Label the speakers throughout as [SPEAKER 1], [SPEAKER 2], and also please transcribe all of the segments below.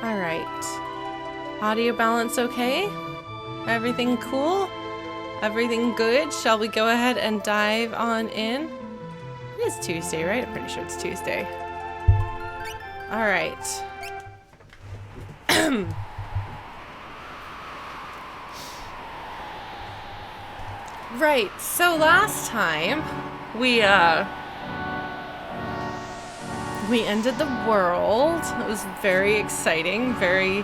[SPEAKER 1] Alright. Audio balance okay? Everything cool? Everything good? Shall we go ahead and dive on in? It is Tuesday, right? I'm pretty sure it's Tuesday. Alright. Right, so last time we ended the world. It was very exciting, very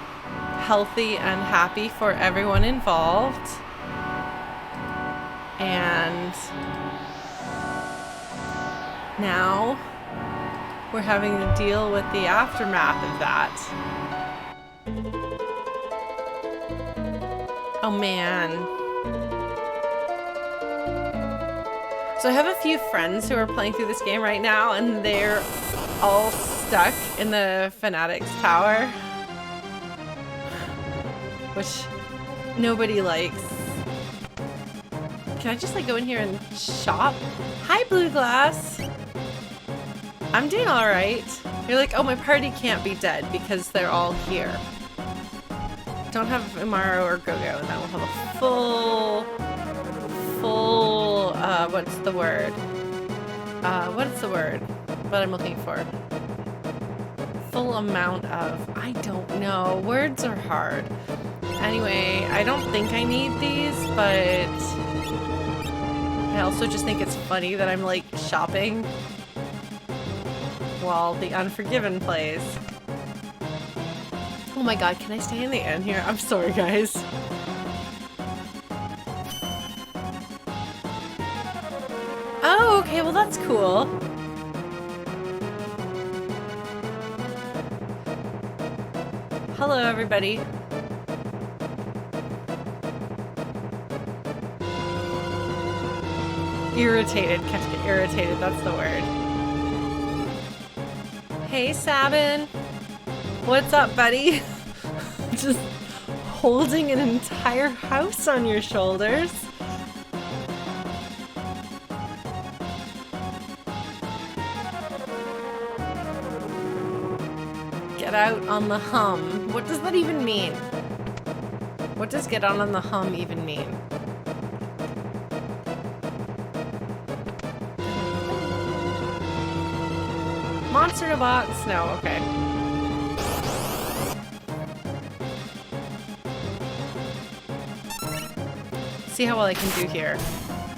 [SPEAKER 1] healthy and happy for everyone involved. And now we're having to deal with the aftermath of that. Oh man. So I have a few friends who are playing through this game right now, and they're all stuck in the Fanatic's Tower, which nobody likes. Can I just like go in here and shop? Hi, Blue Glass. I'm doing all right. You're like, oh, my party can't be dead because they're all here. Don't have Imaro or Gogo, and then we'll have a full, what's the word? What's the word? What I'm looking for? Full amount of, I don't know. Words are hard. Anyway, I don't think I need these, but I also just think it's funny that I'm like shopping while the Unforgiven plays. Oh my god, can I stay in the end here? I'm sorry, guys. Oh, okay, well that's cool. Hello, everybody. Irritated, catch get irritated, that's the word. Hey, Sabin. What's up, buddy? Just holding an entire house on your shoulders. Get out on the hum. What does that even mean? What does get out on the hum even mean? Monster in a box? No, okay. See how well I can do here.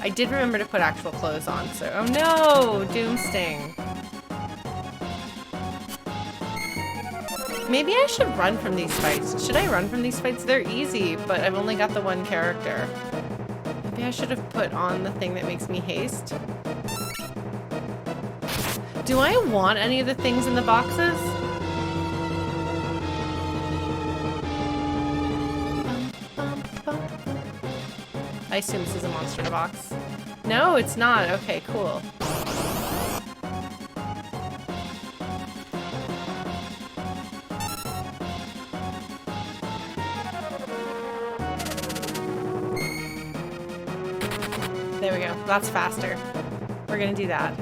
[SPEAKER 1] I did remember to put actual clothes on, so... Oh no! Doomsting. Maybe I should run from these fights. Should I run from these fights? They're easy, but I've only got the one character. Maybe I should have put on the thing that makes me haste. Do I want any of the things in the boxes? I assume this is a monster in a box. No, it's not. Okay, cool. There we go. That's faster. We're gonna do that.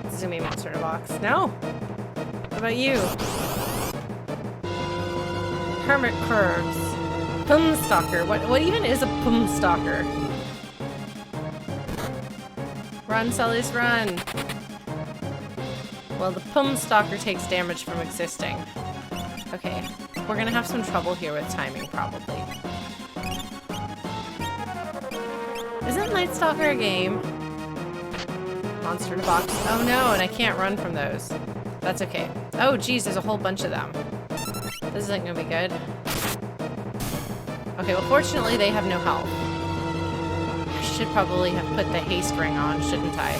[SPEAKER 1] This is gonna be a monster in a box. No! What about you? Hermit curves. Pum stalker. What even is a pum stalker? Run, Sullies, run! Well, the pum stalker takes damage from existing. Okay. We're gonna have some trouble here with timing, probably. Isn't Night Stalker a game? Monster in a box. Oh no, and I can't run from those. That's okay. Oh geez, there's a whole bunch of them. This isn't gonna be good. Okay, well fortunately they have no health. I should probably have put the haste ring on, shouldn't I?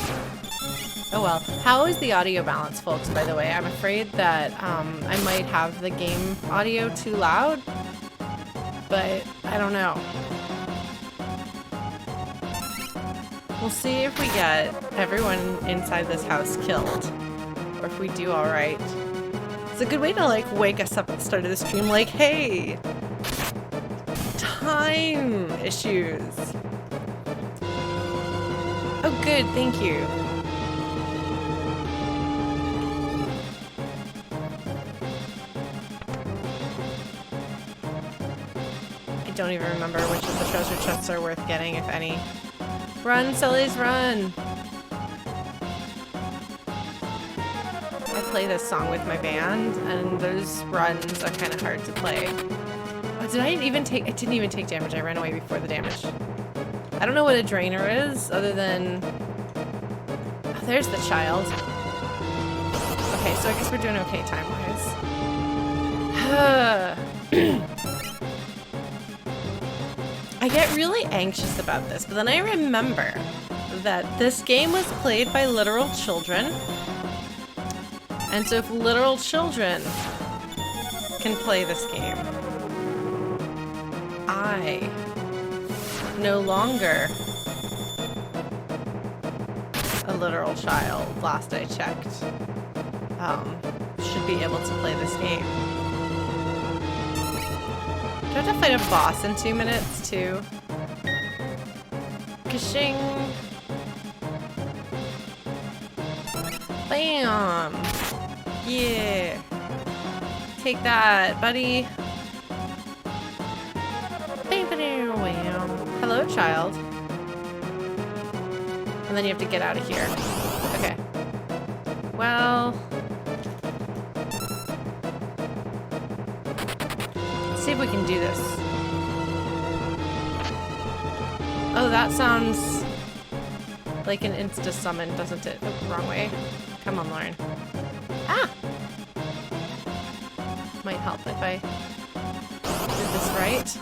[SPEAKER 1] Oh well. How is the audio balance, folks, by the way? I'm afraid that I might have the game audio too loud, but I don't know. We'll see if we get everyone inside this house killed, or if we do all right. It's a good way to like wake us up at the start of the stream, like, hey, time issues. Oh good, thank you. don't even remember which of the treasure chests are worth getting, if any. Run, Sully's, run! I play this song with my band, and those runs are kind of hard to play. Oh, did I even take... I didn't even take damage. I ran away before the damage. I don't know what a drainer is, other than... Oh, there's the child. Okay, so I guess we're doing okay time-wise. I get really anxious about this, but then I remember that this game was played by literal children. And so if literal children can play this game, I no longer a literal child, last I checked, should be able to play this game. Do I have to fight a boss in 2 minutes, too? Ka-shing! Bam! Yeah! Take that, buddy! Hello, child. And then you have to get out of here. Okay. Well... let's see if we can do this. Oh, that sounds like an insta-summon, doesn't it? Oh, wrong way. Come on, Lauren. Ah! Might help if I did this right.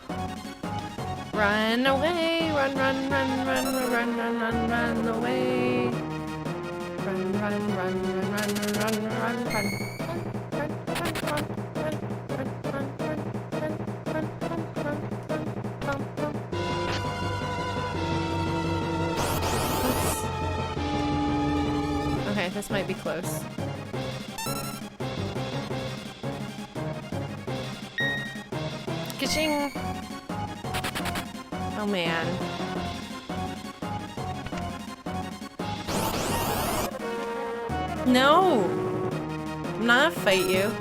[SPEAKER 1] Run away! Run, run, run, run, run, run, run, run, run away! Run, run, run, run, run, run, run, run, okay, this might be close. Ka-ching! Oh man. No! I'm not gonna fight you.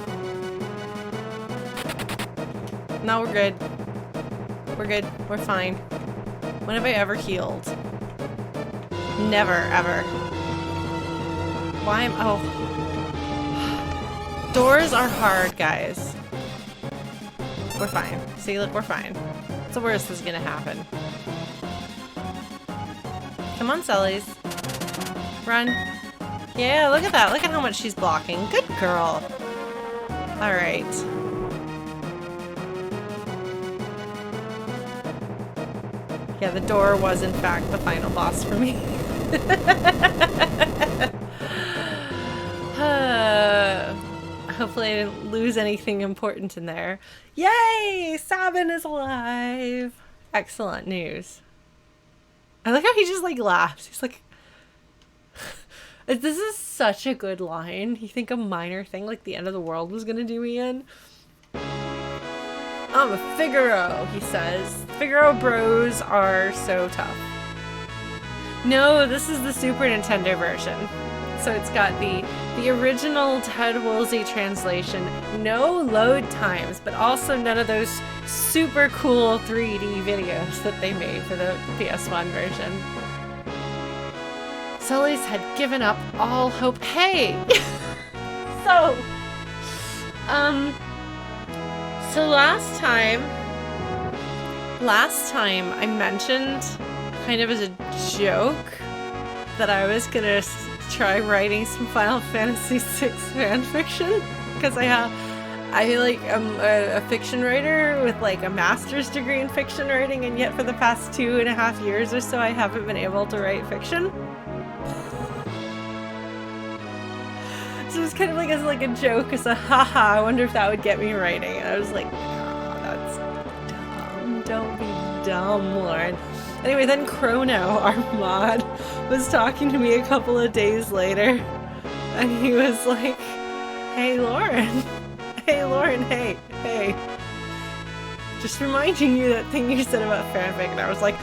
[SPEAKER 1] No, we're good. We're good. We're fine. When have I ever healed? Never, ever. Why am... oh. Doors are hard, guys. We're fine. See, look, we're fine. What's the worst that's gonna happen? Come on, Sullies. Run. Yeah, look at that. Look at how much she's blocking. Good girl. Alright. Yeah, the door was, in fact, the final boss for me. Hopefully I didn't lose anything important in there. Yay! Sabin is alive! Excellent news. I like how he just like laughs. He's like... this is such a good line. You think a minor thing like the end of the world was gonna do me in? I'm a Figaro, he says. Figaro bros are so tough. No, this is the Super Nintendo version. So it's got the original Ted Woolsey translation, no load times, but also none of those super cool 3D videos that they made for the PS1 version. Sully's had given up all hope. Hey! So last time I mentioned, kind of as a joke, that I was gonna try writing some Final Fantasy VI fanfiction, because I'm a fiction writer with like a master's degree in fiction writing, and yet for the past 2.5 years or so I haven't been able to write fiction. So it was kind of like as like a joke, as a haha, I wonder if that would get me writing, and I was like, oh, that's dumb, don't be dumb, Lauren. Anyway, then Chrono, our mod, was talking to me a couple of days later, and he was like, hey Lauren, hey, just reminding you that thing you said about fanfic, and I was like,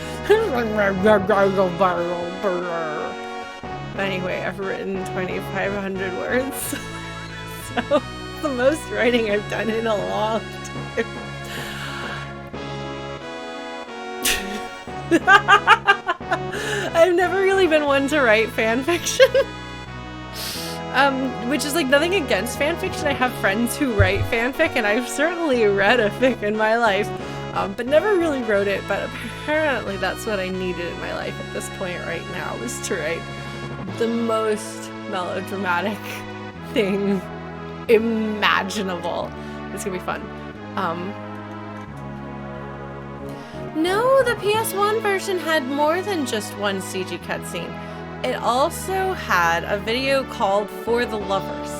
[SPEAKER 1] anyway, I've written 2,500 words, so the most writing I've done in a long time. I've never really been one to write fan fiction. Which is like nothing against fan fiction. I have friends who write fanfic, and I've certainly read a fic in my life, but never really wrote it. But apparently that's what I needed in my life at this point right now, was to write the most melodramatic thing imaginable. It's gonna be fun. No, the PS1 version had more than just one CG cutscene. It also had a video called For the Lovers.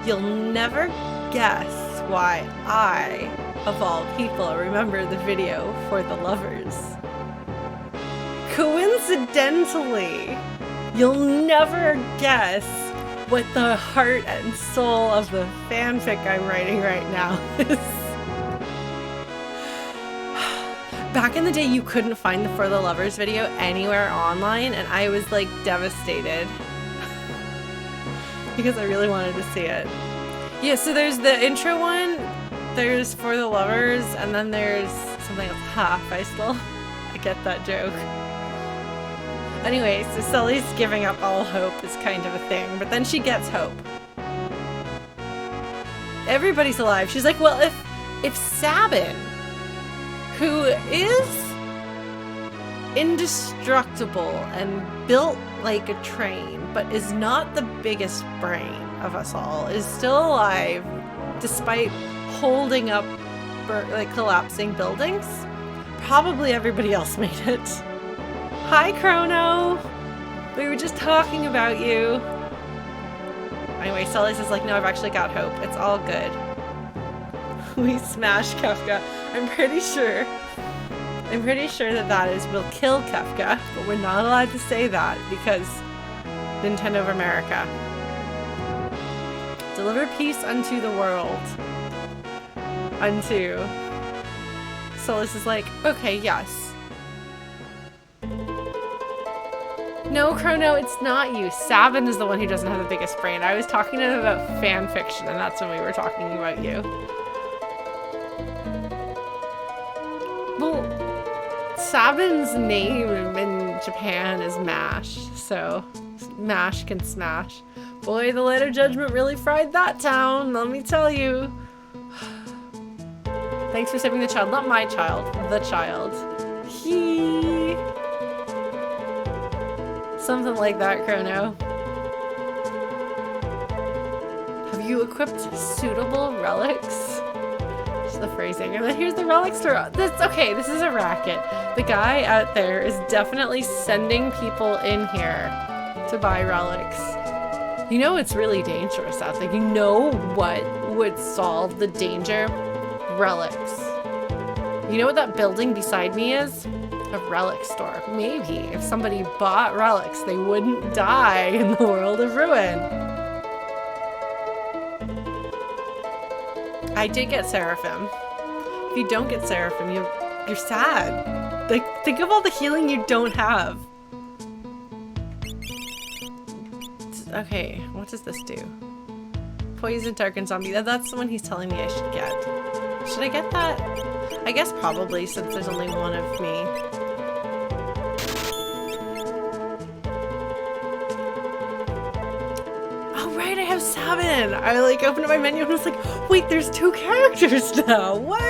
[SPEAKER 1] You'll never guess why I, of all people, remember the video For the Lovers. Coincidentally, you'll never guess what the heart and soul of the fanfic I'm writing right now is. Back in the day, you couldn't find the For the Lovers video anywhere online, and I was like devastated because I really wanted to see it. Yeah, so there's the intro one, there's For the Lovers, and then there's something else. I get that joke. Anyway, so Sully's giving up all hope is kind of a thing, but then she gets hope. Everybody's alive. She's like, well, if Sabin, who is indestructible and built like a train, but is not the biggest brain of us all, is still alive despite holding up like collapsing buildings, probably everybody else made it. Hi, Chrono! We were just talking about you. Anyway, Sully's is like, no, I've actually got hope. It's all good. We smash Kefka. I'm pretty sure that is we'll kill Kefka, but we're not allowed to say that because Nintendo of America. Deliver peace unto the world. Unto. Solus is like, okay, yes. No, Chrono, it's not you. Sabin is the one who doesn't have the biggest brain. I was talking to him about fan fiction, and that's when we were talking about you. Well, Sabin's name in Japan is Mash, so Mash can smash. Boy, the Light of Judgment really fried that town, let me tell you. Thanks for saving the child. Not my child, the child. Something like that, Chrono. Have you equipped suitable relics? Just the phrasing. And then here's the relic store. Okay, this is a racket. The guy out there is definitely sending people in here to buy relics. You know it's really dangerous out there. You know what would solve the danger? Relics. You know what that building beside me is? A relic store. Maybe if somebody bought relics, they wouldn't die in the world of ruin. I did get Seraphim. If you don't get Seraphim, you're sad. Like, think of all the healing you don't have. Okay, what does this do? Poison, Dark, Zombie. That's the one he's telling me I should get. Should I get that? I guess probably, since there's only one of me. Oh right, I have Sabin! I like opened up my menu and was like, wait, there's 2 characters now! What?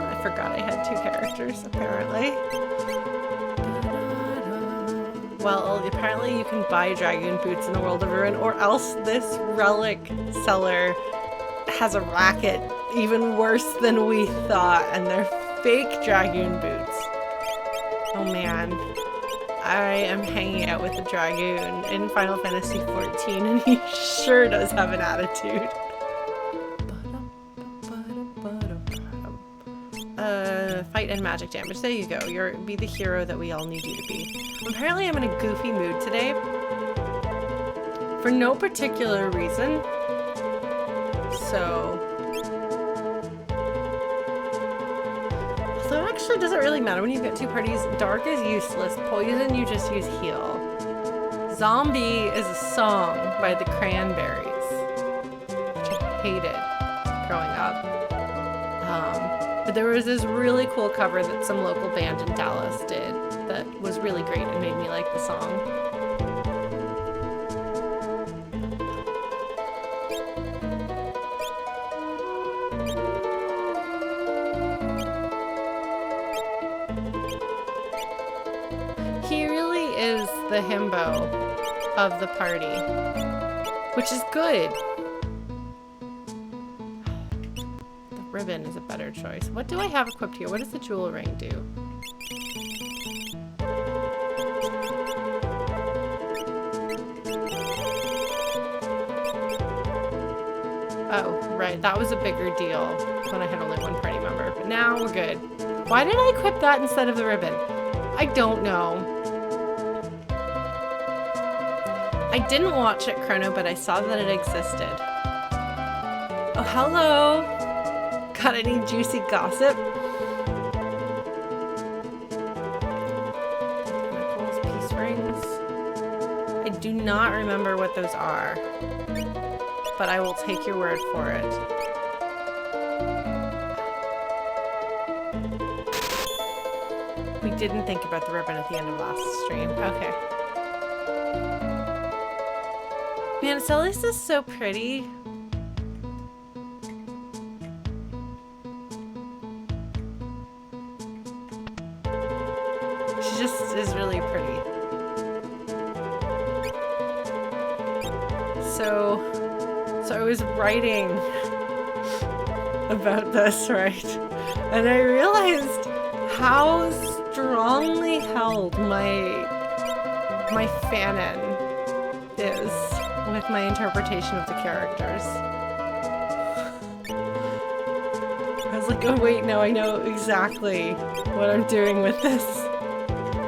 [SPEAKER 1] I forgot I had 2 characters, apparently. Well, apparently you can buy dragoon boots in the World of Ruin, or else this relic seller has a racket even worse than we thought, and they're fake dragoon boots. Oh man. I am hanging out with the dragoon in Final Fantasy XIV, and he sure does have an attitude. Fight and magic damage. There you go. Be the hero that we all need you to be. Apparently I'm in a goofy mood today. For no particular reason. So... although it actually doesn't really matter when you get 2 parties. Dark is useless. Poison, you just use heal. Zombie is a song by the Cranberries, which I hated. growing up. But there was this really cool cover that some local band in Dallas did that was really great and made me like the song. He really is the himbo of the party, which is good. The ribbon is a better choice. What do I have equipped here? What does the jewel ring do? Oh, right. That was a bigger deal when I had only one party member. But now we're good. Why did I equip that instead of the ribbon? I don't know. I didn't watch it, Chrono, but I saw that it existed. Oh, hello! Got any juicy gossip? Nichols, peace rings. I do not remember what those are, but I will take your word for it. We didn't think about the ribbon at the end of last stream. Okay. Man, Celeste is so pretty. She just is really pretty. So I was writing about this, right? And I realized how strongly held my fanon is with my interpretation of the characters. I was like, oh wait, no, I know exactly what I'm doing with this.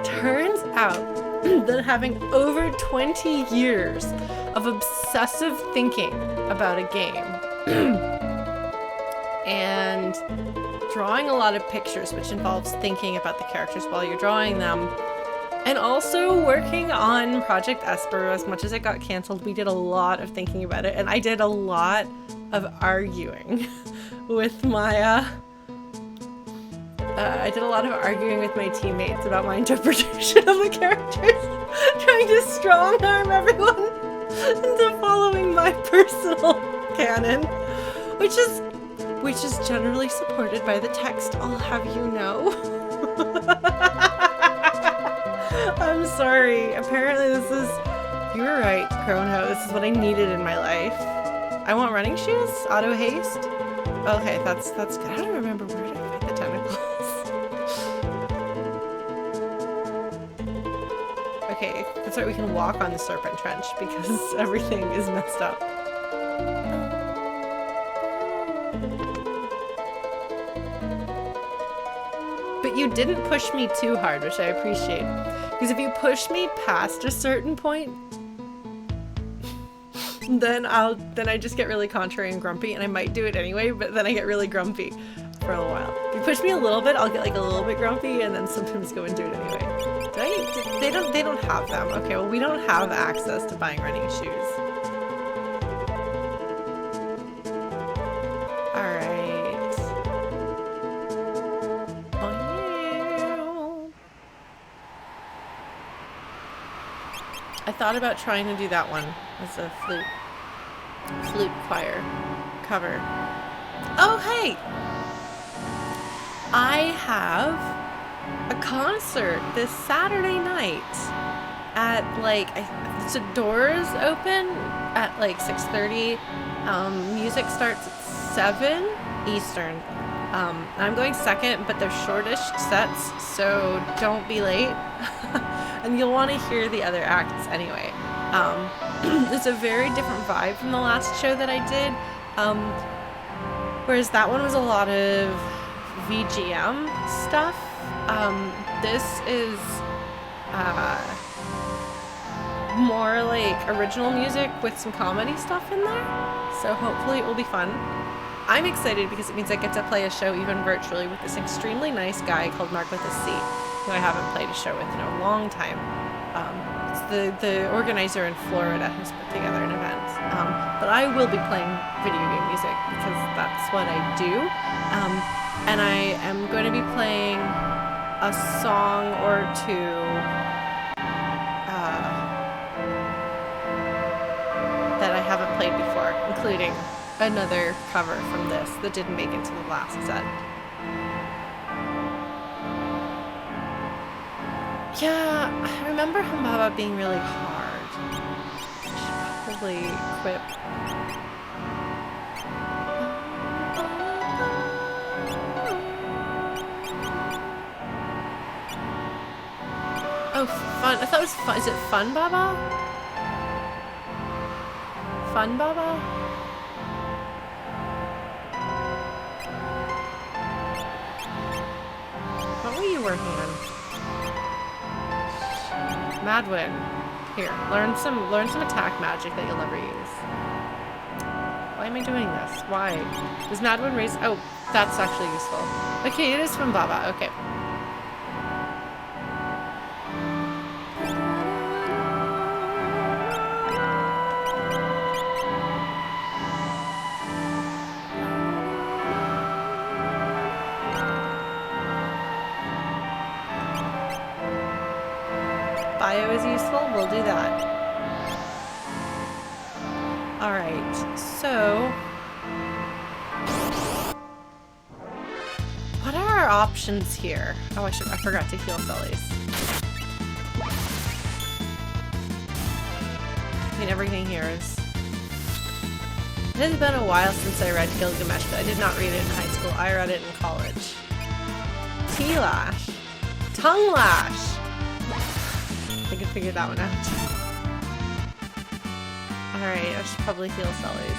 [SPEAKER 1] Turns out that having over 20 years of obsessive thinking about a game and drawing a lot of pictures, which involves thinking about the characters while you're drawing them, and also working on Project Esper. As much as it got canceled, we did a lot of thinking about it, and I did a lot of arguing with my teammates about my interpretation of the characters, trying to strong-arm everyone into following my personal canon, which is generally supported by the text, I'll have you know. I'm sorry. Apparently this is... You were right, Chrono. This is what I needed in my life. I want running shoes? Auto haste? Okay, that's good. I don't remember where to find the tentacles. Okay, that's right. We can walk on the Serpent Trench because everything is messed up. But you didn't push me too hard, which I appreciate. Because if you push me past a certain point, then I just get really contrary and grumpy, and I might do it anyway, but then I get really grumpy for a while. If you push me a little bit, I'll get like a little bit grumpy, and then sometimes go and do it anyway. They don't have them. Okay, well we don't have access to buying running shoes. Alright. Oh yeah. I thought about trying to do that one as a flute choir cover. Oh hey! I have a concert this Saturday night at like, the doors open at like 6:30. Music starts at 7 Eastern. I'm going second, but they're shortish sets, so don't be late. And you'll want to hear the other acts anyway. It's a very different vibe from the last show that I did. Whereas that one was a lot of VGM stuff. This is more like original music with some comedy stuff in there. So hopefully it will be fun. I'm excited because it means I get to play a show even virtually with this extremely nice guy called Mark with a C, who I haven't played a show with in a long time. It's the organizer in Florida who's put together an event. But I will be playing video game music because that's what I do. And I am going to be playing a song or two that I haven't played before, including another cover from this that didn't make it to the last set. Yeah, I remember Humbaba being really hard. I should probably equip. Oh, fun. I thought it was fun. Is it Fun Baba? Fun Baba? What were you working on? Madwin. Here, learn some attack magic that you'll never use. Why am I doing this? Why? Does Madwin raise? Oh, that's actually useful. Okay, it is from Baba. Okay. Bio is useful, we'll do that. Alright, so what are our options here? Oh, I forgot to heal Sully's. I mean, everything here is... It has been a while since I read Gilgamesh, but I did not read it in high school. I read it in college. T-Lash. Tongue Lash! I can figure that one out. Alright, I should probably heal Sully's.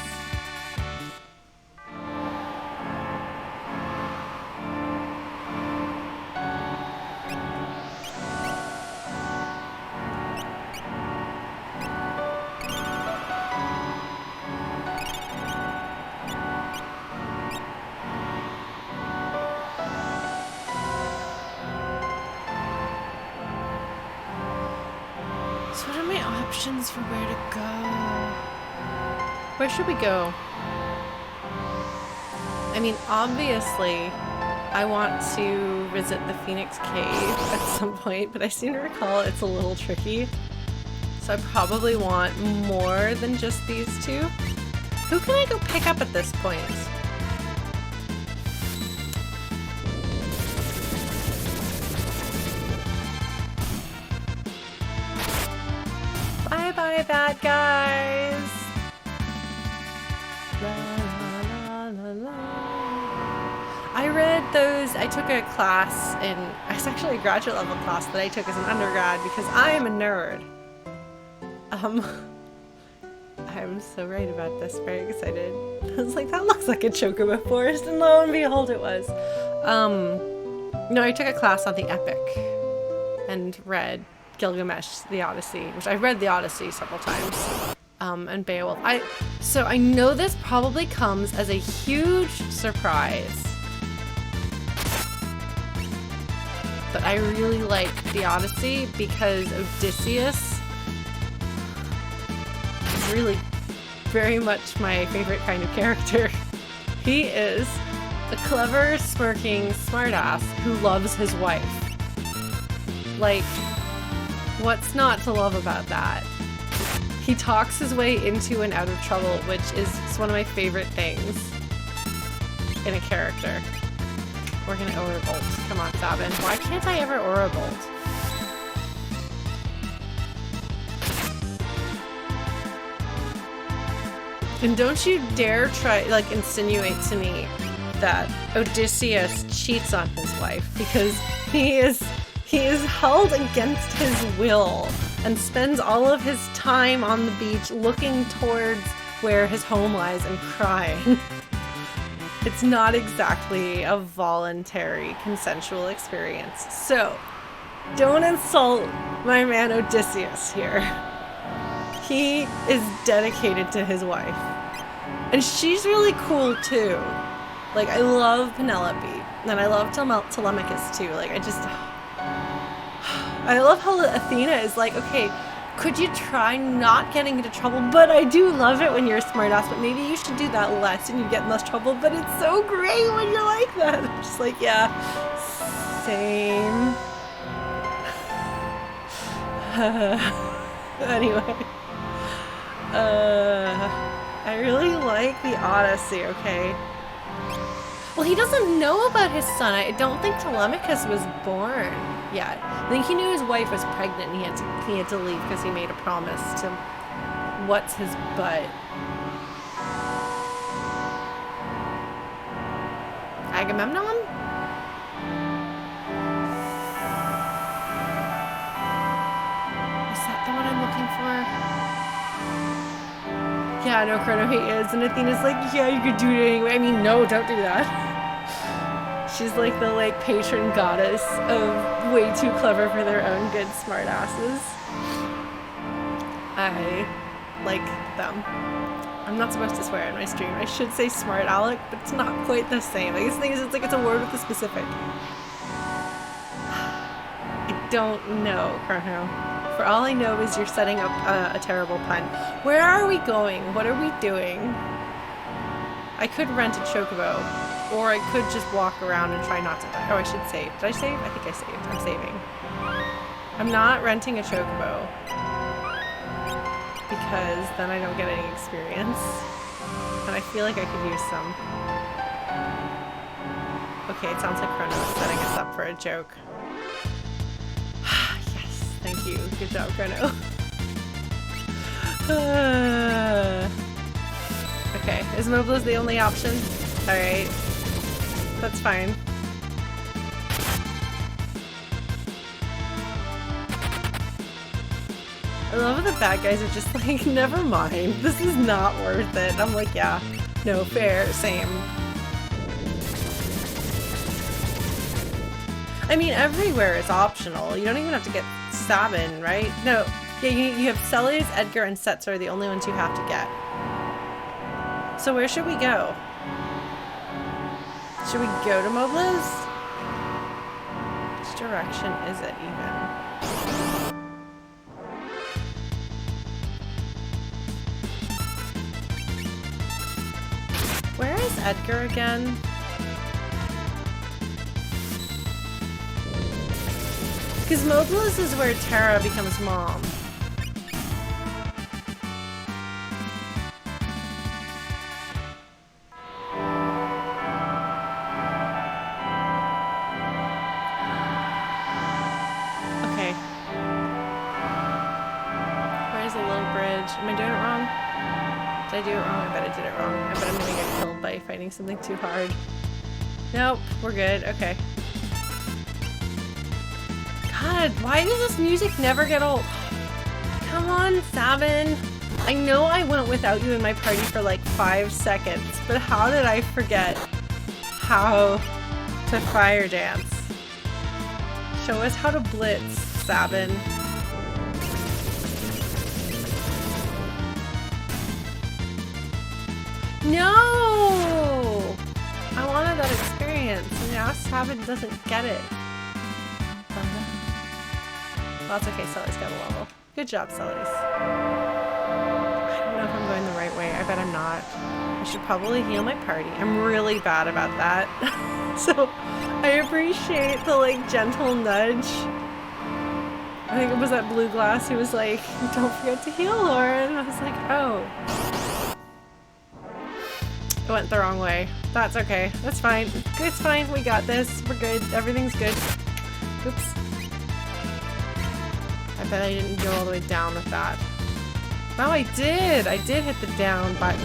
[SPEAKER 1] So what are my options for where to go? Where should we go? I mean, obviously, I want to visit the Phoenix Cave at some point, but I seem to recall it's a little tricky. So I probably want more than just these two. Who can I go pick up at this point? Bye-bye, bad guys! La, la, la, la, la. I read those, I took a class in, it's actually a graduate level class that I took as an undergrad because I am a nerd. I'm so right about this, very excited. I was like, that looks like a chocobo forest, and lo and behold it was. No, I took a class on the Epic and read Gilgamesh, the Odyssey, which I've read the Odyssey several times, and Beowulf. So I know this probably comes as a huge surprise, but I really like the Odyssey because Odysseus is really very much my favorite kind of character. He is a clever, smirking smartass who loves his wife. Like, what's not to love about that? He talks his way into and out of trouble, which is one of my favorite things in a character. We're gonna Aura Bolt. Come on, Sabin. Why can't I ever Aura Bolt? And don't you dare try, like, insinuate to me that Odysseus cheats on his wife, because he is held against his will and spends all of his time on the beach looking towards where his home lies and crying. It's not exactly a voluntary, consensual experience. So, don't insult my man Odysseus here. He is dedicated to his wife. And she's really cool too. Like, I love Penelope. And I love Telemachus too. Like, I love how Athena is like, okay, Could you try not getting into trouble? But I do love it when you're a smartass, but maybe you should do that less and you get in less trouble. But it's so great when you're like that. I'm just like, yeah, same. Anyway. I really like the Odyssey, okay? Well, he doesn't know about his son. I don't think Telemachus was born yet. I think he knew his wife was pregnant and he had to leave because he made a promise to what's his butt. Agamemnon? Is that the one I'm looking for? Yeah, no, Chrono he is. And Athena's like, yeah, you could do it anyway. I mean, no, don't do that. She's like the like patron goddess of way too clever for their own good smart asses. I like them. I'm not supposed to swear in my stream. I should say smart aleck, but it's not quite the same. Like, this thing is, it's like it's a word with a specific. I don't know, Chrono. For all I know is you're setting up a terrible pun. Where are we going? What are we doing? I could rent a chocobo, or I could just walk around and try not to die. Oh, I should save. Did I save? I think I saved. I'm saving. I'm not renting a chocobo because then I don't get any experience. And I feel like I could use some. Okay, it sounds like Chrono is setting us up for a joke. Thank you. Good job, Chrono. Okay, is Mobilis the only option? Alright. That's fine. I love how the bad guys are just like, never mind. This is not worth it. I'm like, yeah. No, fair. Same. I mean, everywhere is optional. You don't even have to get Sabin, right? No. Yeah, you have Celes, Edgar, and Setzer are the only ones you have to get. So where should we go? Should we go to Mobilis? Which direction is it even? Where is Edgar again? Because Mobilis is where Tara becomes mom. Okay. Where's the little bridge? Am I doing it wrong? Did I do it wrong? I bet I did it wrong. I bet I'm gonna get killed by fighting something too hard. Nope, we're good. Okay. God, why does this music never get old? Come on, Sabin. I know I went without you in my party for like 5 seconds, but how did I forget how to fire dance? Show us how to blitz, Sabin. No! I wanted that experience, and now Sabin doesn't get it. Well, that's okay, Celes got a level. Good job, Celes. I don't know if I'm going the right way. I bet I'm not. I should probably heal my party. I'm really bad about that. So, I appreciate the, like, gentle nudge. I think it was that Blue Glass who was like, don't forget to heal, Lauren. And I was like, oh. It went the wrong way. That's okay. That's fine. It's fine. We got this. We're good. Everything's good. Oops. I bet I didn't go all the way down with that. No, I did! I did hit the down button.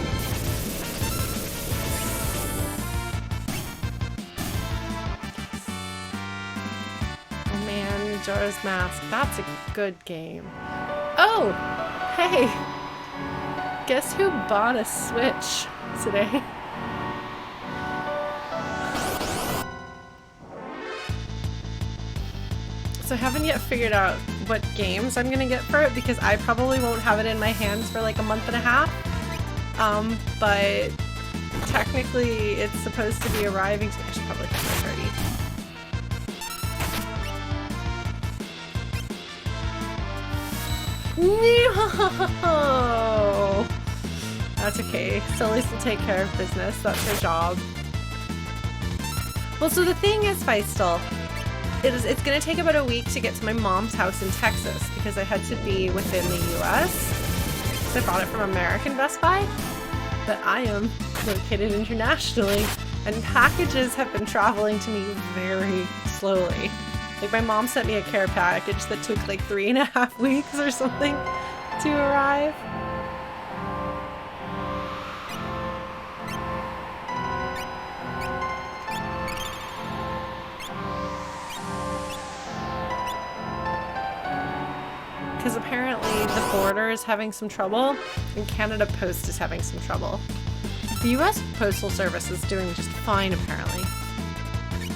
[SPEAKER 1] Oh man, Majora's Mask. That's a good game. Oh! Hey! Guess who bought a Switch today? So I haven't yet figured out what games I'm gonna get for it because I probably won't have it in my hands for like a month and a half. But technically it's supposed to be arriving. I should probably have my party. No! That's okay. Sully's will take care of business. That's her job. Well, so the thing is, Feistel, it's going to take about a week to get to my mom's house in Texas because I had to be within the U.S. So I bought it from American Best Buy. But I am located internationally, and packages have been traveling to me very slowly. Like, my mom sent me a care package that took like 3.5 weeks or something to arrive. Because apparently the border is having some trouble, and Canada Post is having some trouble. The U.S. Postal Service is doing just fine, apparently.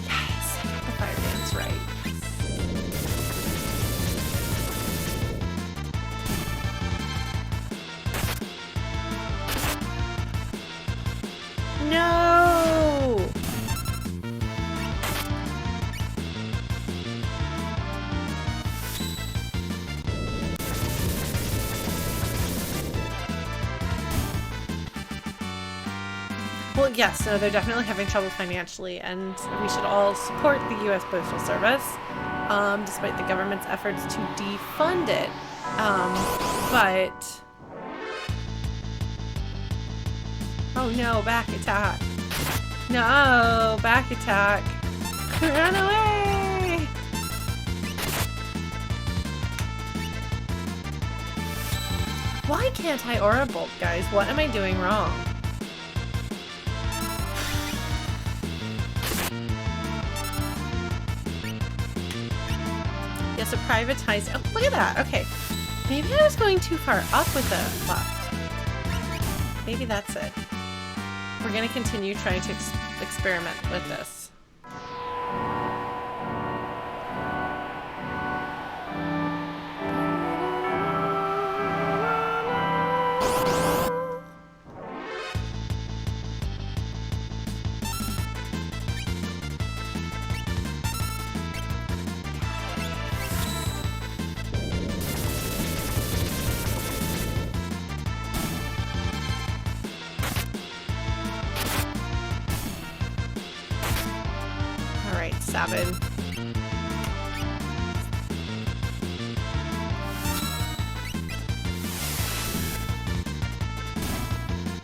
[SPEAKER 1] Yes, I got the fire dance right. No! Well, yes, no, they're definitely having trouble financially, and we should all support the U.S. Postal Service, despite the government's efforts to defund it. But... Oh no, back attack. No, back attack. Run away! Why can't I aura bolt, guys? What am I doing wrong? Yes, a privatized... Oh, look at that. Okay. Maybe I was going too far up with the left. Maybe that's it. We're going to continue trying to experiment with this. Sabin.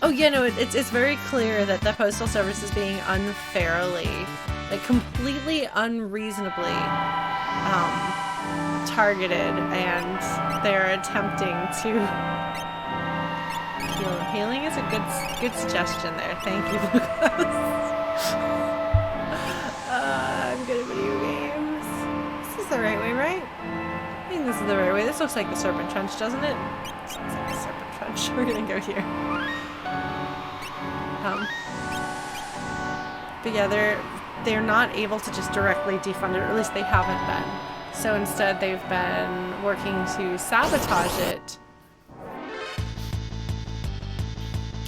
[SPEAKER 1] Oh yeah, no, it's very clear that the Postal Service is being unfairly, like completely unreasonably targeted, and they're attempting to heal. Healing is a good suggestion there. Thank you, Lucas. I'm good at video games. This is the right way, right? I think this is the right way. This looks like the Serpent Trench, doesn't it? This looks like the Serpent Trench. We're gonna go here. But yeah, they're not able to just directly defund it, or at least they haven't been. So instead, they've been working to sabotage it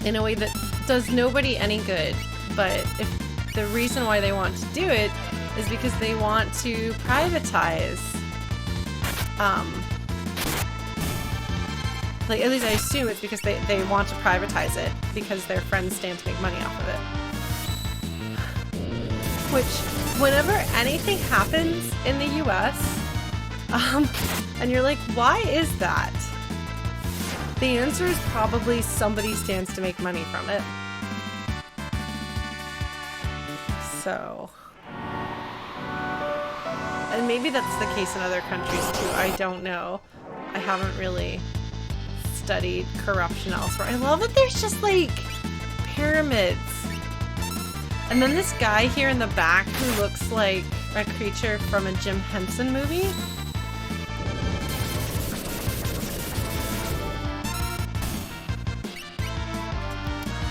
[SPEAKER 1] in a way that does nobody any good. But if the reason why they want to do it is because they want to privatize, like, at least I assume it's because they want to privatize it because their friends stand to make money off of it. Which, whenever anything happens in the US, and you're like, why is that? The answer is probably somebody stands to make money from it. So, and maybe that's the case in other countries too. I don't know. I haven't really studied corruption elsewhere. I love that there's just like pyramids. And then this guy here in the back who looks like a creature from a Jim Henson movie.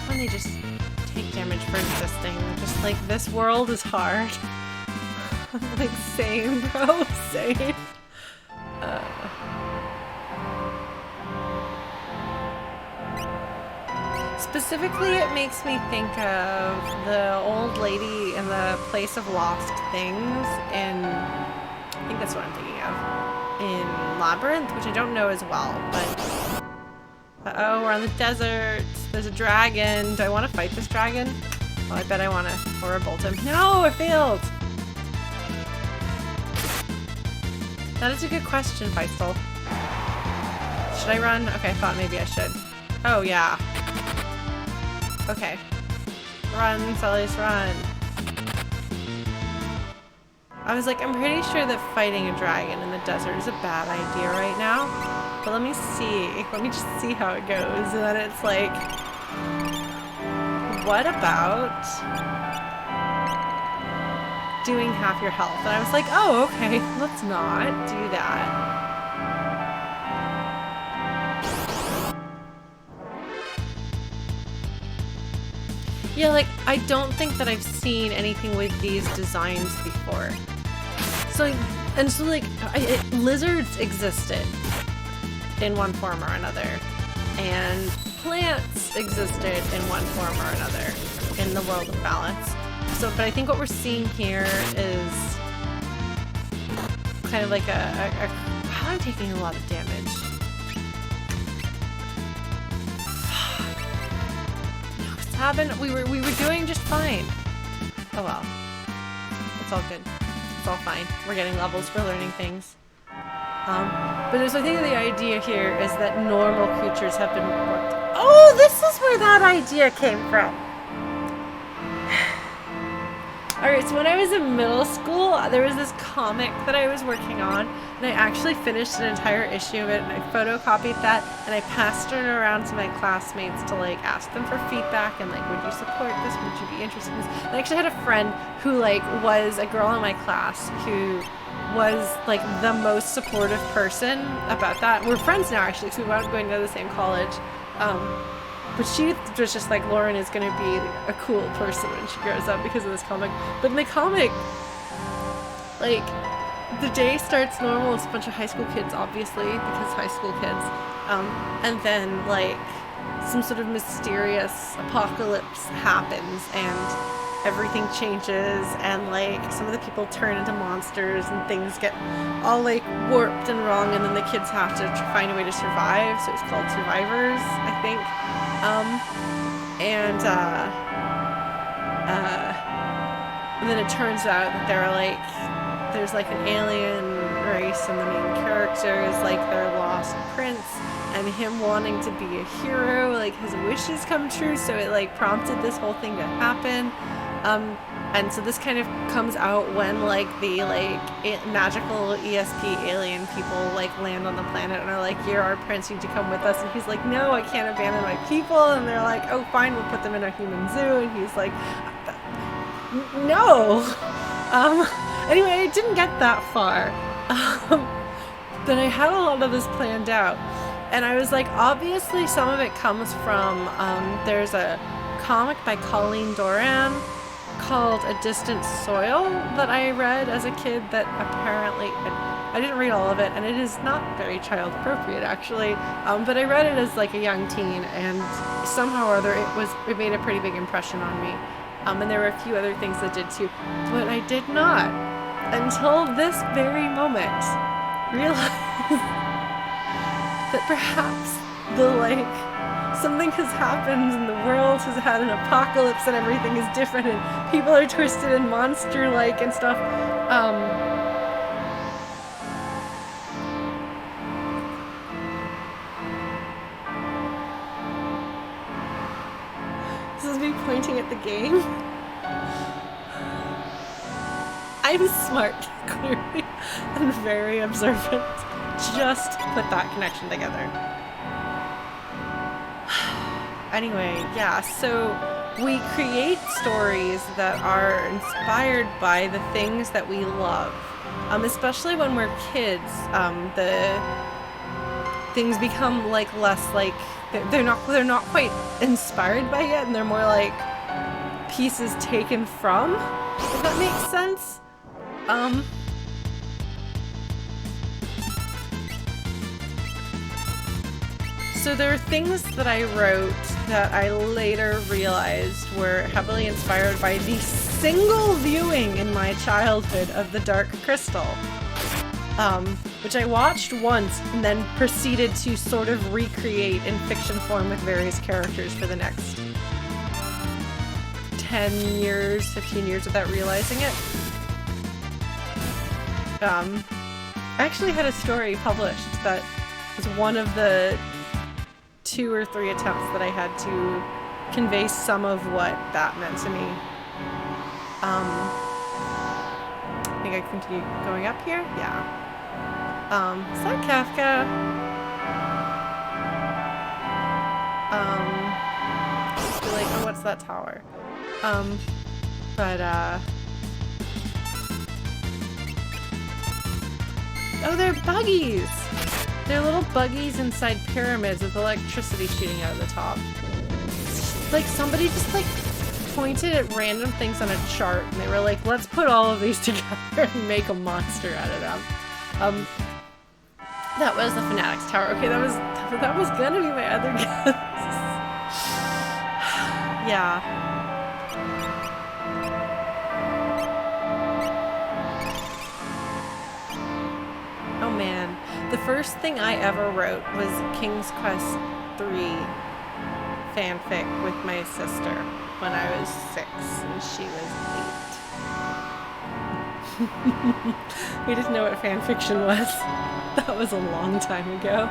[SPEAKER 1] And they just take damage for existing. Just like, this world is hard. Like, same, bro. Same. Specifically, it makes me think of the old lady in the Place of Lost Things in, I think that's what I'm thinking of, in Labyrinth, which I don't know as well, but... Uh-oh, we're on the desert. There's a dragon. Do I want to fight this dragon? Oh, I bet I want to aura bolt him. No, I failed! That is a good question, Feistel. Should I run? Okay, I thought maybe I should. Oh, yeah. Okay. Run, Celes, run. I was like, I'm pretty sure that fighting a dragon in the desert is a bad idea right now. But let me see. Let me just see how it goes. And then it's like, what about doing half your health? And I was like, oh, okay, let's not do that. Yeah, like, I don't think that I've seen anything with these designs before. So, lizards existed in one form or another, and plants existed in one form or another in the world of balance. So, but I think what we're seeing here is kind of like I'm taking a lot of damage. Sabin, we were doing just fine. Oh well. It's all good. It's all fine. We're getting levels for learning things. But so I think the idea here is that normal creatures have been worked. Oh, this is where that idea came from. Alright, so when I was in middle school, there was this comic that I was working on, and I actually finished an entire issue of it, and I photocopied that, and I passed it around to my classmates to, like, ask them for feedback, and, like, would you support this? Would you be interested in this? And I actually had a friend who, like, was a girl in my class who was, like, the most supportive person about that. We're friends now, actually, because we wound up going to the same college. But she was just like, Lauren is going to be a cool person when she grows up because of this comic. But in the comic, like, the day starts normal. It's a bunch of high school kids, obviously, because high school kids. And then, like, some sort of mysterious apocalypse happens and everything changes and, like, some of the people turn into monsters and things get all, like, warped and wrong, and then the kids have to find a way to survive. So it's called Survivors, I think. And then it turns out that there's like an alien race, and the main character is like their lost prince, and him wanting to be a hero, like his wishes come true, so it like prompted this whole thing to happen. And so this kind of comes out when like the magical ESP alien people like land on the planet and are like, you're our prince, you need to come with us. And he's like, no, I can't abandon my people. And they're like, oh fine, we'll put them in a human zoo. And he's like, no. Anyway, I didn't get that far. But I had a lot of this planned out. And I was like, obviously some of it comes from, there's a comic by Colleen Doran called A Distant Soil that I read as a kid that apparently, I didn't read all of it, and it is not very child appropriate actually, but I read it as like a young teen, and somehow or other it made a pretty big impression on me. And there were a few other things that did too, but I did not, until this very moment, realize that perhaps something has happened and the world has had an apocalypse and everything is different and people are twisted and monster-like and stuff. This is me pointing at the game. I'm smart, clearly, and very observant. Just put that connection together. Anyway, yeah, so we create stories that are inspired by the things that we love. Especially when we're kids, the things become like less like they're not quite inspired by it, and they're more like pieces taken from, if that makes sense. So there are things that I wrote that I later realized were heavily inspired by the single viewing in my childhood of The Dark Crystal. which I watched once and then proceeded to sort of recreate in fiction form with various characters for the next 10 years, 15 years without realizing it. I actually had a story published that was one of the 2 or 3 attempts that I had to convey some of what that meant to me. I think I continue going up here? Yeah. Is that Kafka? I feel like, oh, what's that tower? Oh, they're buggies! They're little buggies inside pyramids with electricity shooting out of the top. Like, somebody just, like, pointed at random things on a chart, and they were like, let's put all of these together and make a monster out of them. That was the Fanatics Tower. Okay, that was gonna be my other guess. Yeah. Oh man. The first thing I ever wrote was King's Quest 3 fanfic with my sister when I was 6 and she was 8. We didn't know what fanfiction was. That was a long time ago.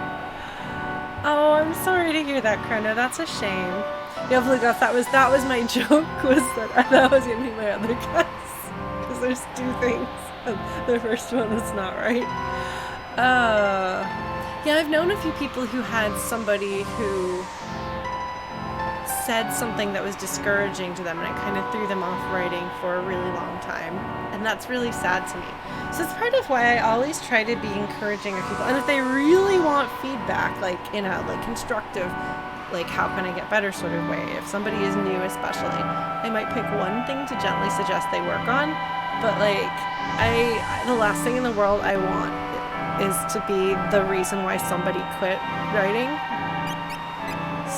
[SPEAKER 1] Oh, I'm sorry to hear that, Chrono. That's a shame. Yeah, Vlugoth, that was my joke, was that was gonna be my other guess. Because there's 2 things. And the first one was not right. Yeah, I've known a few people who had somebody who said something that was discouraging to them, and it kind of threw them off writing for a really long time. And that's really sad to me. So it's part of why I always try to be encouraging of people. And if they really want feedback, like in a constructive, like how can I get better sort of way, if somebody is new especially, I might pick one thing to gently suggest they work on. But like, the last thing in the world I want is to be the reason why somebody quit writing.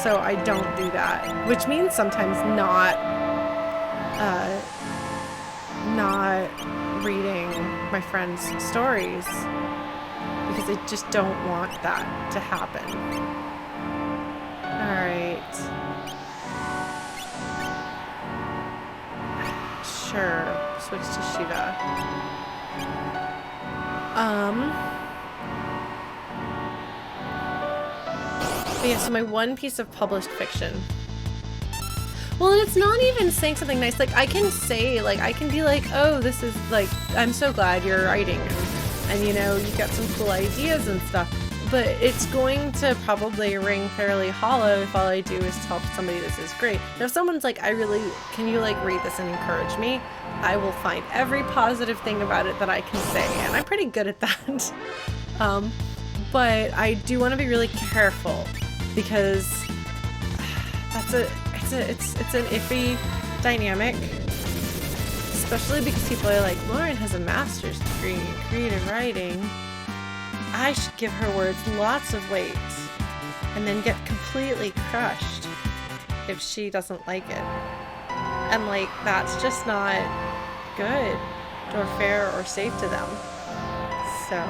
[SPEAKER 1] So I don't do that, which means sometimes not reading my friends' stories because I just don't want that to happen. Alright. Sure, switch to Shiva. But yeah, so my one piece of published fiction. Well, and it's not even saying something nice. Like, I can say, like, I can be like, oh, this is, like, I'm so glad you're writing. And you know, you got some cool ideas and stuff. But it's going to probably ring fairly hollow if all I do is tell somebody this is great. Now, if someone's like, can you, like, read this and encourage me? I will find every positive thing about it that I can say. And I'm pretty good at that. But I do want to be really careful because it's an iffy dynamic, especially because people are like, Lauren has a master's degree in creative writing. I should give her words lots of weight and then get completely crushed if she doesn't like it. And like, that's just not good or fair or safe to them. So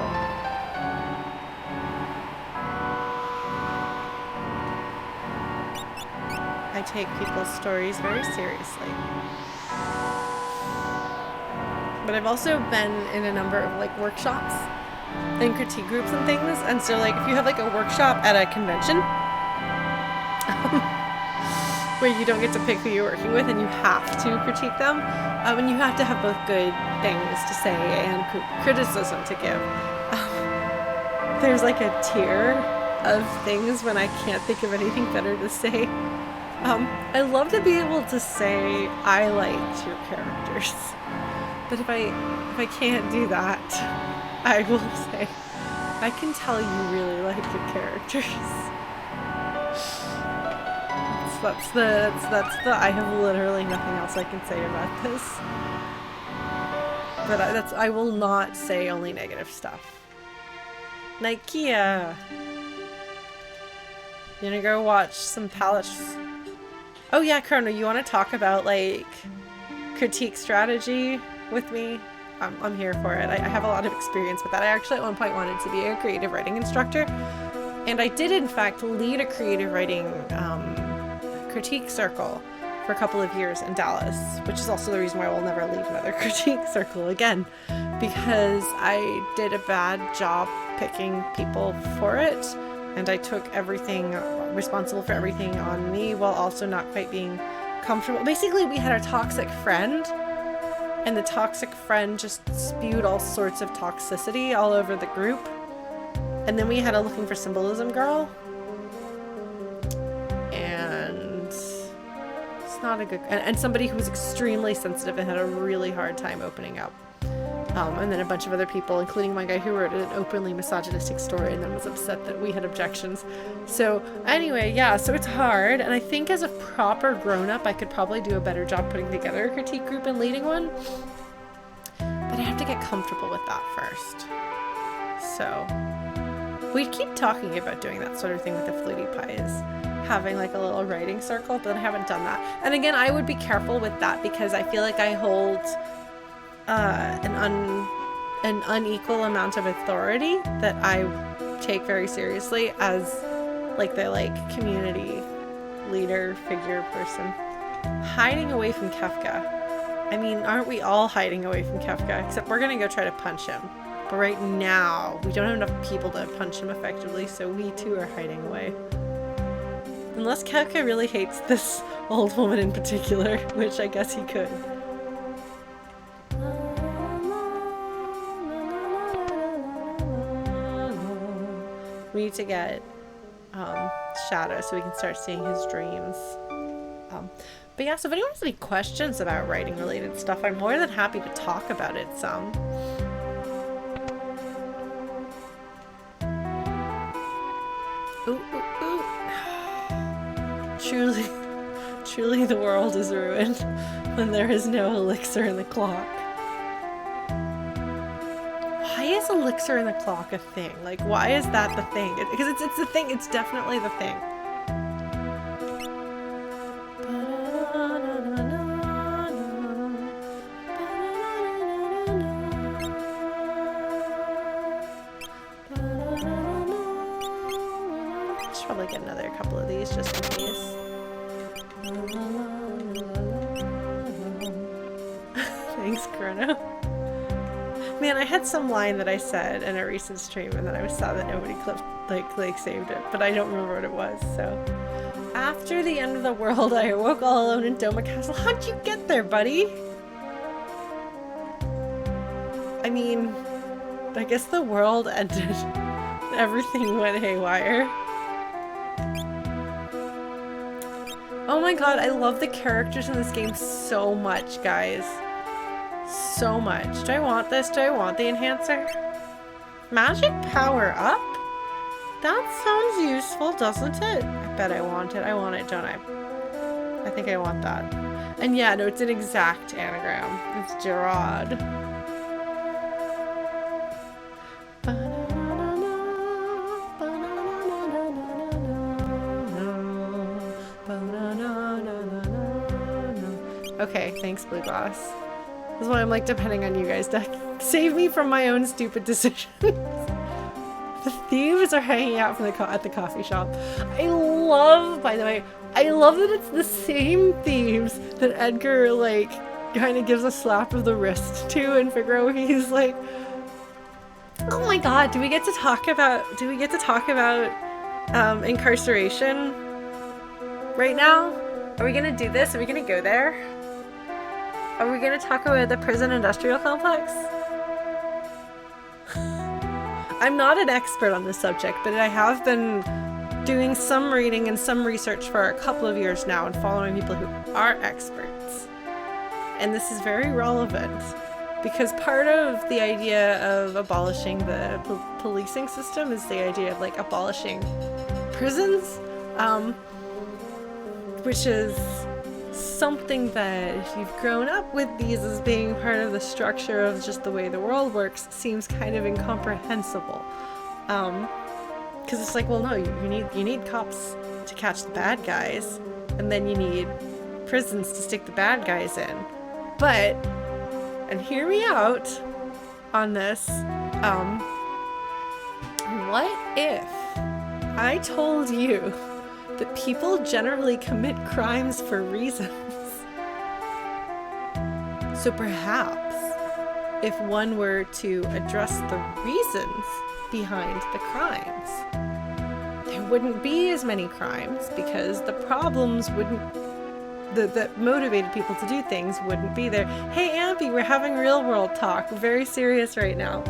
[SPEAKER 1] I take people's stories very seriously. But I've also been in a number of like workshops and critique groups and things, and so like if you have like a workshop at a convention where you don't get to pick who you're working with and you have to critique them, and you have to have both good things to say and criticism to give, there's like a tier of things when I can't think of anything better to say. I love to be able to say I liked your characters, but if I can't do that, I will say I can tell you really like your characters. That's the I have literally nothing else I can say about this. But I will not say only negative stuff. Nikea, you gonna go watch some Palace? Oh yeah, Chrono, you want to talk about like critique strategy with me? I'm here for it. I have a lot of experience with that. I actually at one point wanted to be a creative writing instructor, and I did in fact lead a creative writing critique circle for a couple of years in Dallas, which is also the reason why I will never lead another critique circle again, because I did a bad job picking people for it, and I took everything responsible for everything on me while also not quite being comfortable. Basically, we had a toxic friend, and the toxic friend just spewed all sorts of toxicity all over the group, and then we had a looking for symbolism girl, and it's not a good, and somebody who was extremely sensitive and had a really hard time opening up. And then a bunch of other people, including one guy who wrote an openly misogynistic story and then was upset that we had objections. So anyway, yeah, so it's hard. And I think as a proper grown-up, I could probably do a better job putting together a critique group and leading one. But I have to get comfortable with that first. So we keep talking about doing that sort of thing with the Flutie Pies, having like a little writing circle, but I haven't done that. And again, I would be careful with that because I feel like I hold an unequal amount of authority that I take very seriously as like the community leader figure person. Hiding away from Kefka. I mean, aren't we all hiding away from Kefka? Except we're gonna go try to punch him. But right now, we don't have enough people to punch him effectively, so we too are hiding away. Unless Kefka really hates this old woman in particular, which I guess he could. We need to get Shadow so we can start seeing his dreams. But yeah, so if anyone has any questions about writing related stuff, I'm more than happy to talk about it some. Ooh, ooh, ooh. Truly the world is ruined when there is no elixir in the clock. Why is elixir in the clock a thing? Like, why is that the thing? Because it's the thing. It's definitely the thing. I should probably get another couple of these just in case. Thanks, Chrono. Man, I had some line that I said in a recent stream and then I was sad that nobody saved it, but I don't remember what it was, so. After the end of the world, I awoke all alone in Doma Castle. How'd you get there, buddy? I mean, I guess the world ended. Everything went haywire. Oh my god, I love the characters in this game so much, guys. So much. Do I want this? Do I want the enhancer? Magic power up? That sounds useful, doesn't it? I bet I want it. I want it, don't I? I think I want that. And yeah, no, it's an exact anagram. It's Gerard. Okay, thanks, Blue Glass. This is why I'm like depending on you guys to save me from my own stupid decisions. The thieves are hanging out from at the coffee shop. I love, by the way, I love that it's the same thieves that Edgar like kind of gives a slap of the wrist to in Figaro. He's like, oh my god, do we get to talk about incarceration right now? Are we gonna do this? Are we gonna go there? Are we going to talk about the prison industrial complex? I'm not an expert on this subject, but I have been doing some reading and some research for a couple of years now and following people who are experts. And this is very relevant because part of the idea of abolishing the policing system is the idea of like abolishing prisons, which is something that if you've grown up with these as being part of the structure of just the way the world works seems kind of incomprehensible. Because it's like, well, no, you need cops to catch the bad guys, and then you need prisons to stick the bad guys in. But, and hear me out, on this. What if I told you that people generally commit crimes for reasons? So perhaps if one were to address the reasons behind the crimes, there wouldn't be as many crimes because the problems that motivated people to do things wouldn't be there. Hey, Ampy, we're having real world talk. We're very serious right now.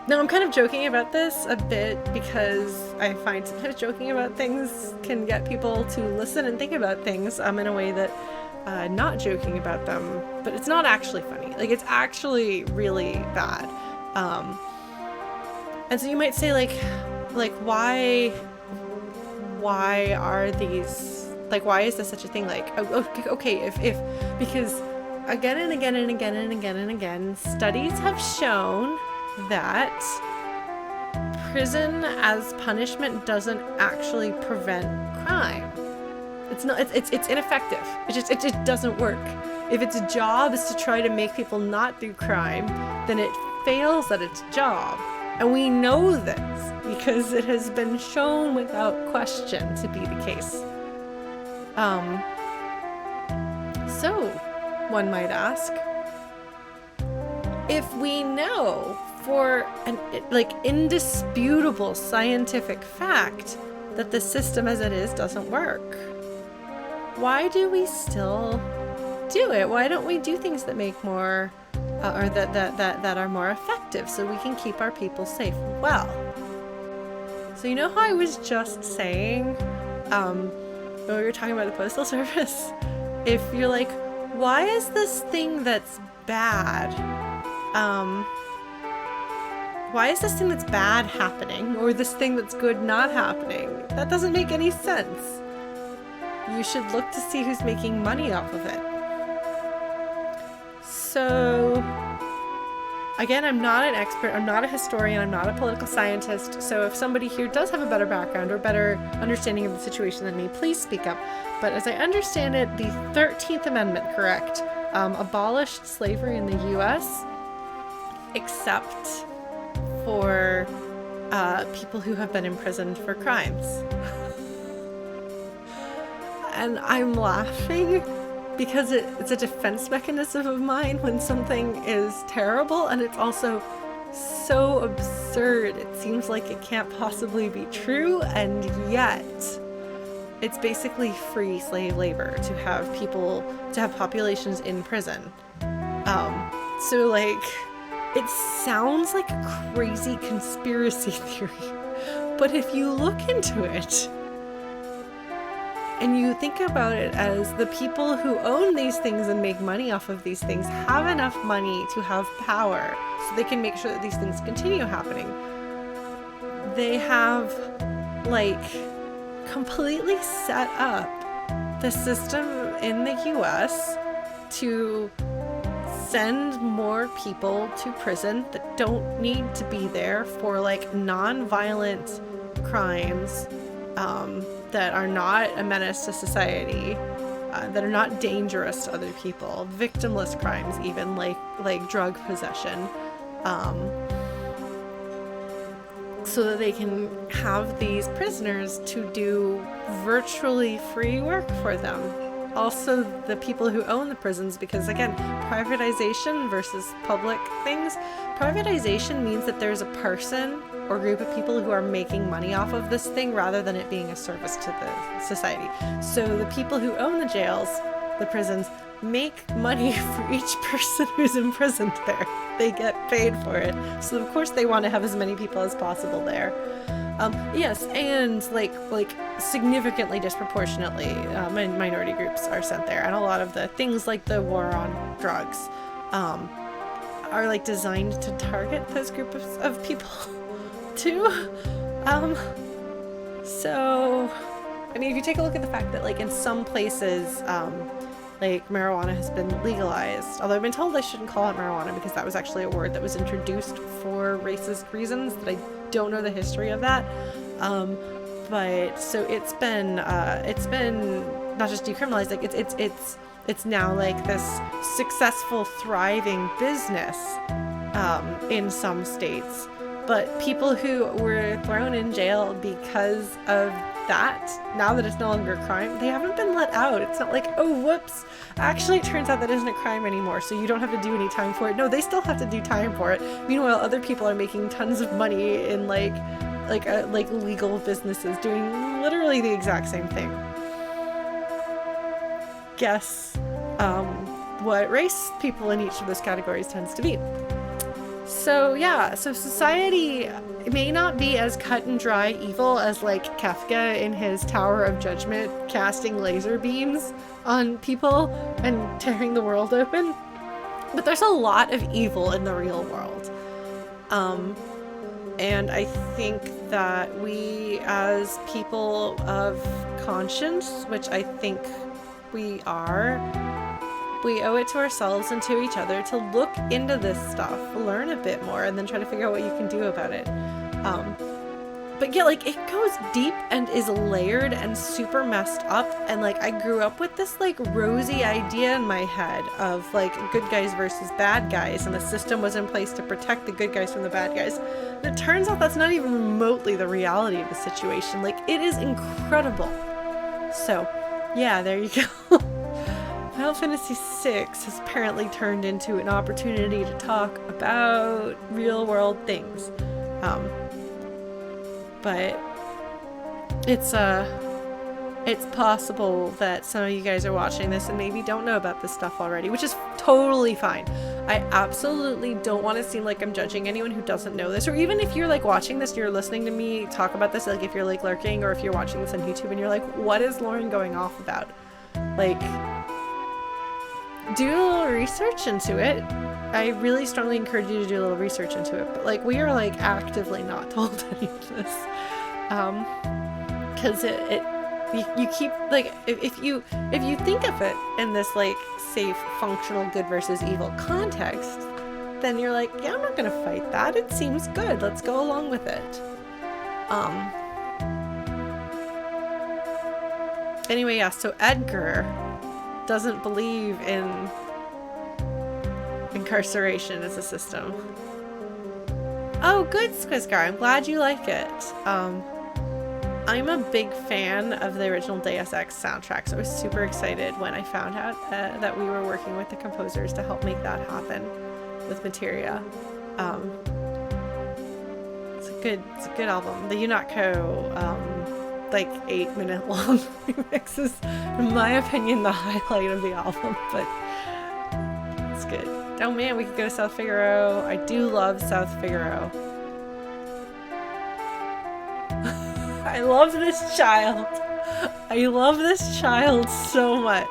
[SPEAKER 1] Now, I'm kind of joking about this a bit because I find sometimes joking about things can get people to listen and think about things in a way that not joking about them, but it's not actually funny. Like, it's actually really bad. And so you might say, like why are these, like, why is this such a thing? Like, okay, if because again and again and again and again and again, studies have shown that prison as punishment doesn't actually prevent crime. It's not. It's ineffective. It just doesn't work. If its job is to try to make people not do crime, then it fails at its job, and we know this because it has been shown without question to be the case. So one might ask, if we know for an indisputable scientific fact that the system as it is doesn't work, why do we still do it? Why don't we do things that make more or that are more effective so we can keep our people safe? Well, so you know how I was just saying when we were talking about the postal service, if you're like, why is this thing that's bad why is this thing that's bad happening, or this thing that's good not happening? That doesn't make any sense. You should look to see who's making money off of it. So, again, I'm not an expert, I'm not a historian, I'm not a political scientist, so if somebody here does have a better background or better understanding of the situation than me, please speak up. But as I understand it, the 13th Amendment, correct, abolished slavery in the US, except for people who have been imprisoned for crimes. And I'm laughing because it's a defense mechanism of mine when something is terrible, and it's also so absurd. It seems like it can't possibly be true, and yet it's basically free slave labor to have populations in prison. So like, it sounds like a crazy conspiracy theory, but if you look into it and you think about it as the people who own these things and make money off of these things have enough money to have power so they can make sure that these things continue happening. They have, like, completely set up the system in the US to send more people to prison that don't need to be there for, like, non-violent crimes that are not a menace to society, that are not dangerous to other people, victimless crimes even, like drug possession, so that they can have these prisoners to do virtually free work for them. Also, the people who own the prisons, because again, privatization versus public things. Privatization means that there's a person or group of people who are making money off of this thing rather than it being a service to the society. So the people who own the jails, the prisons, make money for each person who's imprisoned there. They get paid for it. So of course they want to have as many people as possible there. Yes, and like significantly disproportionately, minority groups are sent there, and a lot of the things like the war on drugs are like designed to target those groups of people too. So, I mean, if you take a look at the fact that, like, in some places, like, marijuana has been legalized, although I've been told I shouldn't call it marijuana because that was actually a word that was introduced for racist reasons that I don't know the history of that. But so it's been not just decriminalized, like it's now like this successful, thriving business in some states. But people who were thrown in jail because of that, now that it's no longer a crime, they haven't been let out. It's not like, oh, whoops, actually it turns out that isn't a crime anymore, so you don't have to do any time for it. No, they still have to do time for it. Meanwhile, other people are making tons of money in like legal businesses doing literally the exact same thing. Guess what race people in each of those categories tends to be. So yeah, so society may not be as cut and dry evil as like Kafka in his Tower of Judgment casting laser beams on people and tearing the world open, but there's a lot of evil in the real world. And I think that we as people of conscience, which I think we are, we owe it to ourselves and to each other to look into this stuff, learn a bit more, and then try to figure out what you can do about it. But yeah, like, it goes deep and is layered and super messed up, and like, I grew up with this like rosy idea in my head of like good guys versus bad guys, and the system was in place to protect the good guys from the bad guys. And it turns out that's not even remotely the reality of the situation. Like, it is incredible. So yeah, there you go. Final Fantasy VI has apparently turned into an opportunity to talk about real-world things. But it's possible that some of you guys are watching this and maybe don't know about this stuff already, which is totally fine. I absolutely don't want to seem like I'm judging anyone who doesn't know this, or even if you're like watching this and you're listening to me talk about this, like if you're like lurking, or if you're watching this on YouTube and you're like, what is Lauren going off about? Like, do a little research into it. I really strongly encourage you to do a little research into it, but like, we are like actively not told any of this, because you keep like, if you think of it in this like safe, functional good versus evil context, then you're like, yeah, I'm not gonna fight that, it seems good, let's go along with it. Anyway, yeah, so Edgar doesn't believe in incarceration as a system. Oh, good, Squizgar. I'm glad you like it. I'm a big fan of the original Deus Ex soundtrack, so I was super excited when I found out that we were working with the composers to help make that happen with Materia. It's a good album. The Yunatko, like 8-minute long remix is, in my opinion, the highlight of the album, but it's good. Oh man, we could go to South Figaro. I do love South Figaro. I love this child. I love this child so much.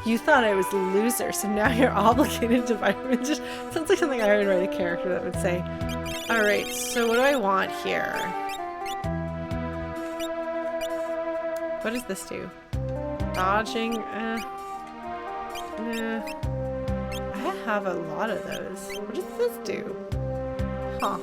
[SPEAKER 1] You thought I was a loser, so now you're obligated to buy it. Just sounds like something I would write a character that would say. Alright, so what do I want here? What does this do? Dodging? I have a lot of those. What does this do? Huh.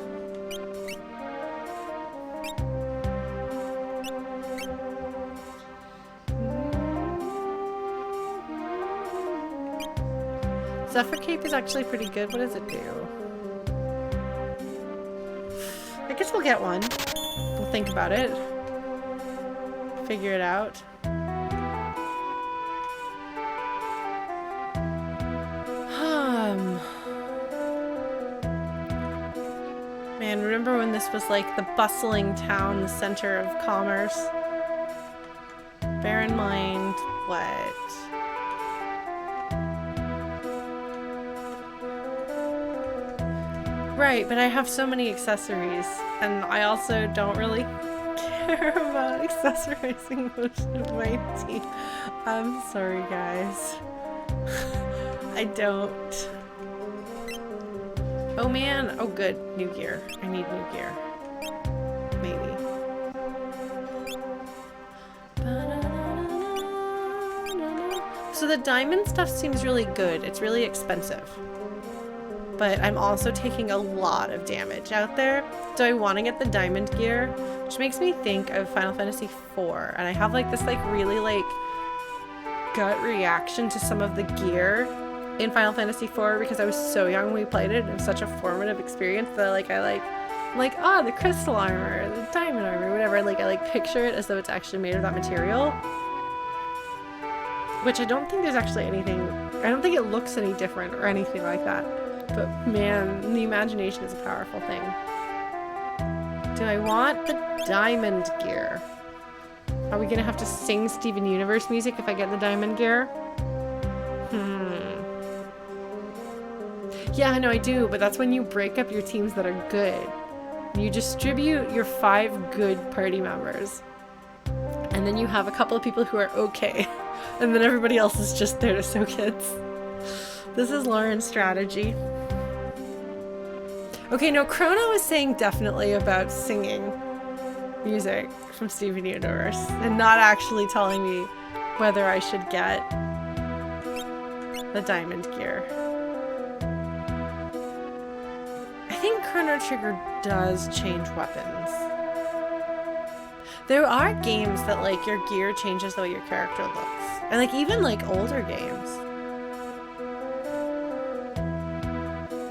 [SPEAKER 1] Zephyr Cape is actually pretty good. What does it do? I guess we'll get one. We'll think about it. Figure it out. Man, remember when this was like the bustling town, the center of commerce? Bear in mind what? Right, but I have so many accessories, and I also don't really care about accessorizing most of my team. I'm sorry, guys. I don't. Oh man, oh good, new gear. I need new gear. Maybe. So the diamond stuff seems really good. It's really expensive. But I'm also taking a lot of damage out there. So I want to get the diamond gear, which makes me think of Final Fantasy IV. And I have like this like really like gut reaction to some of the gear in Final Fantasy IV because I was so young when we played it. It was such a formative experience that I'm like, oh, the crystal armor, the diamond armor, whatever. Like, I picture it as though it's actually made of that material. Which I don't think there's actually anything, I don't think it looks any different or anything like that. But man, the imagination is a powerful thing. Do I want the diamond gear? Are we gonna have to sing Steven Universe music if I get the diamond gear? Yeah, I know I do, but that's when you break up your teams that are good. You distribute your 5 good party members. And then you have a couple of people who are okay. And then everybody else is just there to sow kids. This is Lauren's strategy. Okay, no, Chrono is saying definitely about singing music from Steven Universe and not actually telling me whether I should get the diamond gear. I think Chrono Trigger does change weapons. There are games that like your gear changes the way your character looks. And like even like older games.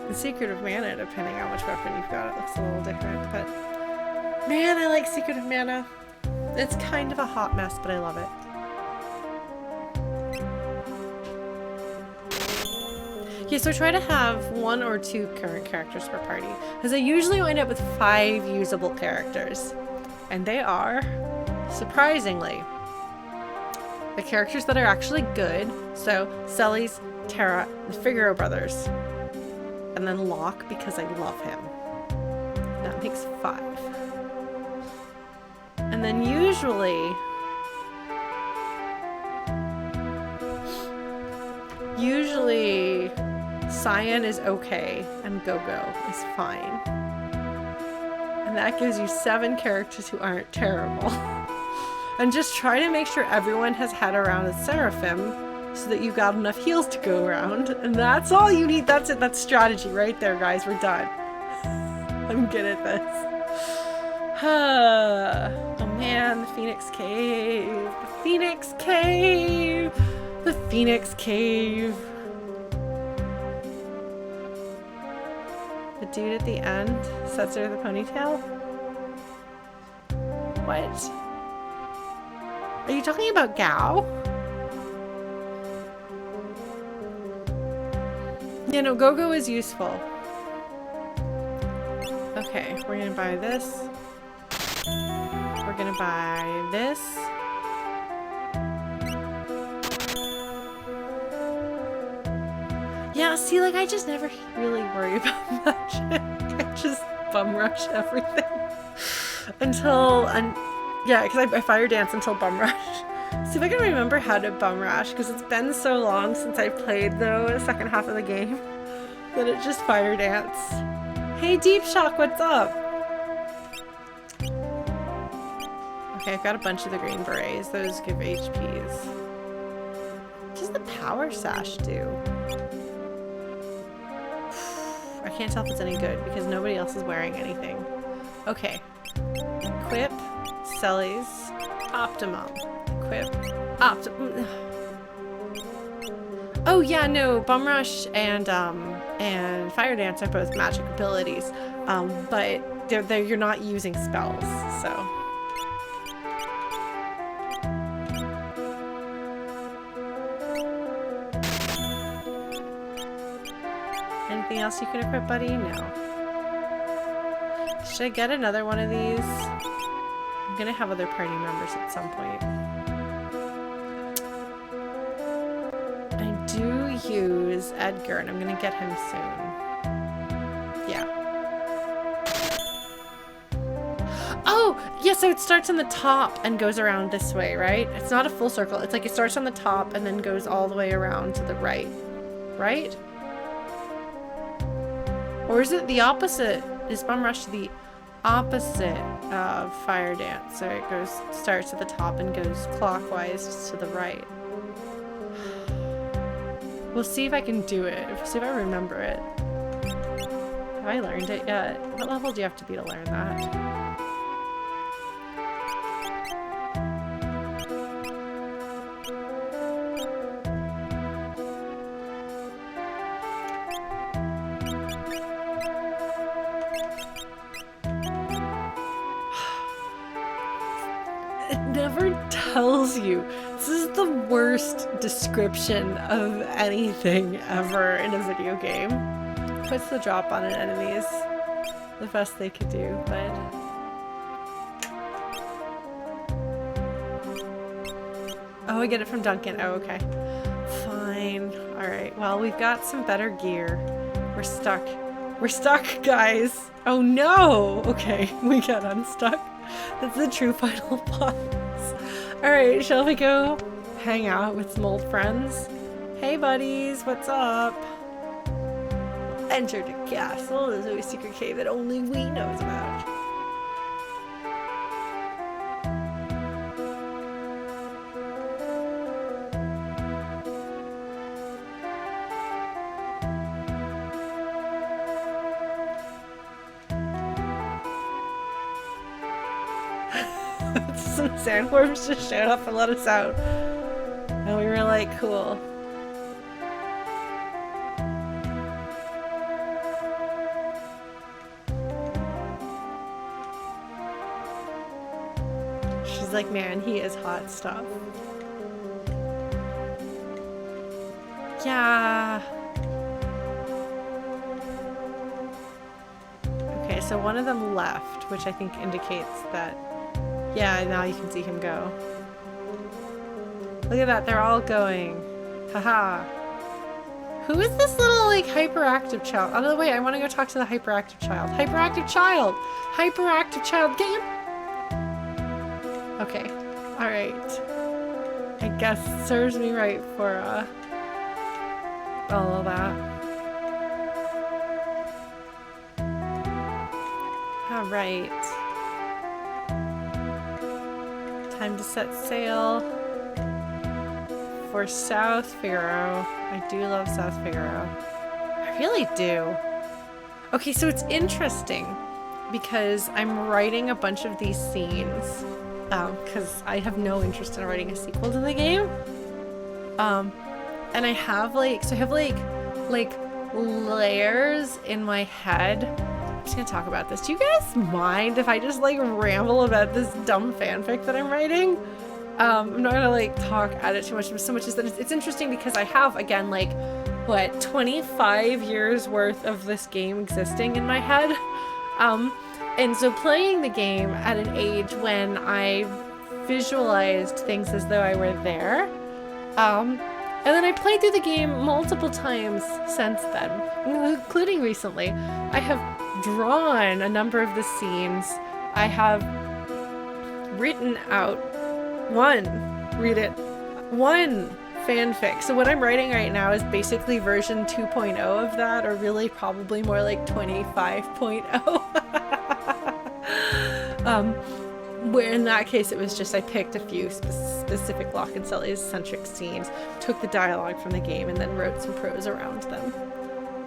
[SPEAKER 1] The Secret of Mana, depending on which weapon you've got, it looks a little different. But man, I like Secret of Mana. It's kind of a hot mess, but I love it. Yeah, so try to have 1 or 2 current characters per party. Because I usually wind up with 5 usable characters. And they are, surprisingly, the characters that are actually good. So, Celes, Terra, the Figaro brothers. And then Locke, because I love him. That makes 5. And then usually Cyan is okay, and Go-Go is fine. And that gives you 7 characters who aren't terrible. And just try to make sure everyone has had around a Seraphim so that you've got enough heals to go around. And that's all you need. That's it. That's strategy right there, guys. We're done. I'm good at this. Oh man, the Phoenix Cave. The Phoenix Cave. The Phoenix Cave. The dude at the end, Setzer the ponytail? What? Are you talking about Gao? Yeah, no, Go-Go is useful. Okay, we're gonna buy this. We're gonna buy this. Yeah, see, like, I just never really worry about magic. I just bum rush everything. Yeah, because I fire dance until bum rush. See if I can remember how to bum rush, because it's been so long since I played, though, the second half of the game, that it just fire dance. Hey, Deep Shock, what's up? Okay, I've got a bunch of the green berets. Those give HPs. What does the power sash do? I can't tell if it's any good because nobody else is wearing anything. Okay. Equip, Celes, Optimum. Equip, Optimum. Oh yeah, no, Bum Rush and Fire Dance are both magic abilities, but you're not using spells, so. Anything else you can equip, buddy? No. Should I get another one of these? I'm gonna have other party members at some point. I do use Edgar, and I'm gonna get him soon. Yeah. Oh! Yeah, so it starts on the top and goes around this way, right? It's not a full circle. It's like it starts on the top and then goes all the way around to the right. Right? Or is it the opposite? Is Bum Rush the opposite of Fire Dance? So it starts at the top and goes clockwise to the right. We'll see if I can do it. See if I remember it. Have I learned it yet? What level do you have to be to learn that? tells you this is the worst description of anything ever in a video game. Puts the drop on an enemy is the best they could do, but... Oh, I get it from Duncan. Oh, okay. Fine. Alright, well, we've got some better gear. We're stuck. We're stuck, guys! Oh no! Okay, we got unstuck. That's the true final boss. Alright, shall we go hang out with some old friends? Hey buddies, what's up? Enter the castle. There's a secret cave that only we knows about. Some sandworms just showed up and let us out. And we were like, cool. She's like, man, he is hot stuff. Yeah. Okay, so one of them left, which I think indicates that, yeah, now you can see him go. Look at that, they're all going. Haha. Who is this little, like, hyperactive child? Out of the way, I want to go talk to the hyperactive child. Hyperactive child! Hyperactive child, get him! Okay, alright. I guess it serves me right for, all of that. Alright. Time to set sail for South Figaro. I do love South Figaro. I really do. Okay, so it's interesting because I'm writing a bunch of these scenes because I have no interest in writing a sequel to the game. And I have like layers in my head. I'm just gonna talk about this. Do you guys mind if I just like ramble about this dumb fanfic that I'm writing? I'm not gonna like talk at it too much, so much as that it's interesting because I have, again, like, what, 25 years worth of this game existing in my head. And so playing the game at an age when I visualized things as though I were there, and then I played through the game multiple times since then, including recently. I have drawn a number of the scenes. I have written out one fanfic. So what I'm writing right now is basically version 2.0 of that, or really probably more like 25.0. Where in that case it was just I picked a few specific Locke and Sully's centric scenes, took the dialogue from the game, and then wrote some prose around them.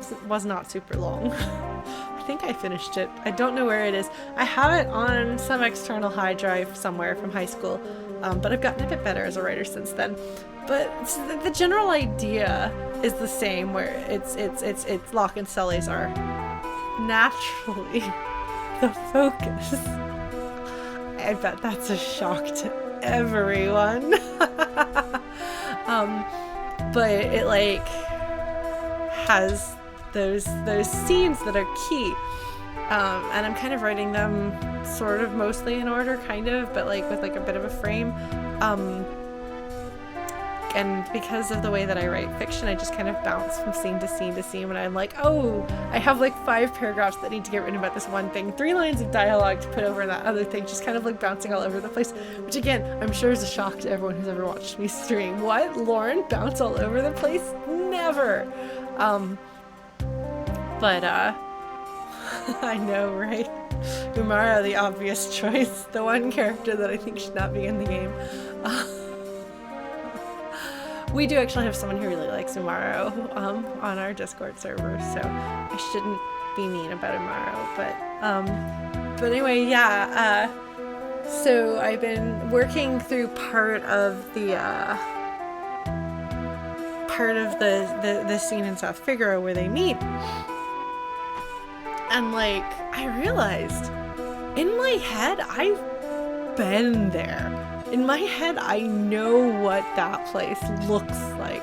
[SPEAKER 1] It was not super long. I think I finished it. I don't know where it is. I have it on some external hard drive somewhere from high school, but I've gotten a bit better as a writer since then. But the general idea is the same, where it's Locke and Sully's are naturally the focus. I bet that's a shock to everyone. But it like has those scenes that are key, and I'm kind of writing them sort of mostly in order, kind of, but like with like a bit of a frame. And because of the way that I write fiction, I just kind of bounce from scene to scene to scene when I'm like, oh, I have like 5 paragraphs that need to get written about this one thing, 3 lines of dialogue to put over that other thing, just kind of like bouncing all over the place, which again, I'm sure is a shock to everyone who's ever watched me stream. What? Lauren? Bounce all over the place? Never! But I know, right? Umaro, the obvious choice, the one character that I think should not be in the game. We do actually have someone who really likes Umaro on our Discord server, so I shouldn't be mean about Umaro, but anyway, yeah, so I've been working through part of the scene in South Figaro where they meet, and like, I realized in my head I've been there. In my head, I know what that place looks like.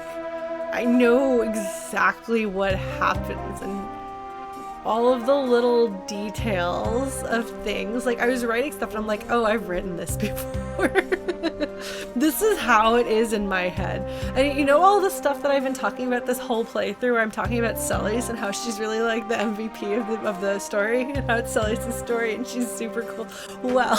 [SPEAKER 1] I know exactly what happens and all of the little details of things. Like, I was writing stuff and I'm like, oh, I've written this before. This is how it is in my head. And you know all the stuff that I've been talking about this whole playthrough where I'm talking about Sully's and how she's really like the MVP of the story and how it's Sully's story and she's super cool. Well,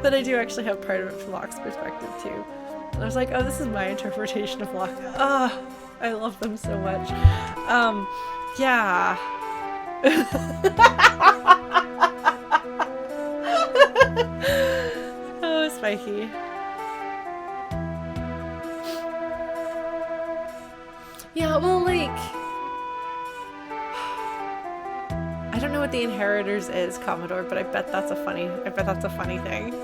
[SPEAKER 1] but I do actually have part of it from Locke's perspective too. And I was like, oh, this is my interpretation of Locke. Oh, I love them so much. Yeah. Oh, spiky. Yeah, well, like, I don't know what the Inheritors is, Commodore, but I bet that's a funny thing.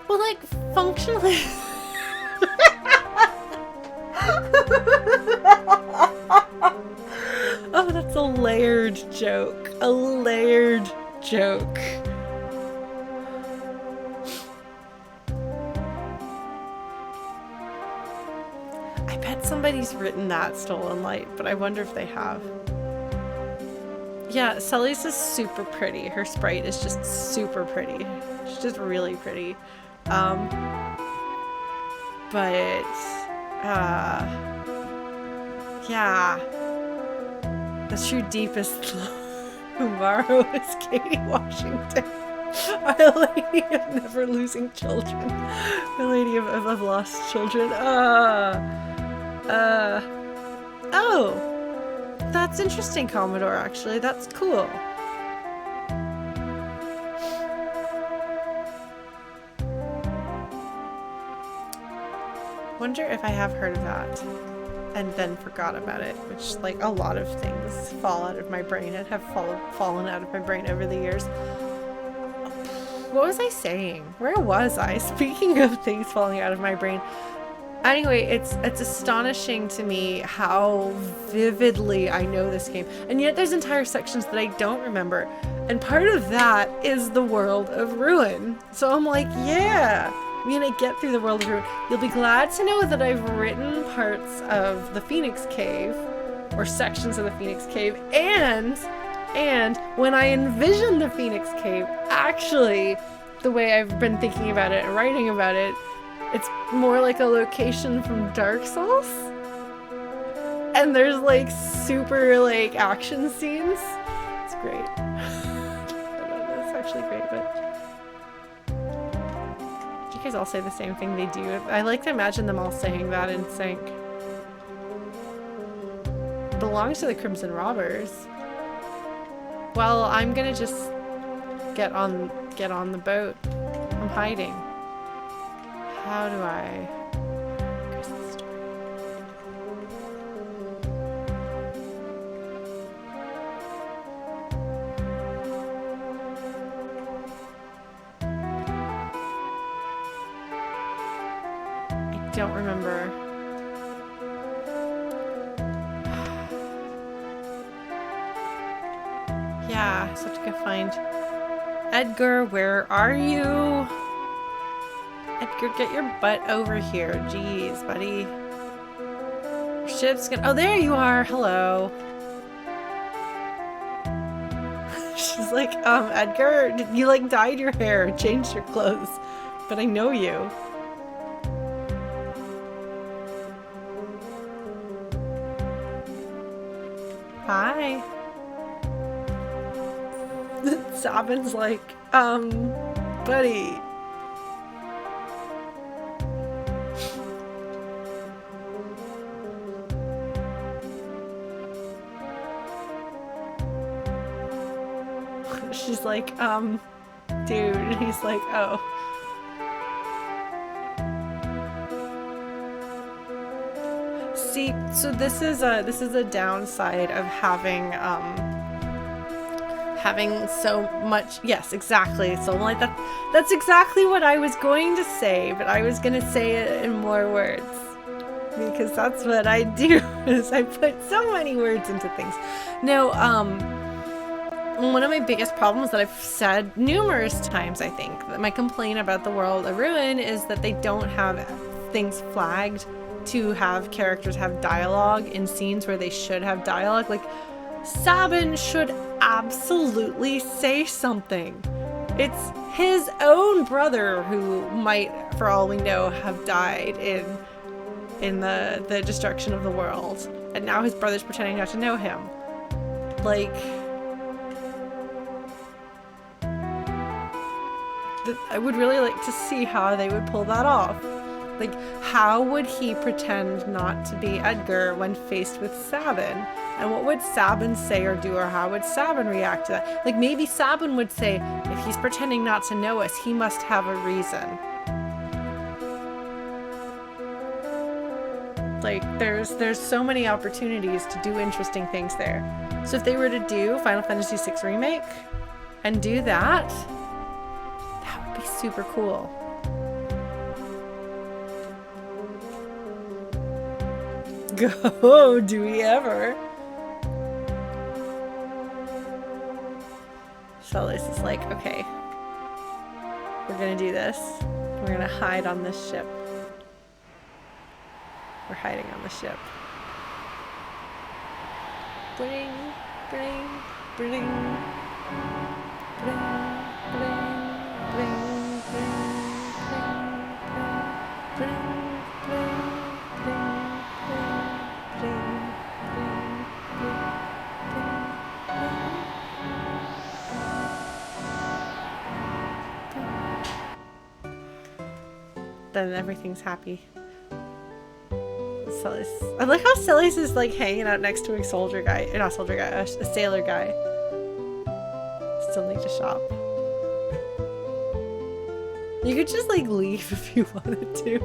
[SPEAKER 1] Well, like, functionally. Oh, that's a layered joke. A layered joke. I bet somebody's written that Stolen Light, but I wonder if they have. Yeah, Sully's is super pretty. Her sprite is just super pretty. She's just really pretty. Yeah. The true deepest love tomorrow is Katie Washington. Our Lady of Never Losing Children. Our Lady of Lost Children. Oh. That's interesting, Commodore, actually. That's cool. Wonder if I have heard of that and then forgot about it, which, like, a lot of things fall out of my brain and have fallen out of my brain over the years. What was I saying? Where was I? Speaking of things falling out of my brain. Anyway, it's astonishing to me how vividly I know this game. And yet there's entire sections that I don't remember. And part of that is the world of Ruin. So I'm like, yeah, I'm gonna get through the world of Ruin. You'll be glad to know that I've written parts of the Phoenix Cave, or sections of the Phoenix Cave, and when I envision the Phoenix Cave, actually, the way I've been thinking about it and writing about it, it's more like a location from Dark Souls. And there's like super like action scenes. It's great. It's actually great, but you guys all say the same thing they do. I like to imagine them all saying that in sync. It belongs to the Crimson Robbers. Well, I'm gonna just get on the boat. I'm hiding. How do I progress the story? I don't remember. Yeah, I just have to go find Edgar. Where are you? Edgar, get your butt over here. Jeez, buddy. Your ship's gonna... Oh, there you are. Hello. She's like, Edgar, you like dyed your hair and changed your clothes. But I know you. Hi. Sabin's like, buddy. She's like, dude. And he's like, oh. See, so this is a downside of having so much. Yes, exactly. So I'm like, that's exactly what I was going to say, but I was gonna say it in more words. Because that's what I do, is I put so many words into things. No, one of my biggest problems that I've said numerous times, I think, that my complaint about the world of Ruin is that they don't have things flagged to have characters have dialogue in scenes where they should have dialogue. Like, Sabin should absolutely say something. It's his own brother who might, for all we know, have died in the destruction of the world. And now his brother's pretending not to know him. Like, I would really like to see how they would pull that off. Like, how would he pretend not to be Edgar when faced with Sabin? And what would Sabin say or do, or how would Sabin react to that? Like, maybe Sabin would say, if he's pretending not to know us, he must have a reason. Like, there's so many opportunities to do interesting things there. So if they were to do Final Fantasy VI Remake and do that, that would be super cool. Go, do we ever? Solis is like, okay, we're gonna do this. We're gonna hide on this ship. We're hiding on the ship. Bling, bling, bling, bling, bling, bling, bling, bling, bling. Then everything's happy. Celis. I like how Celis is like hanging out next to a soldier guy. Not soldier guy, a sailor guy. Still need to shop. You could just like leave if you wanted to.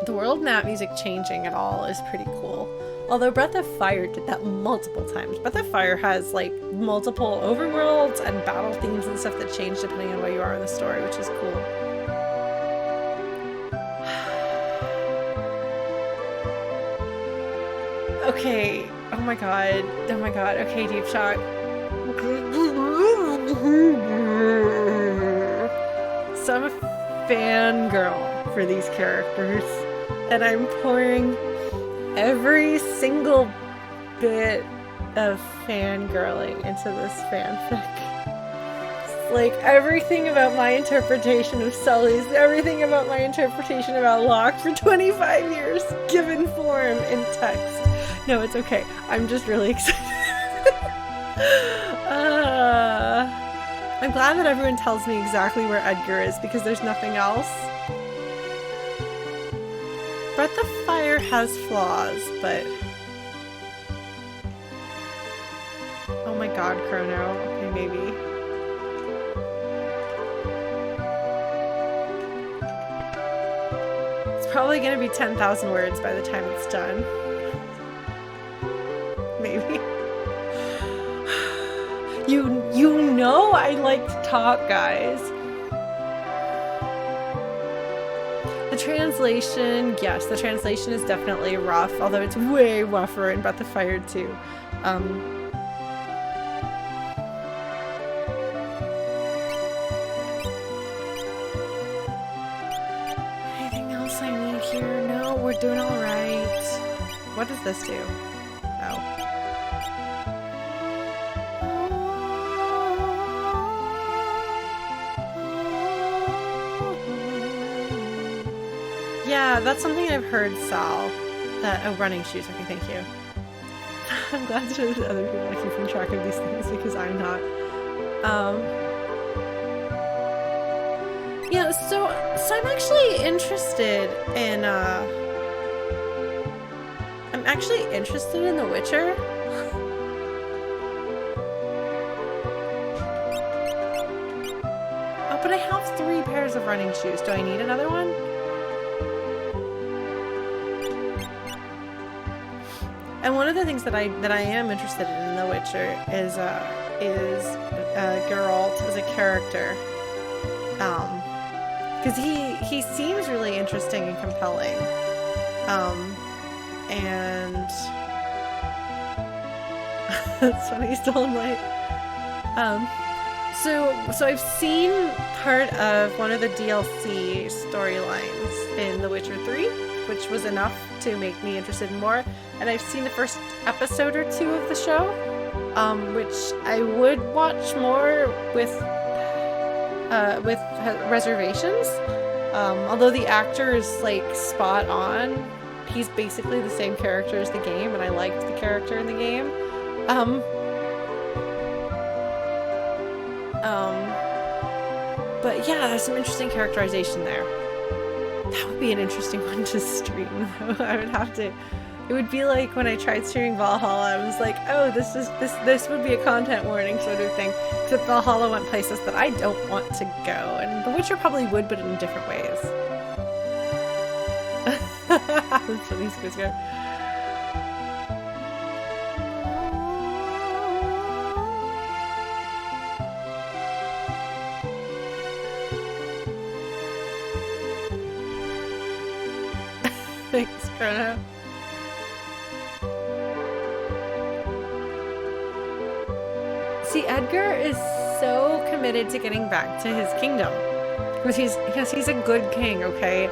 [SPEAKER 1] The world map music changing at all is pretty cool. Although Breath of Fire did that multiple times. Breath of Fire has like multiple overworlds and battle themes and stuff that change depending on where you are in the story, which is cool. Okay. Oh my god. Oh my god. Okay, Deep Shock. So I'm a fangirl for these characters. And I'm pouring every single bit of fangirling into this fanfic. Like, everything about my interpretation of Sully's, everything about my interpretation about Locke for 25 years, given form in text. No, it's okay. I'm just really excited. I'm glad that everyone tells me exactly where Edgar is, because there's nothing else. Breath of Fire has flaws, but... Oh my god, Chrono. Okay, maybe. It's probably gonna be 10,000 words by the time it's done. Maybe. You know I like to talk, guys. The translation, yes, the translation is definitely rough, although it's way rougher in Breath of Fire 2. Anything else I need here? No, we're doing alright. What does this do? Oh. Yeah, that's something I've heard, Sal. Oh, running shoes. Okay, thank you. I'm glad that there's other people are keeping track of these things because I'm not. Yeah, so I'm actually interested in, I'm actually interested in The Witcher. Oh, but I have 3 pairs of running shoes. Do I need another one? And one of the things that I am interested in The Witcher is Geralt as a character, because he seems really interesting and compelling, And that's funny, stolen light. So I've seen part of one of the DLC storylines in The Witcher 3, which was enough to make me interested in more. And I've seen the first episode or two of the show, which I would watch more with reservations. Although the actor is like spot on, he's basically the same character as the game, and I liked the character in the game. But yeah, there's some interesting characterization there. That would be an interesting one to stream, though. I would have to. It would be like when I tried streaming Valhalla. I was like, oh, this would be a content warning sort of thing. Except Valhalla went places that I don't want to go, and The Witcher probably would, but in different ways. That's funny, Squizgo. Thanks, Chrono. See, Edgar is so committed to getting back to his kingdom. Because he's a good king, okay?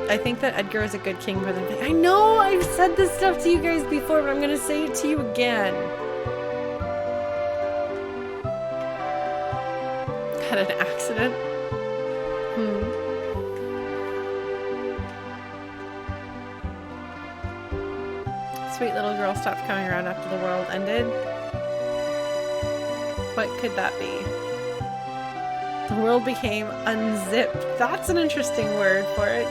[SPEAKER 1] I think that Edgar is a good king for them. I know I've said this stuff to you guys before, but I'm gonna say it to you again. Had an accident? Sweet little girl stopped coming around after the world ended. What could that be? The world became unzipped. That's an interesting word for it.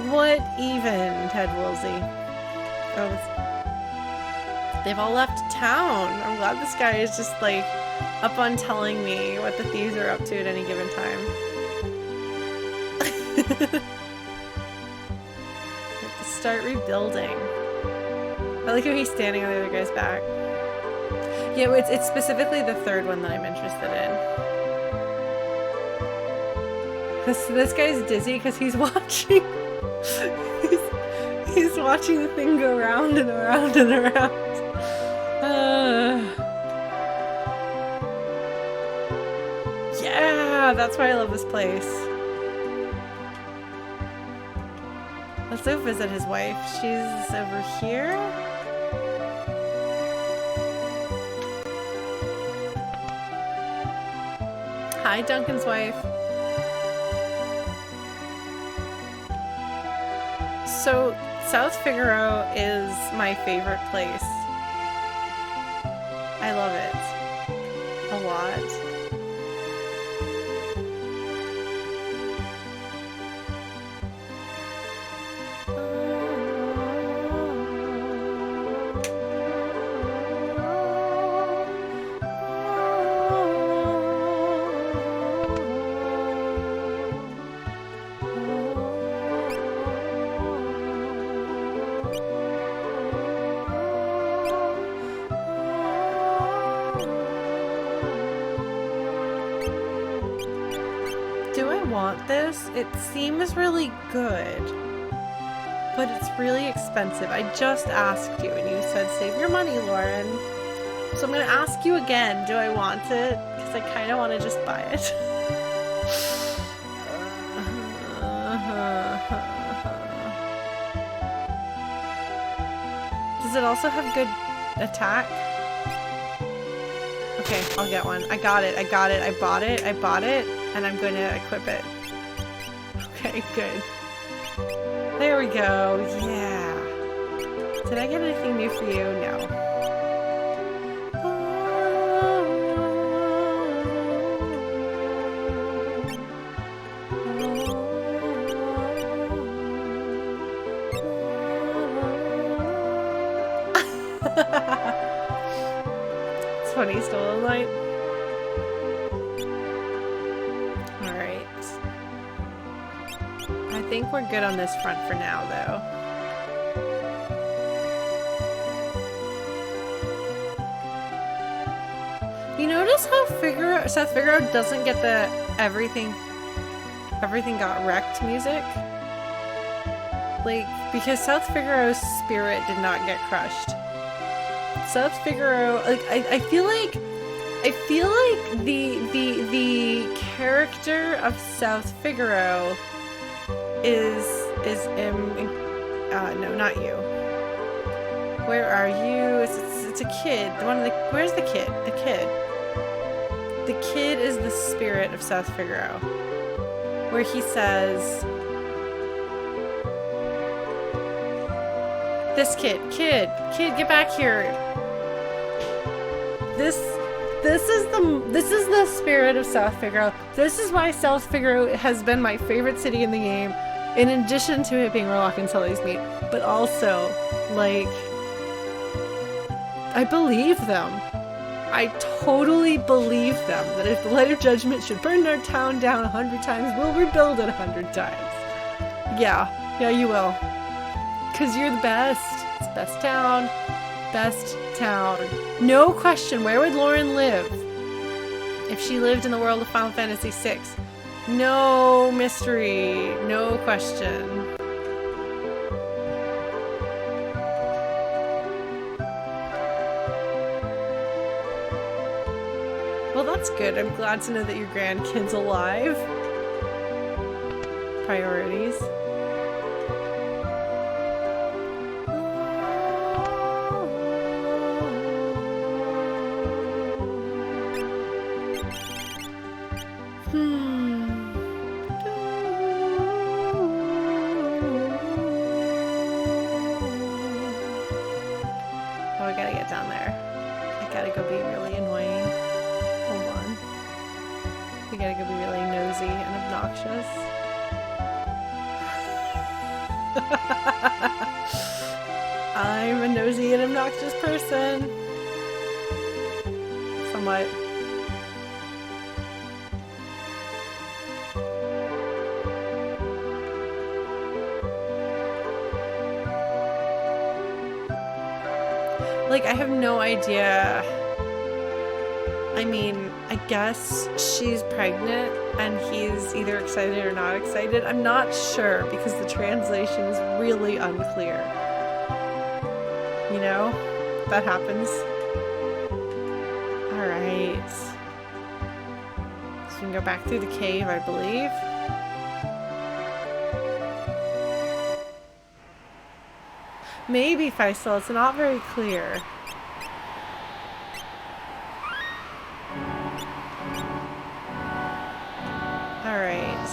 [SPEAKER 1] What even, Ted Woolsey? Oh, they've all left town. I'm glad this guy is just like up on telling me what the thieves are up to at any given time. Have to start rebuilding. I like how he's standing on the other guy's back. Yeah, it's specifically the third one that I'm interested in. This guy's dizzy because he's watching. he's watching the thing go round and around and around. Yeah, that's why I love this place. Let's go visit his wife. She's over here. Hi, Duncan's wife. So, South Figaro is my favorite place. I love it. A lot. This, it seems really good, but it's really expensive. I just asked you and you said save your money, Lauren. So I'm gonna ask you again, do I want it? Because I kind of want to just buy it. Does it also have good attack? Okay, I'll get one. I got it, I bought it, and I'm going to equip it. Okay, good. There we go, yeah. Did I get anything new for you? No. It's funny, stolen light. I think we're good on this front for now, though. You notice how South Figaro doesn't get the everything got wrecked music? Like, because South Figaro's spirit did not get crushed. South Figaro, like, I feel like the character of South Figaro is no, not you. Where are you? It's a kid. Where's the kid? The kid. The kid is the spirit of South Figaro. Where he says, this kid, get back here. This is the spirit of South Figaro. This is why South Figaro has been my favorite city in the game, in addition to it being where Locke and Sully's meet. But also, like, I believe them. I totally believe them that if the Light of Judgment should burn our town down 100 times, we'll rebuild it 100 times. Yeah, you will. 'Cause you're the best. It's best town. Best town. No question, where would Lauren live if she lived in the world of Final Fantasy VI? No mystery. No question. Well, that's good. I'm glad to know that your grandkid's alive. Priorities. Oh, I gotta get down there. I gotta go be really annoying. Hold on. We gotta go be really nosy and obnoxious. I'm a nosy and obnoxious person. Somewhat. Like, I have no idea. I mean, I guess she's pregnant and he's either excited or not excited. I'm not sure because the translation is really unclear. You know? That happens. Alright. So we can go back through the cave, I believe. Maybe, Faisal, it's not very clear. Alright.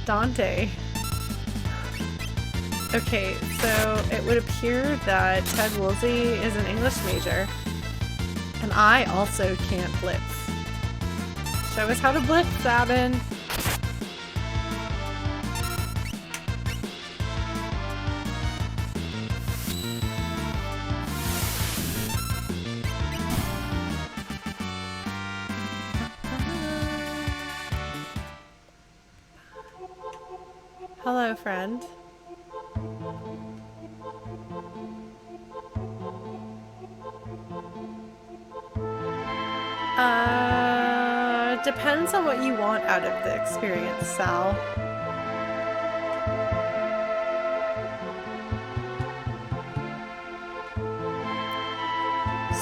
[SPEAKER 1] Dante. Okay, so it would appear that Ted Woolsey is an English major. And I also can't blitz. Show us how to blitz, Sabin. Hello, friend. Depends on what you want out of the experience, Sal.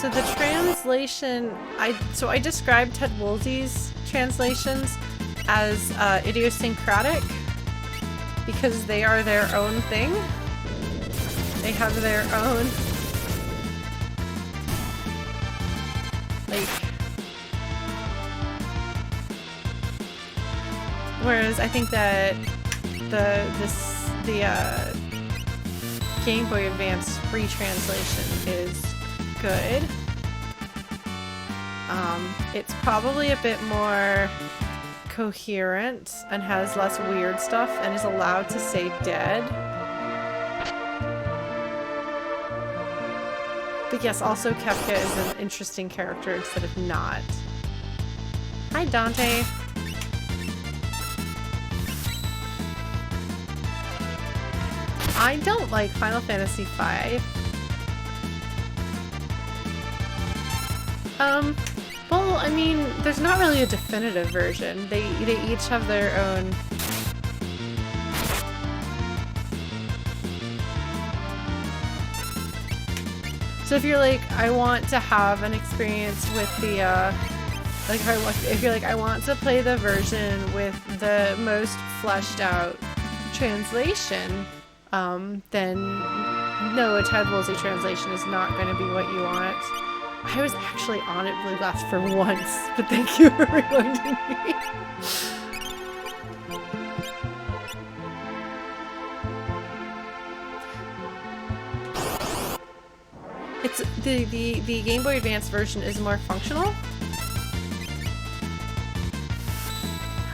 [SPEAKER 1] So the translation, I described Ted Woolsey's translations as idiosyncratic because they are their own thing. They have their own, like, whereas I think that the Game Boy Advance free translation is good. It's probably a bit more coherent and has less weird stuff and is allowed to say dead. But yes, also Kefka is an interesting character instead of not. Hi, Dante. I don't like Final Fantasy V. Well, I mean, there's not really a definitive version. They each have their own. So if you're like, I want to have an experience with the, like if you're like, I want to play the version with the most fleshed out translation, then no, a Ted Woolsey translation is not going to be what you want. I was actually on it Blue Glass for once, but thank you for reminding me. It's the Game Boy Advance version is more functional.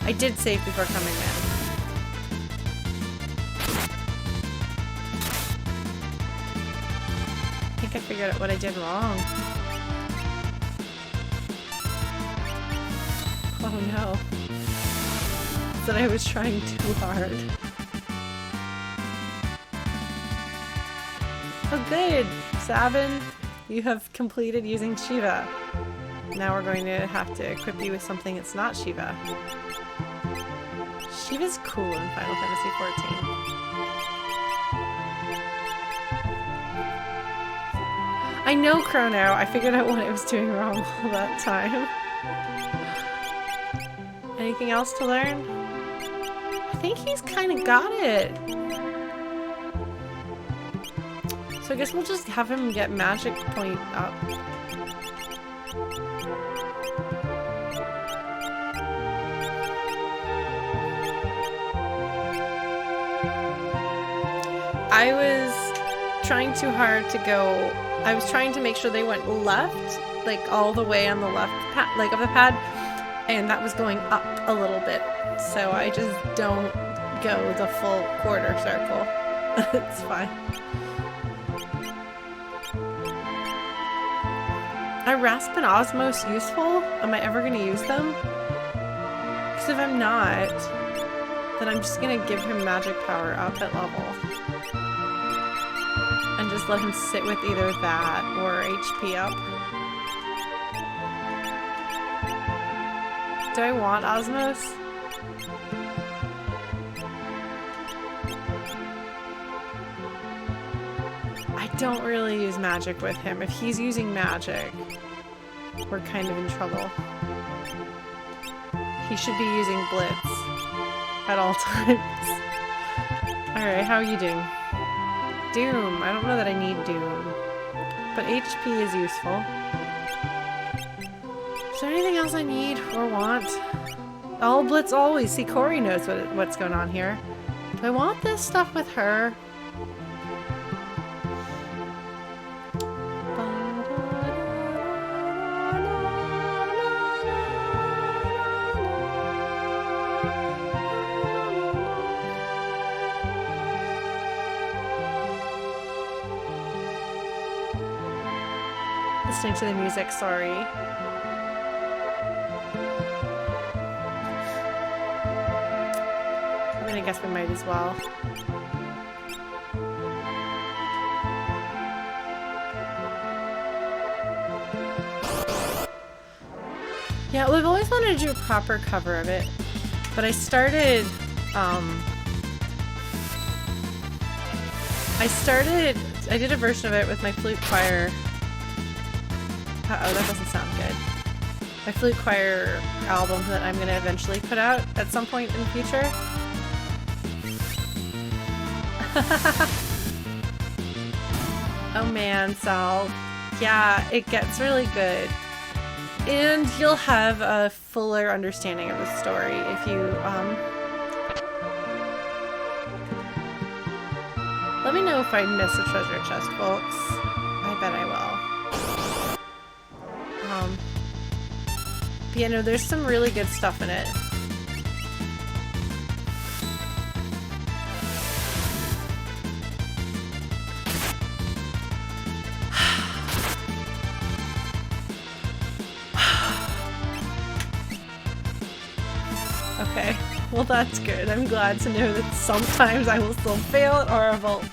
[SPEAKER 1] I did save before coming in. I think I figured out what I did wrong. Oh no. That I was trying too hard. Oh good! Sabin, you have completed using Shiva. Now we're going to have to equip you with something that's not Shiva. Shiva's cool in Final Fantasy XIV. I know Chrono. I figured out what I was doing wrong all that time. Anything else to learn? I think he's kind of got it. So I guess we'll just have him get magic point up. I was trying too hard to go. I was trying to make sure they went left, like all the way on the left like of the pad, and that was going up a little bit. So I just don't go the full quarter circle. It's fine. Are Rasp and Osmos useful? Am I ever going to use them? Because if I'm not, then I'm just going to give him magic power up at level. And just let him sit with either that or HP up. Do I want Osmos? I don't really use magic with him. If he's using magic, we're kind of in trouble. He should be using Blitz at all times. Alright, how are you doing? Doom. I don't know that I need Doom. But HP is useful. Is there anything else I need or want? All Blitz always. See, Corey knows what's going on here. Do I want this stuff with her? Listening to the music, sorry. I mean, I guess we might as well. Yeah, we've always wanted to do a proper cover of it, but I did a version of it with my flute choir. Uh-oh, that doesn't sound good. My flute choir album that I'm going to eventually put out at some point in the future. Oh man, Sal. Yeah, it gets really good. And you'll have a fuller understanding of the story if you, Let me know if I miss a treasure chest, folks. I bet I will. But yeah, no, there's some really good stuff in it. Okay, well that's good. I'm glad to know that sometimes I will still fail at Aura Vault.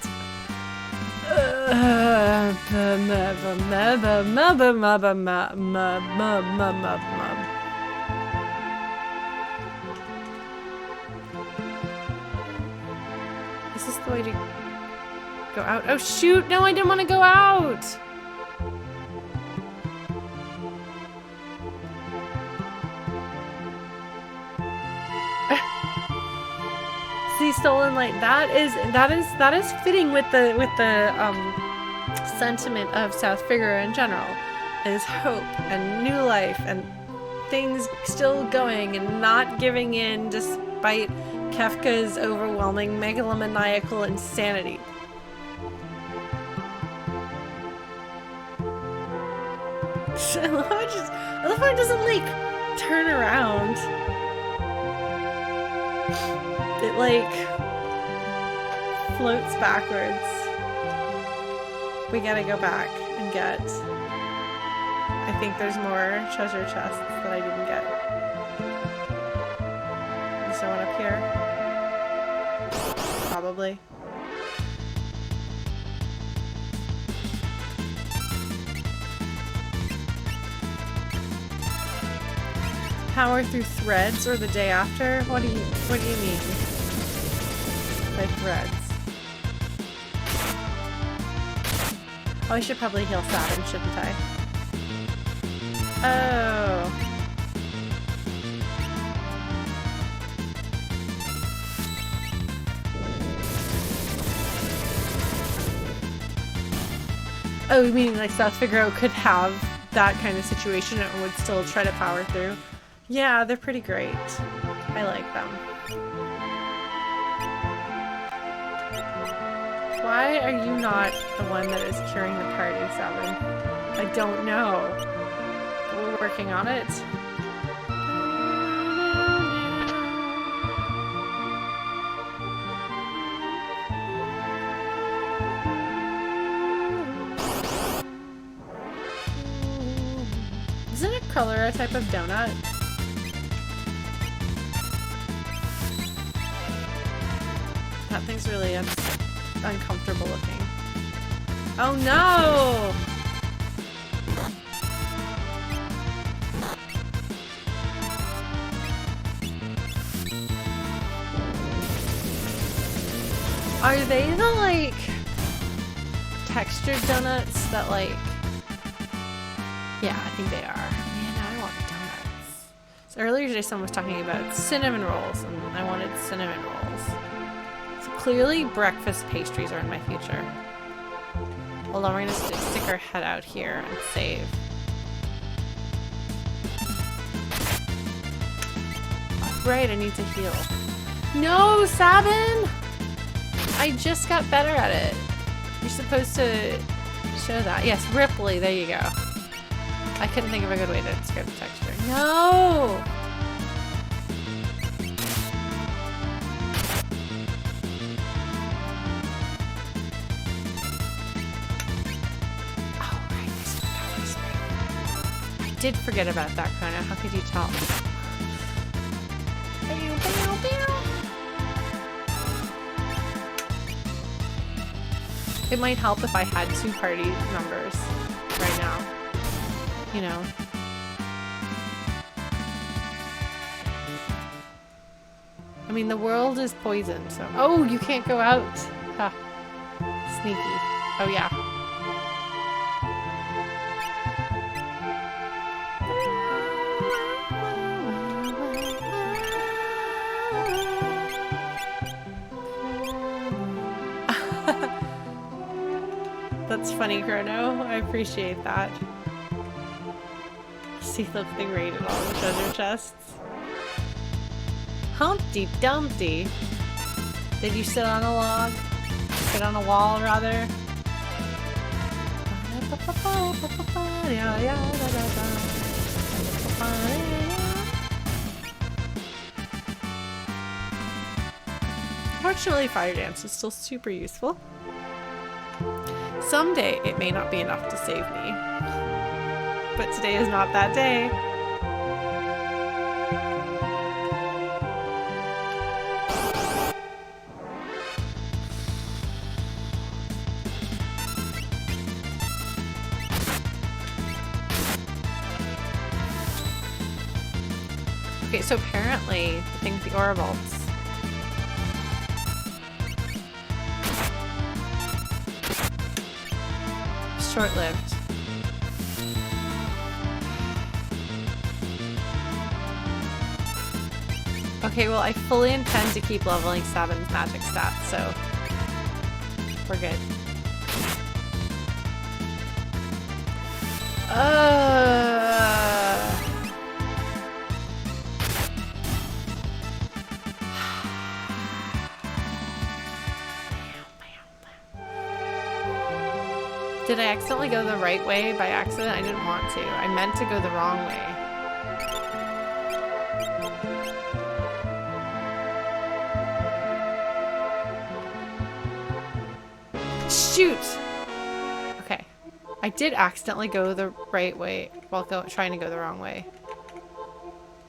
[SPEAKER 1] Is this the way to go out? Oh shoot! No, I didn't want to go out! See, stolen light. That is fitting with the sentiment of South Figure in general. Is hope and new life and things still going and not giving in despite Kefka's overwhelming megalomaniacal insanity. I love how it doesn't like turn around. It like floats backwards. We gotta go back and get. I think there's more treasure chests that I didn't get. Is there one up here? Probably. Power through threads or the day after? What do you mean? By threads. Oh, I should probably heal Sabin, shouldn't I? Oh. Oh, you mean like South Figaro could have that kind of situation and would still try to power through? Yeah, they're pretty great. I like them. Why are you not the one that is curing the party, Sabin? I don't know. We're working on it. Isn't a cruller a type of donut? That thing's really uncomfortable looking. Oh no! Are they the like textured donuts that like? Yeah, I think they are. Man, now I want donuts. So earlier today someone was talking about cinnamon rolls and I wanted cinnamon rolls. So clearly breakfast pastries are in my future. Although we're gonna stick our head out here and save. Right, I need to heal. No, Sabin! I just got better at it. You're supposed to show that. Yes, Ripley, there you go. I couldn't think of a good way to describe the texture. No! Oh, right, I did forget about that, Kona. How could you tell? It might help if I had 2 party members right now. You know. I mean, the world is poisoned, so... Oh, you can't go out! Ha. Sneaky. Oh, yeah. That's funny, Chrono. I appreciate that. See the thing raided all the treasure chests. Humpty Dumpty. Did you sit on a log? Sit on a wall, rather? Fortunately, fire dance is still super useful. Someday it may not be enough to save me, but today is not that day. Okay, so apparently the thing with the aura bolts. Short-lived. Okay, well, I fully intend to keep leveling Sabin's magic stats, so we're good. Did I accidentally go the right way by accident? I didn't want to. I meant to go the wrong way. Shoot! Okay. I did accidentally go the right way while trying to go the wrong way.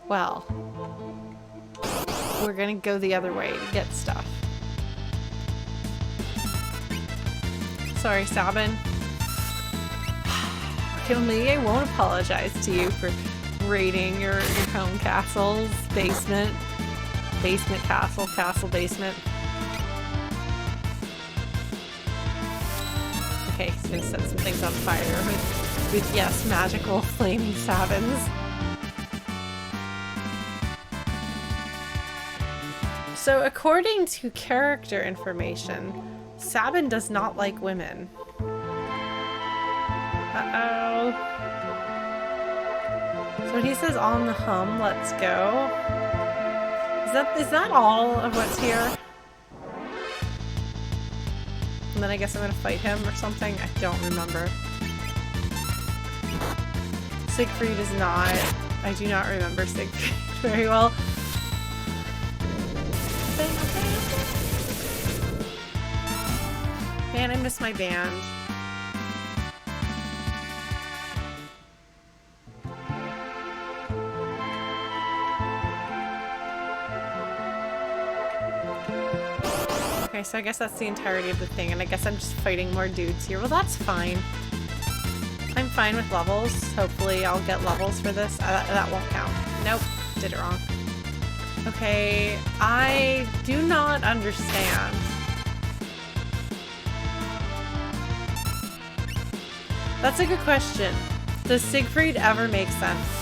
[SPEAKER 1] Well, we're gonna go the other way to get stuff. Sorry, Sabin. Okay, well, maybe I won't apologize to you for raiding your home castle's basement. Basement castle, castle basement. Okay, he's gonna set some things on fire with yes, magical flaming Sabins. So according to character information, Sabin does not like women. Uh-oh. So he says on the hum, let's go. Is that all of what's here? And then I guess I'm gonna fight him or something? I don't remember. Siegfried is not. I do not remember Siegfried very well. Man, I miss my band. Okay, so I guess that's the entirety of the thing, and I guess I'm just fighting more dudes here. Well, that's fine. I'm fine with levels. Hopefully I'll get levels for this. That won't count. Nope, did it wrong. Okay, I do not understand. That's a good question. Does Siegfried ever make sense?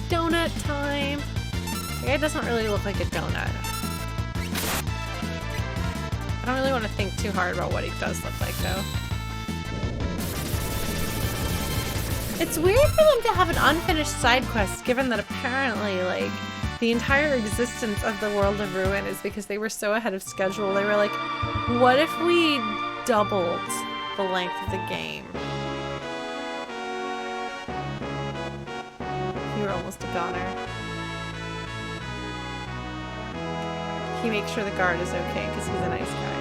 [SPEAKER 1] Donut time! It doesn't really look like a donut. I don't really want to think too hard about what he does look like, though. It's weird for them to have an unfinished side quest, given that apparently, like, the entire existence of the World of Ruin is because they were so ahead of schedule. They were like, what if we doubled the length of the game? You were almost a goner. He makes sure the guard is okay because he's a nice guy.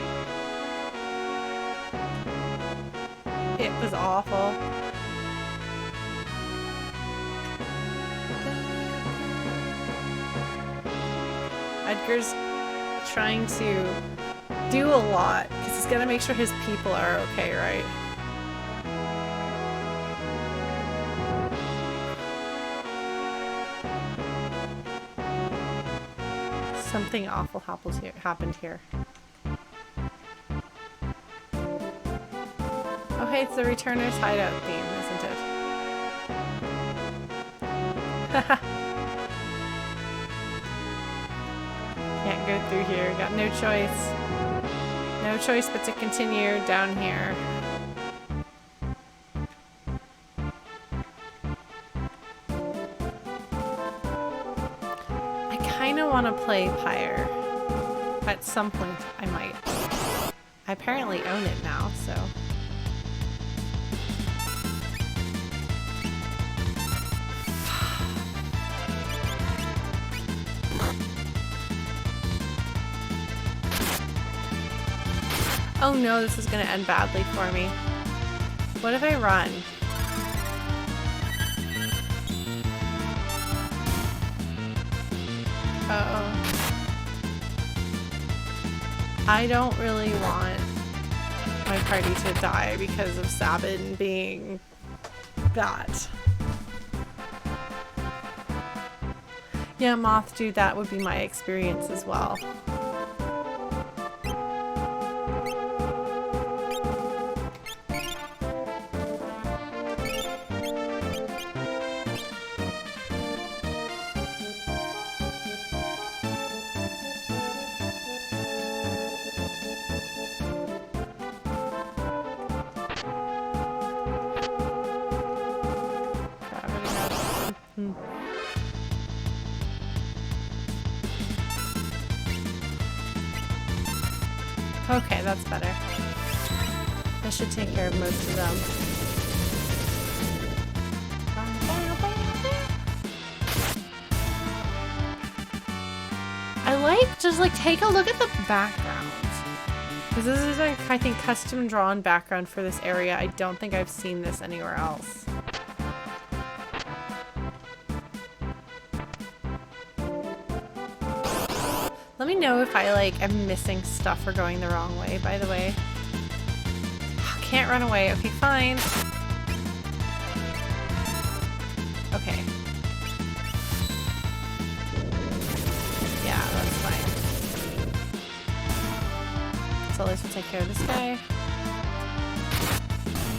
[SPEAKER 1] It was awful. Edgar's trying to do a lot because he's gonna make sure his people are okay, right? Something awful happened here. Oh hey, it's the Returner's hideout theme, isn't it? Haha. Can't go through here. Got no choice. No choice but to continue down here. I kind of want to play Pyre. At some point, I might. I apparently own it now, so... Oh no, this is gonna end badly for me. What if I run? Uh-oh. I don't really want my party to die because of Sabin being that. Yeah, Moth Dude, that would be my experience as well. Okay, that's better. That should take care of most of them. I like, just like take a look at the background. Because this is like, I think, custom drawn background for this area. I don't think I've seen this anywhere else. Let me know if I like am missing stuff or going the wrong way, by the way. Can't run away. Okay, fine. Okay. Yeah, that's fine. So at least we'll take care of this guy.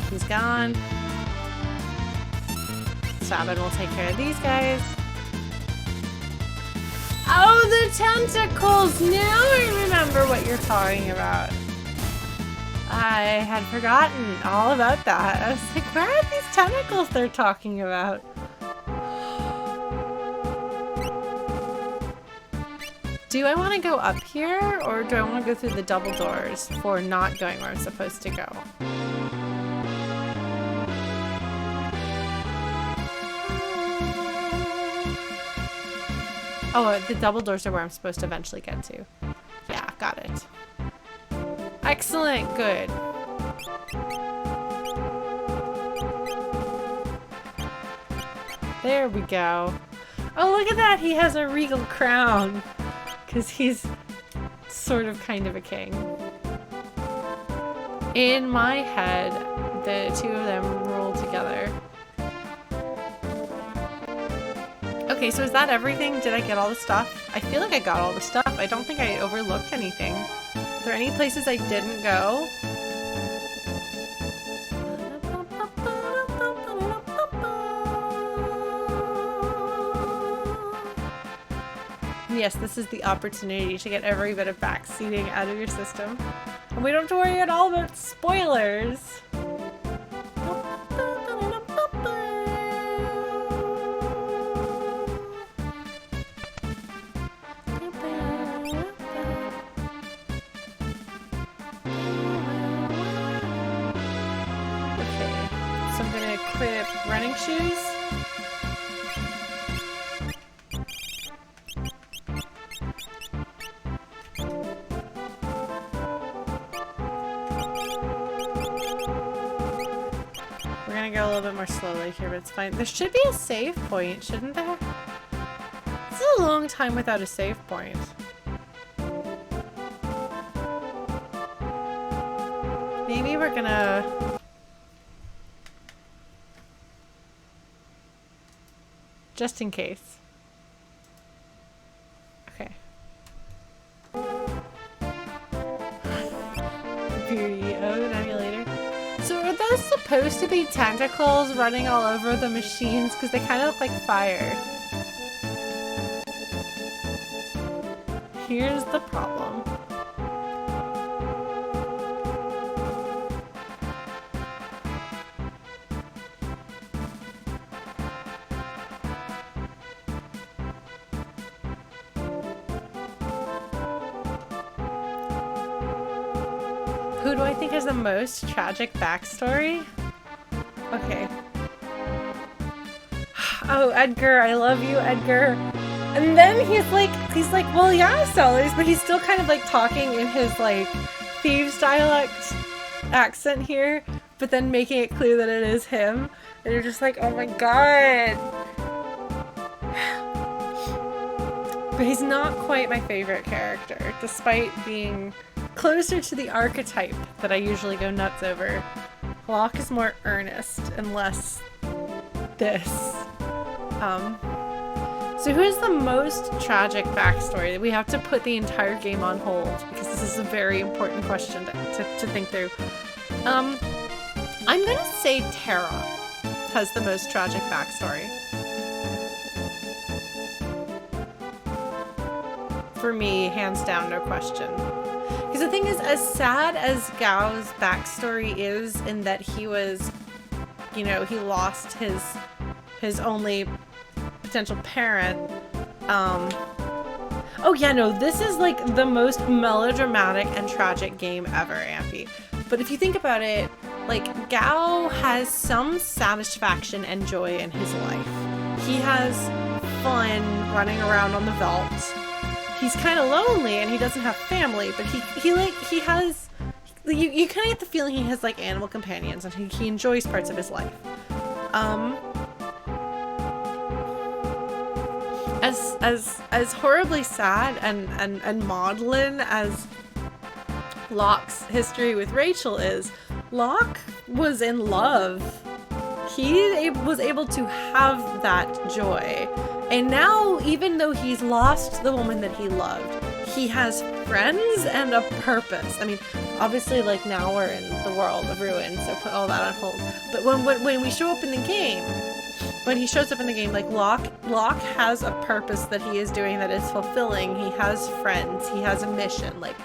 [SPEAKER 1] He's gone. Sabin will take care of these guys. Oh, the tentacles! Now I remember what you're talking about. I had forgotten all about that. I was like, where are these tentacles they're talking about? Do I want to go up here, or do I want to go through the double doors for not going where I'm supposed to go? Oh, the double doors are where I'm supposed to eventually get to. Yeah, got it. Excellent, good. There we go. Oh, look at that, he has a regal crown. Because he's sort of kind of a king. In my head, the two of them rule together. Okay, so is that everything? Did I get all the stuff? I feel like I got all the stuff. I don't think I overlooked anything. Are there any places I didn't go? Yes, this is the opportunity to get every bit of backseating out of your system. And we don't have to worry at all about spoilers. Running shoes. We're gonna go a little bit more slowly here, but it's fine. There should be a save point, shouldn't there? This is a long time without a save point. Maybe we're gonna... just in case. Okay. Beauty of an emulator. So are those supposed to be tentacles running all over the machines? Because they kind of look like fire. Here's the problem. Who do I think has the most tragic backstory? Okay. Oh, Edgar, I love you, Edgar. And then he's like, well, yeah, sellers, but he's still kind of like talking in his like thieves dialect accent here. but then making it clear that it is him, and you're just like, oh my god. But he's not quite my favorite character, despite being closer to the archetype that I usually go nuts over. Locke is more earnest and less this. So who is the most tragic backstory? We have to put the entire game on hold because this is a very important question to think through. I'm gonna say Terra has the most tragic backstory. For me, hands down, no question. Because the thing is, as sad as Gao's backstory is in that he was, you know, he lost his only potential parent. Oh yeah, no, this is like the most melodramatic and tragic game ever, Ampy. But if you think about it, like, Gao has some satisfaction and joy in his life. He has fun running around on the veldt. He's kind of lonely and he doesn't have family, but he has, you kind of get the feeling he has like animal companions and he enjoys parts of his life. As horribly sad and maudlin as Locke's history with Rachel is, Locke was in love. He was able to have that joy. And now, even though he's lost the woman that he loved, he has friends and a purpose. I mean, obviously, like, now we're in the world of ruin, so put all that on hold. But when we show up in the game, when he shows up in the game, like, Locke has a purpose that he is doing that is fulfilling. He has friends. He has a mission. Like,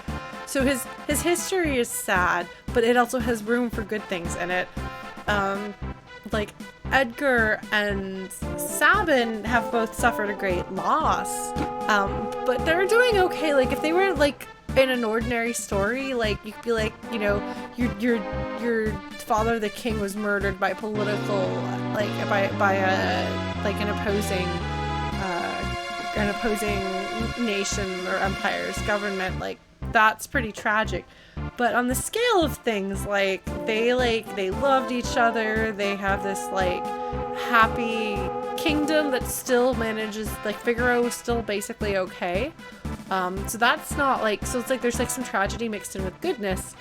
[SPEAKER 1] so his history is sad, but it also has room for good things in it. Like, Edgar and Sabin have both suffered a great loss, but they're doing okay. Like, if they were, like, in an ordinary story, like, you could be like, you know, your father, the king, was murdered by political, like, by a, like, an opposing nation or empire's government. Like, that's pretty tragic. But on the scale of things, like, they loved each other, they have this, like, happy kingdom that still manages, like, Figaro is still basically okay. So that's not, like, so it's like there's, like, some tragedy mixed in with goodness.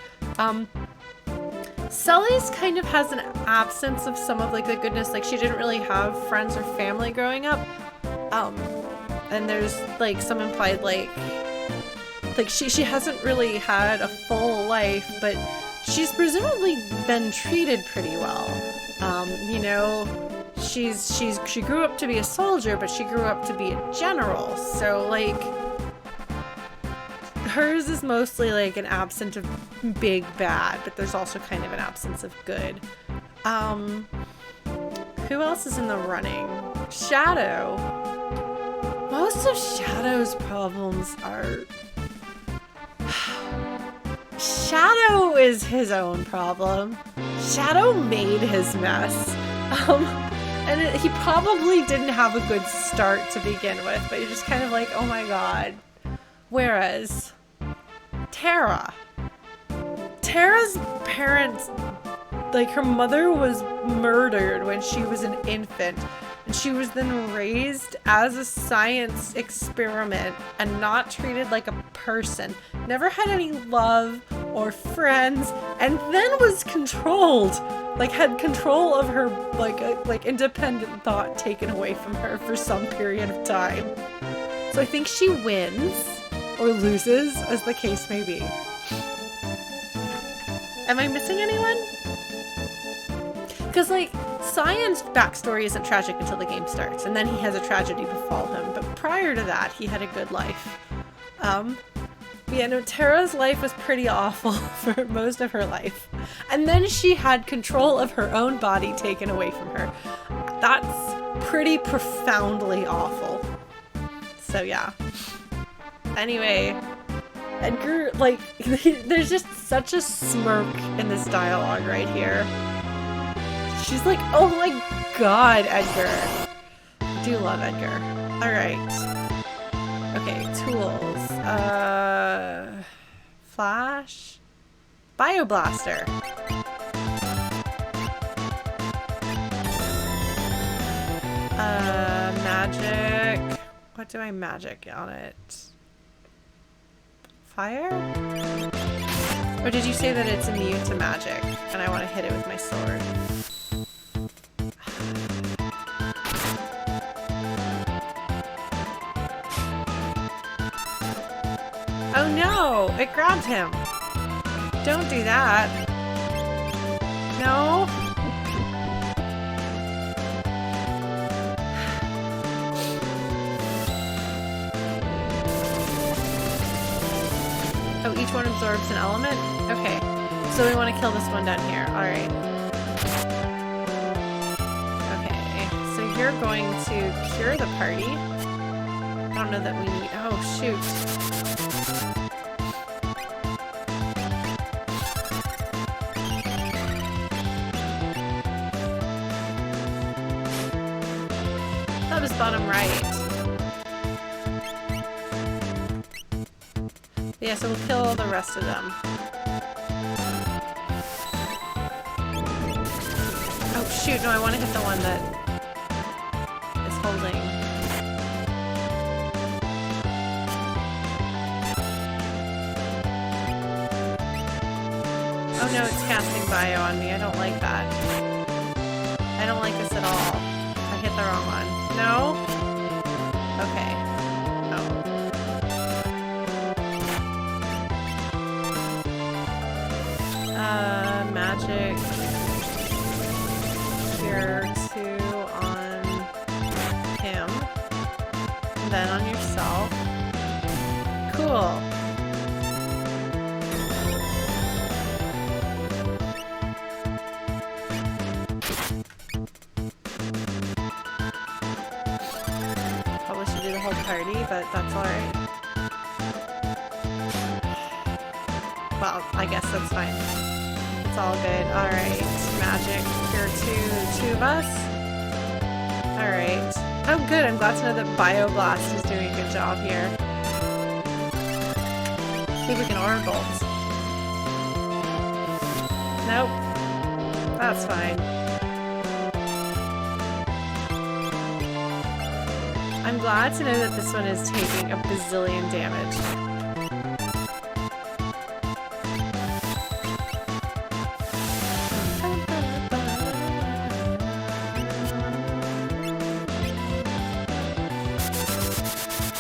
[SPEAKER 1] Sully's kind of has an absence of some of, like, the goodness. Like, she didn't really have friends or family growing up. And there's, like, some implied, like she hasn't really had a full life, but she's presumably been treated pretty well. You know, she grew up to be a soldier, but she grew up to be a general. So, like, hers is mostly like an absence of big bad, but there's also kind of an absence of good. Who else is in the running? Shadow. Most of Shadow's problems are... Shadow is his own problem. Shadow made his mess. And he probably didn't have a good start to begin with, but you're just kind of like, oh my god. Whereas Terra's parents, like, her mother was murdered when she was an infant, and she was then raised as a science experiment and not treated like a person, never had any love or friends, and then was controlled, like, had control of her, like independent thought taken away from her for some period of time. So I think she wins, or loses, as the case may be. Am I missing anyone? Because, like, Cyan's backstory isn't tragic until the game starts, and then he has a tragedy befall him, but prior to that, he had a good life. Yeah, no, Terra's life was pretty awful for most of her life. And then she had control of her own body taken away from her. That's pretty profoundly awful. So, yeah. Anyway, Edgar, like, there's just such a smirk in this dialogue right here. She's like, oh my god, Edgar. I do love Edgar. Alright. Okay, tools. Flash? Bioblaster. Magic. What do I magic on it? Fire? Or did you say that it's immune to magic and I want to hit it with my sword? Oh no! It grabbed him! Don't do that! No! Oh, each one absorbs an element? Okay. So we want to kill this one down here. Alright. Okay. So you're going to cure the party. I don't know that we need... Oh, shoot. That was bottom right. Yeah, so we'll kill the rest of them. Oh shoot, no, I want to hit the one that is holding. Oh no, it's casting bio on me. I don't like that. I don't like this at all. I hit the wrong one. No? Okay. Oh. Magic. Cure 2 on him. And then on yourself. Cool. Probably should do the whole party, but that's alright. Well, I guess that's fine. It's all good. Alright. Magic. Cure 2 of us. Alright. Oh good, I'm glad to know that Bioblast is doing a good job here. See if we can Aura Bolt. Nope. That's fine. I'm glad to know that this one is taking a bazillion damage.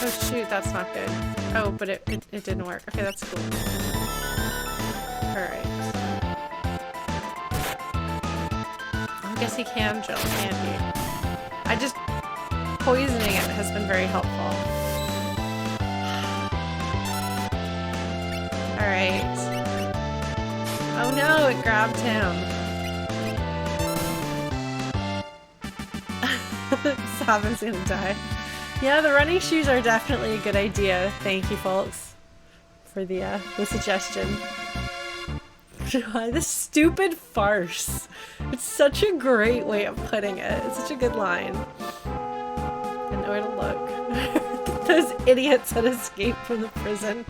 [SPEAKER 1] Oh shoot, that's not good. Oh, but it didn't work. Okay, that's cool. Alright. I guess he can jump, can't he? I just... Poisoning it has been very helpful. Alright. Oh no, it grabbed him. Sabin's gonna die. Yeah, the running shoes are definitely a good idea. Thank you, folks, for the suggestion. This stupid farce. It's such a great way of putting it. It's such a good line. And nowhere to look. Those idiots that escaped from the prison.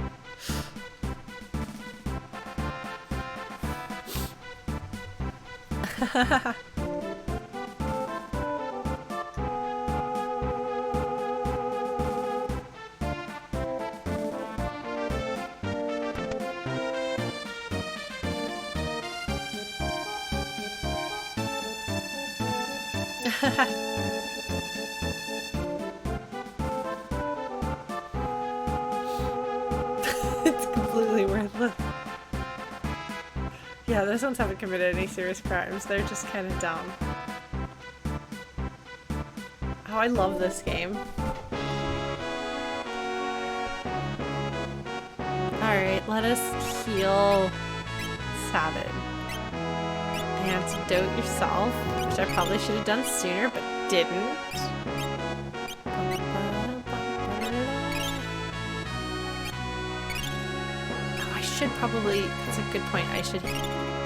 [SPEAKER 1] It's completely worthless. Yeah, those ones haven't committed any serious crimes. They're just kind of dumb. Oh, I love this game. Alright, let us heal Sabin. Antidote yourself, which I probably should have done sooner, but didn't. Oh, I should probably, that's a good point, I should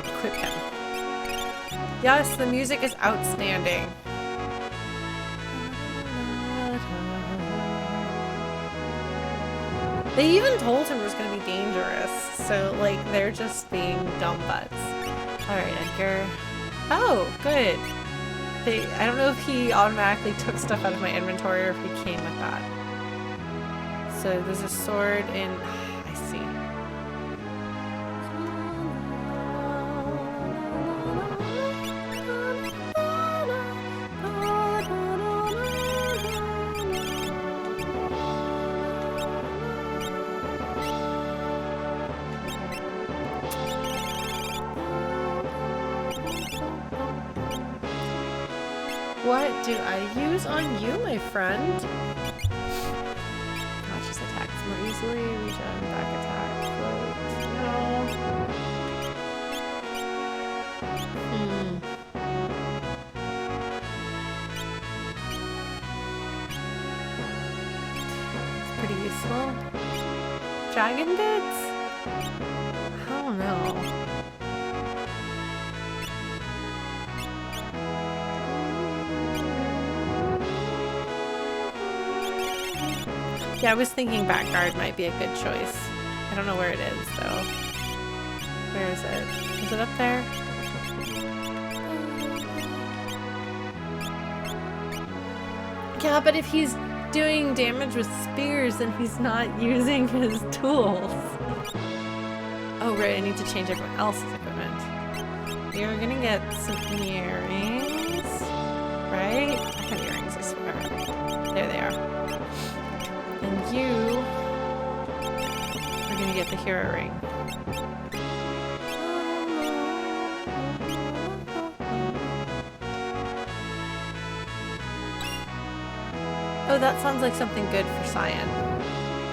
[SPEAKER 1] equip him. Yes, the music is outstanding. They even told him it was going to be dangerous, so like they're just being dumb butts. Alright, Edgar. Oh, good. I don't know if he automatically took stuff out of my inventory or if he came with that. So there's a sword in... I see. What do I use on you, my friend? Matches attacks more easily. Regen, back attack, float. No. It's pretty useful. Dragon bits? I don't know. Yeah, I was thinking backguard might be a good choice. I don't know where it is, though. Where is it? Is it up there? Yeah, but if he's doing damage with spears, then he's not using his tools. Oh, right, I need to change everyone else's equipment. You're gonna get some earrings, right? I have earrings, I swear. There they are. And you are gonna get the hero ring. Oh, that sounds like something good for Cyan.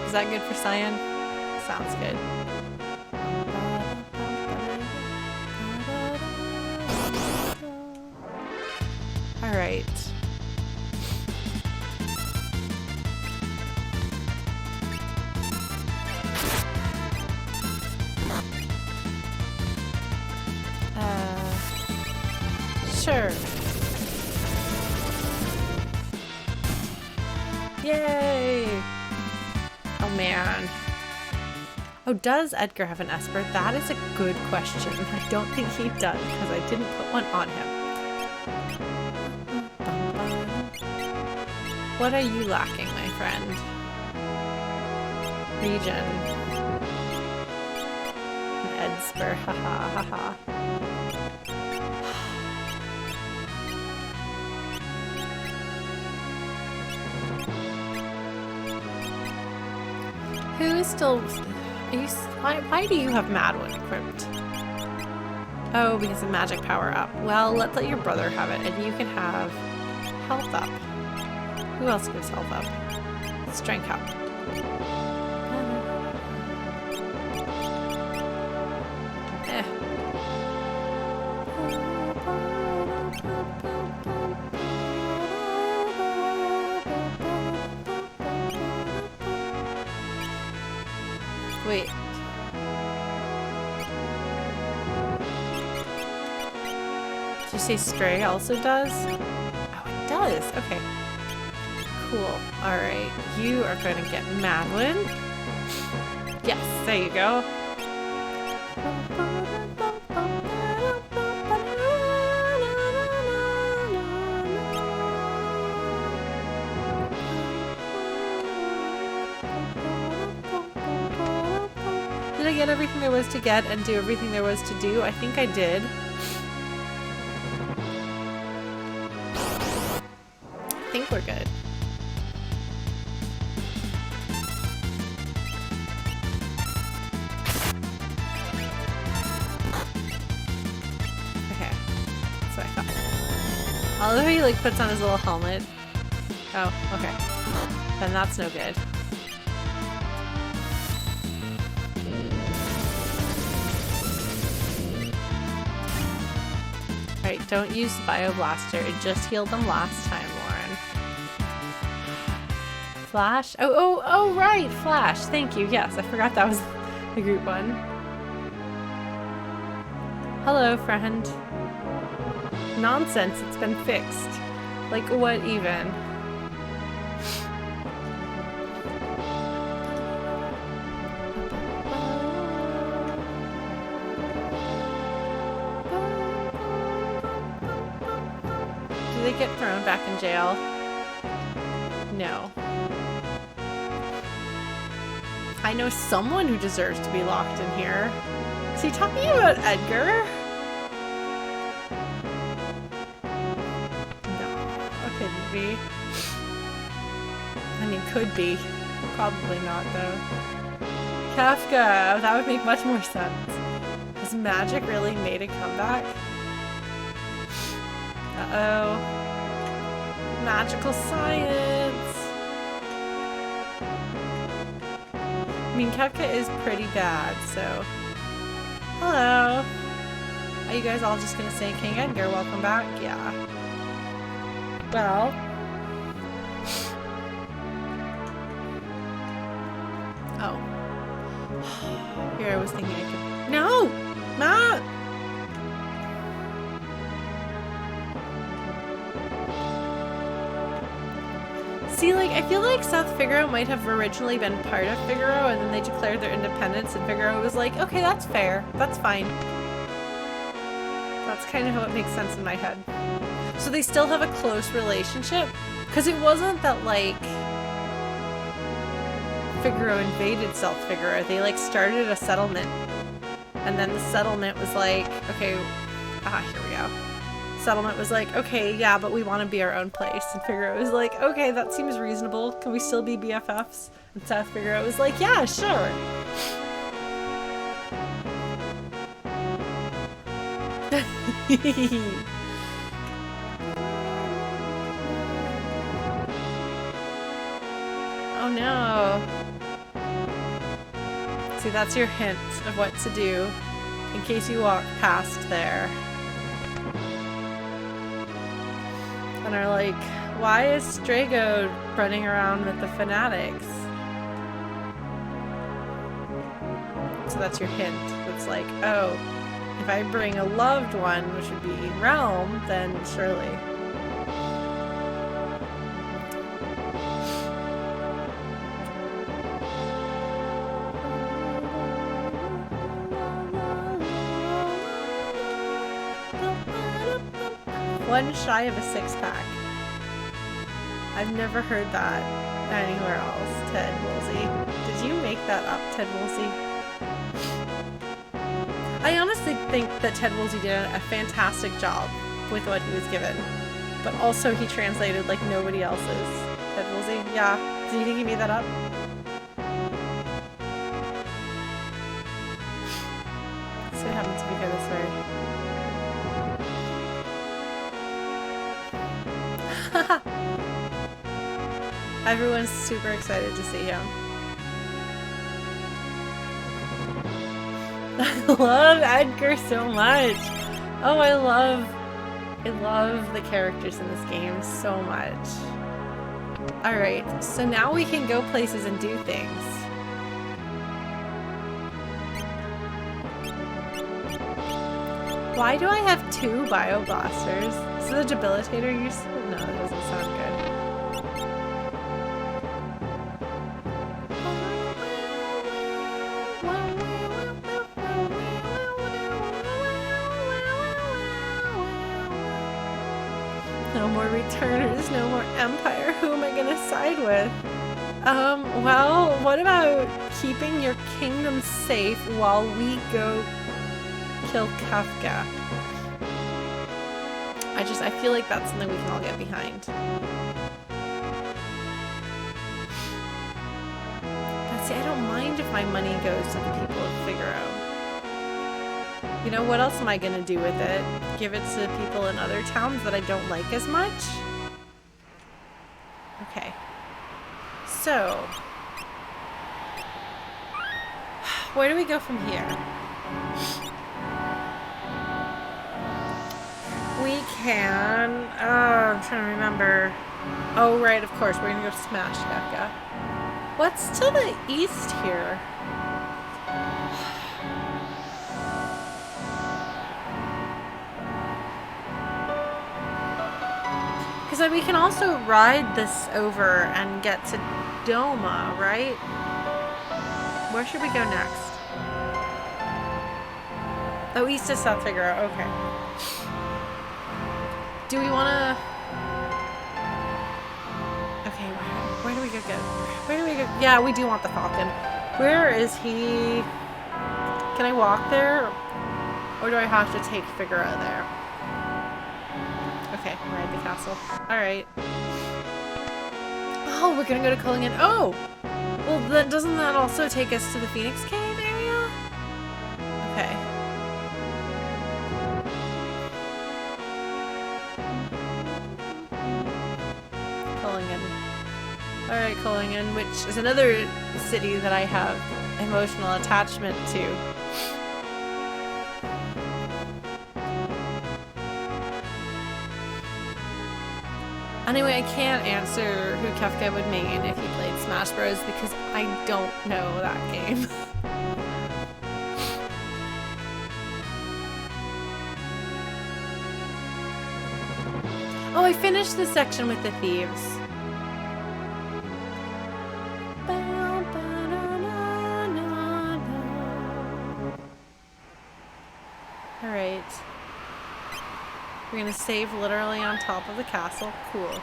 [SPEAKER 1] Is that good for Cyan? Sounds good. All right. Sure. Yay! Oh man. Oh, does Edgar have an Esper? That is a good question. I don't think he does because I didn't put one on him. What are you lacking, my friend? Regen. An Edspur, haha, haha. Who is still... Are you, why do you have Mad One equipped? Oh, because of magic power up. Well, let's let your brother have it, and you can have health up. Who else gives health up? Strength up. Wait. Did you say Stray also does? Oh, it does. Okay. Cool. Alright. You are going to get Madeline. Yes, there you go. Did I get everything there was to get and do everything there was to do? I think I did. I think we're good. Okay. That's what I thought. I love how he like puts on his little helmet. Oh, okay. Then that's no good. Alright, don't use the Bioblaster. It just healed them last time, Lauren. Flash? Oh, right! Flash! Thank you. Yes, I forgot that was the group one. Hello, friend. Nonsense, it's been fixed. Like, what even? get thrown back in jail? No. I know someone who deserves to be locked in here. Is he talking about Edgar? No, it couldn't be. I mean, could be. Probably not, though. Kafka! That would make much more sense. Has magic really made a comeback? Uh-oh. Magical science! I mean, Kafka is pretty bad, so... Hello! Are you guys all just gonna say King Edgar, welcome back? Yeah. Well... Oh. Here I was thinking I could... No! Matt! See, like, I feel like South Figaro might have originally been part of Figaro, and then they declared their independence, and Figaro was like, okay, that's fair. That's fine. That's kind of how it makes sense in my head. So they still have a close relationship? Because it wasn't that, like, Figaro invaded South Figaro. They, like, started a settlement. And then the settlement was like, okay, here we go. Settlement was like, okay, yeah, but we want to be our own place. And Figaro was like, okay, that seems reasonable. Can we still be BFFs? And South Figaro was like, yeah, sure. Oh no. See, that's your hint of what to do in case you walk past there. And are like, why is Strago running around with the fanatics? So that's your hint. It's like, oh, if I bring a loved one, which would be Realm, then surely. One shy of a six-pack. I've never heard that anywhere else, Ted Woolsey. Did you make that up, Ted Woolsey? I honestly think that Ted Woolsey did a fantastic job with what he was given. But also he translated like nobody else's. Ted Woolsey? Yeah. Do you think he made that up? So it happens to be here this way. Everyone's super excited to see him. I love Edgar so much. Oh, I love the characters in this game so much. Alright, so now we can go places and do things. Why do I have two bio blasters? Is it a debilitator use? No, that doesn't sound good. No more returners, no more Empire. Who am I gonna side with? Well, what about keeping your kingdom safe while we go kill Kafka? I feel like that's something we can all get behind. But see, I don't mind if my money goes to the people of Figaro. You know, what else am I gonna do with it? Give it to people in other towns that I don't like as much? Okay. So, where do we go from here? We can... I'm trying to remember. Oh, right, of course. We're gonna go smash Kafka. What's to the east here? Because we can also ride this over and get to Doma, right? Where should we go next? Oh, east to South Figaro. Okay. Do we want to... Okay, where do we go get? Where do we go? Yeah, we do want the falcon. Where is he? Can I walk there? Or do I have to take Figura there? Okay, we're at the castle. Alright. Oh, we're gonna go to Culligan. Oh! Well, then doesn't that also take us to the Phoenix Cave area? Okay. Culligan. Alright, Culligan, which is another city that I have emotional attachment to. Anyway, I can't answer who Kefka would main if he played Smash Bros. Because I don't know that game. Oh, I finished the section with the thieves. Alright. We're gonna save literally on top of the castle. Cool.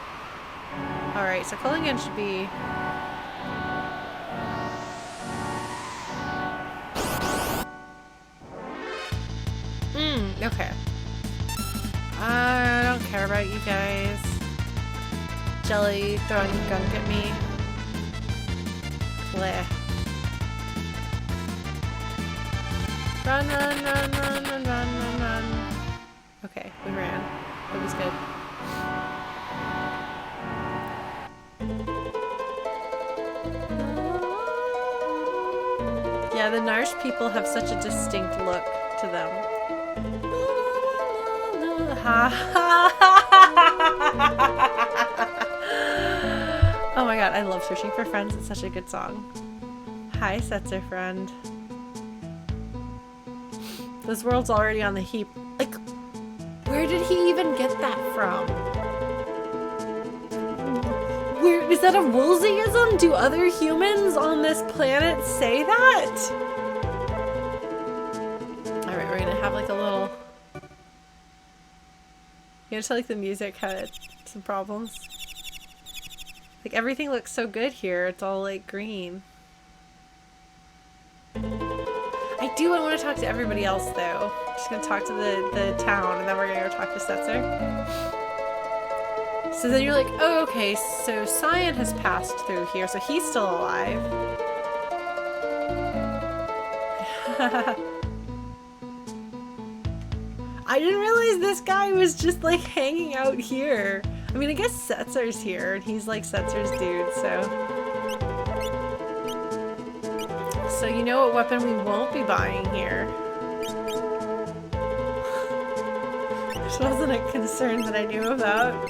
[SPEAKER 1] Alright, so Culligan should be... okay. I don't care about you guys. Jelly throwing gunk at me. Bleh. Run, run, run, run, run, run, run, run. Okay, we ran. It was good. Yeah, the Narsh people have such a distinct look to them. Oh my god, I love Searching for Friends. It's such a good song. Hi, Setzer friend. This world's already on the heap. Like, where did he even get that from? Where is that a Woolseyism? Do other humans on this planet say that? Alright, we're gonna have like a little... You know, like the music had some problems. Like everything looks so good here. It's all like green. I do. I want to talk to everybody else though. I'm just gonna talk to the town, and then we're gonna go talk to Setzer. So then you're like, oh, okay. So Cyan has passed through here, so he's still alive. I didn't realize this guy was just like hanging out here. I mean, I guess Setzer's here, and he's like Setzer's dude, so... So you know what weapon we won't be buying here. Which wasn't a concern that I knew about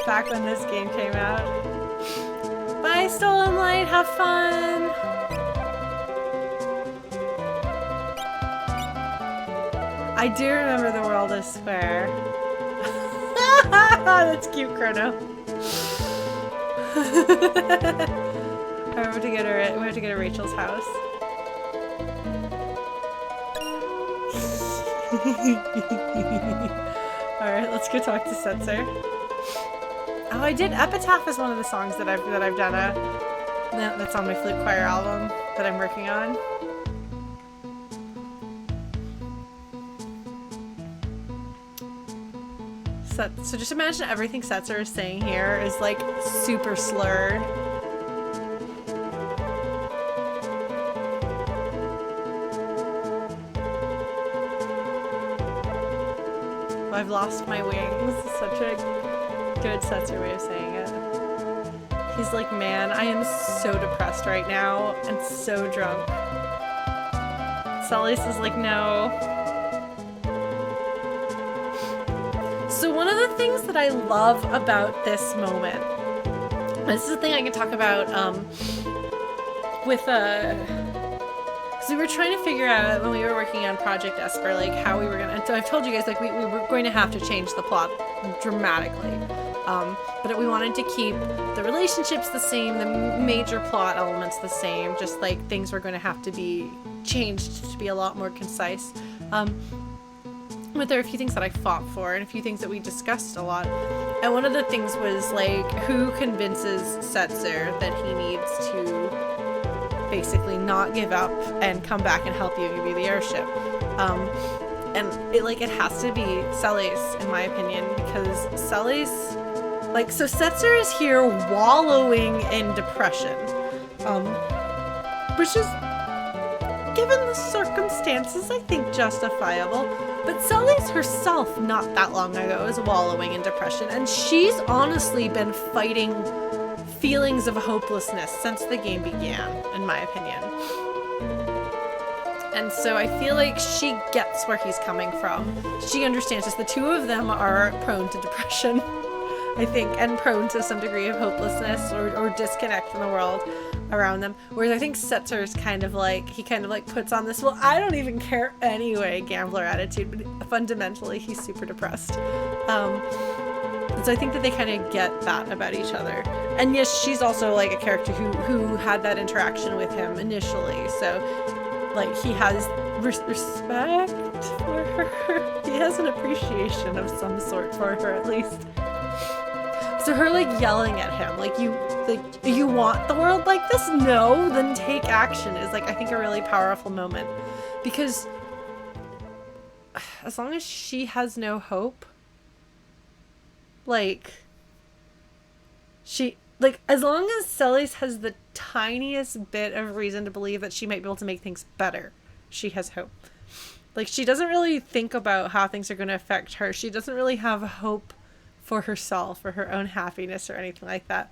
[SPEAKER 1] back when this game came out. Bye, Stolen Light, have fun! I do remember the world is square. That's cute, Chrono. Alright, we have to go to Rachel's house. Alright, let's go talk to Setzer. Oh, I did Epitaph is one of the songs that I've done that's on my Flute Choir album that I'm working on. So just imagine everything Setzer is saying here is like super slurred. I've lost my wings. Such a good Setzer way of saying it. He's like, man, I am so depressed right now and so drunk. Celis is like, no. So one of the things that I love about this moment, this is the thing I can talk about because we were trying to figure out when we were working on Project Esper, like how we were gonna, and so I've told you guys like we were going to have to change the plot dramatically, but we wanted to keep the relationships the same, the major plot elements the same, just like things were going to have to be changed to be a lot more concise. But there are a few things that I fought for and a few things that we discussed a lot. And one of the things was, like, who convinces Setzer that he needs to basically not give up and come back and help you give you the airship. And it has to be Celes, in my opinion, because Celes, like, so Setzer is here wallowing in depression, which is, given the circumstances, I think justifiable. But Celes herself, not that long ago, is wallowing in depression, and she's honestly been fighting feelings of hopelessness since the game began, in my opinion. And so I feel like she gets where he's coming from. She understands this. The two of them are prone to depression, I think, and prone to some degree of hopelessness or disconnect from the world around them. Whereas I think Setzer's kind of like puts on this, well, I don't even care anyway, gambler attitude, but fundamentally he's super depressed. So I think that they kind of get that about each other. And yes, she's also like a character who had that interaction with him initially. So like he has respect for her. He has an appreciation of some sort for her, at least. So her like yelling at him, like you want the world like this? No, then take action is like I think a really powerful moment, because as long as she has no hope, as long as Celes has the tiniest bit of reason to believe that she might be able to make things better, she has hope. Like, she doesn't really think about how things are going to affect her. She doesn't really have hope for herself or her own happiness or anything like that.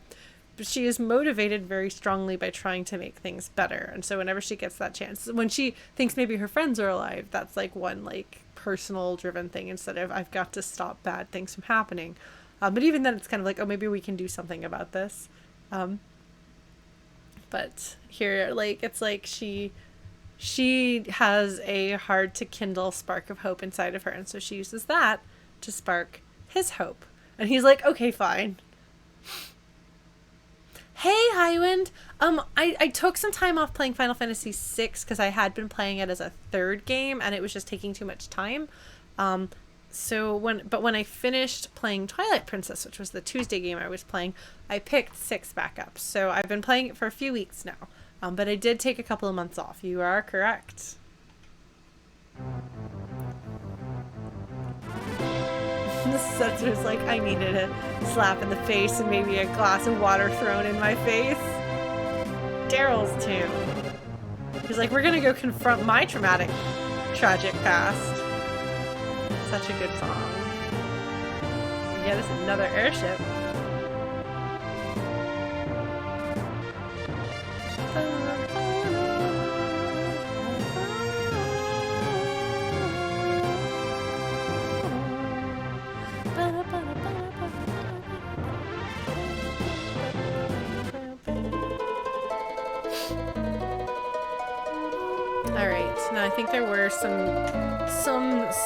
[SPEAKER 1] But she is motivated very strongly by trying to make things better. And so whenever she gets that chance, when she thinks maybe her friends are alive, that's like one like personal driven thing instead of I've got to stop bad things from happening. But even then it's kind of like, oh, maybe we can do something about this. But here, like, it's like she has a hard to kindle spark of hope inside of her. And so she uses that to spark his hope. And he's like, okay, fine. Hey, Highwind. I took some time off playing Final Fantasy VI because I had been playing it as a third game and it was just taking too much time. So when I finished playing Twilight Princess, which was the Tuesday game I was playing, I picked 6 back up. So I've been playing it for a few weeks now. But I did take a couple of months off. You are correct. The Setzer's like, I needed a slap in the face and maybe a glass of water thrown in my face. Daryl's tune. He's like, we're gonna go confront my tragic past. Such a good song. Get us another airship. Alright, now I think there were some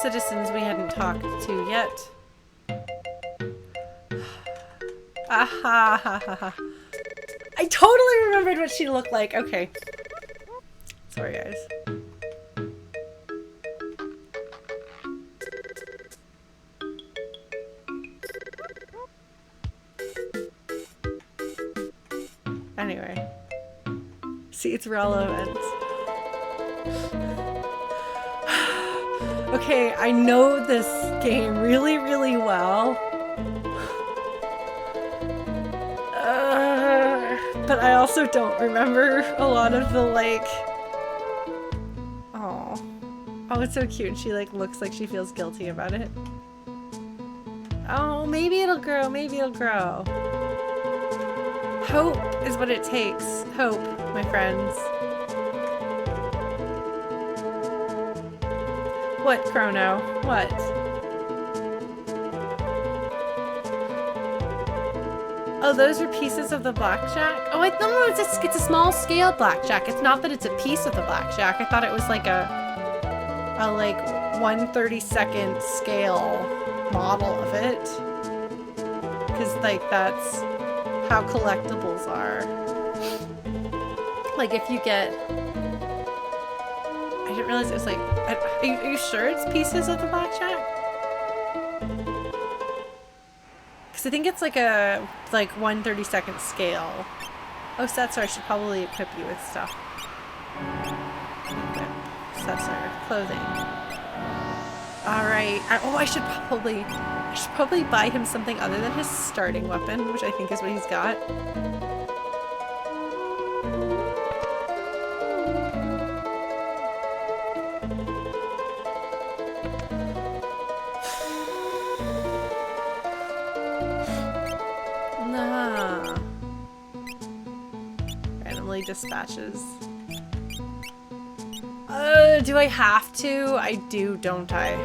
[SPEAKER 1] citizens we hadn't talked to yet. I totally remembered what she looked like. Okay. Sorry, guys. Anyway. See, it's relevant. Okay, I know this game really, really well. But I also don't remember a lot of the, like... Oh, it's so cute. She, like, looks like she feels guilty about it. Oh, maybe it'll grow. Maybe it'll grow. Hope is what it takes. Hope, my friends. What, Chrono? What? Oh, those are pieces of the blackjack? Oh, no, it's a small scale blackjack. It's not that it's a piece of the blackjack. I thought it was like a like 1/32nd scale model of it. Because, like, that's how collectibles are. Like, if you get... I didn't realize it was like... Are you sure it's pieces of the blackjack? Because because I think it's like a 1/32 scale. Oh, Setzer, I should probably equip you with stuff. Equip. Setzer. Clothing. Alright. I should probably buy him something other than his starting weapon, which I think is what he's got. Nah. Randomly dispatches. Do I have to? I do, don't I?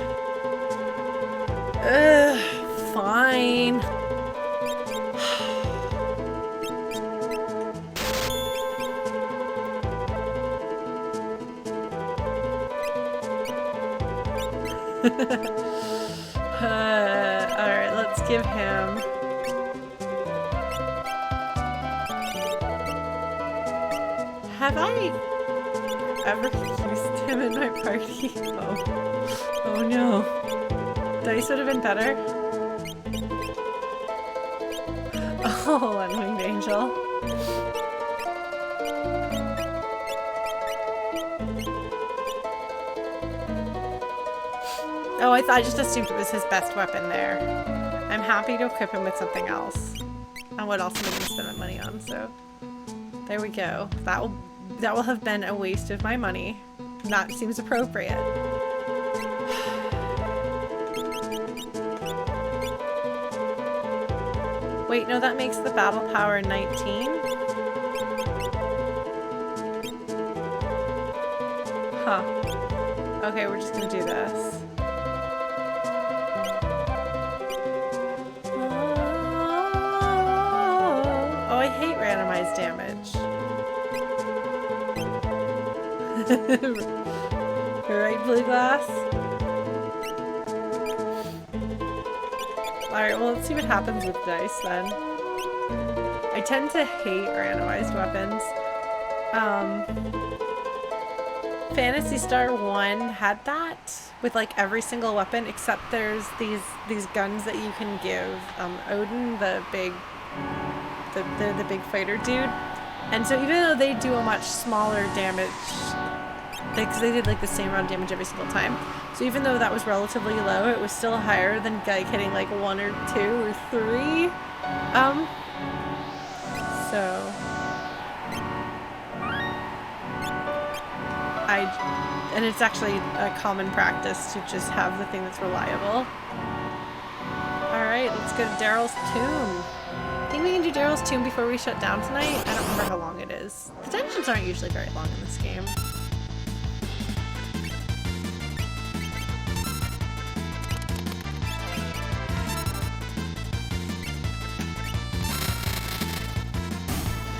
[SPEAKER 1] Fine. Alright, let's give him... Have I ever used him in my party? Oh no. Dice would have been better. Oh, Unwinged Angel. Oh, I just assumed it was his best weapon there. I'm happy to equip him with something else. And what else am I going to spend my money on, so... There we go. That will have been a waste of my money. That seems appropriate. Wait, no, that makes the battle power 19? Huh. Okay, we're just gonna do this. Oh, I hate randomized damage. Right, blue glass? Alright, well, let's see what happens with dice then. I tend to hate randomized weapons. Phantasy Star 1 had that with like every single weapon, except there's these guns that you can give Odin, the big fighter dude. And so even though they do a much smaller damage, because they did like the same amount of damage every single time, so even though that was relatively low, it was still higher than like hitting like 1 or 2 or 3. So and it's actually a common practice to just have the thing that's reliable. Alright, let's go to Daryl's tomb. I think we can do Daryl's tomb before we shut down tonight. I don't remember how long it is. The dungeons aren't usually very long in this game.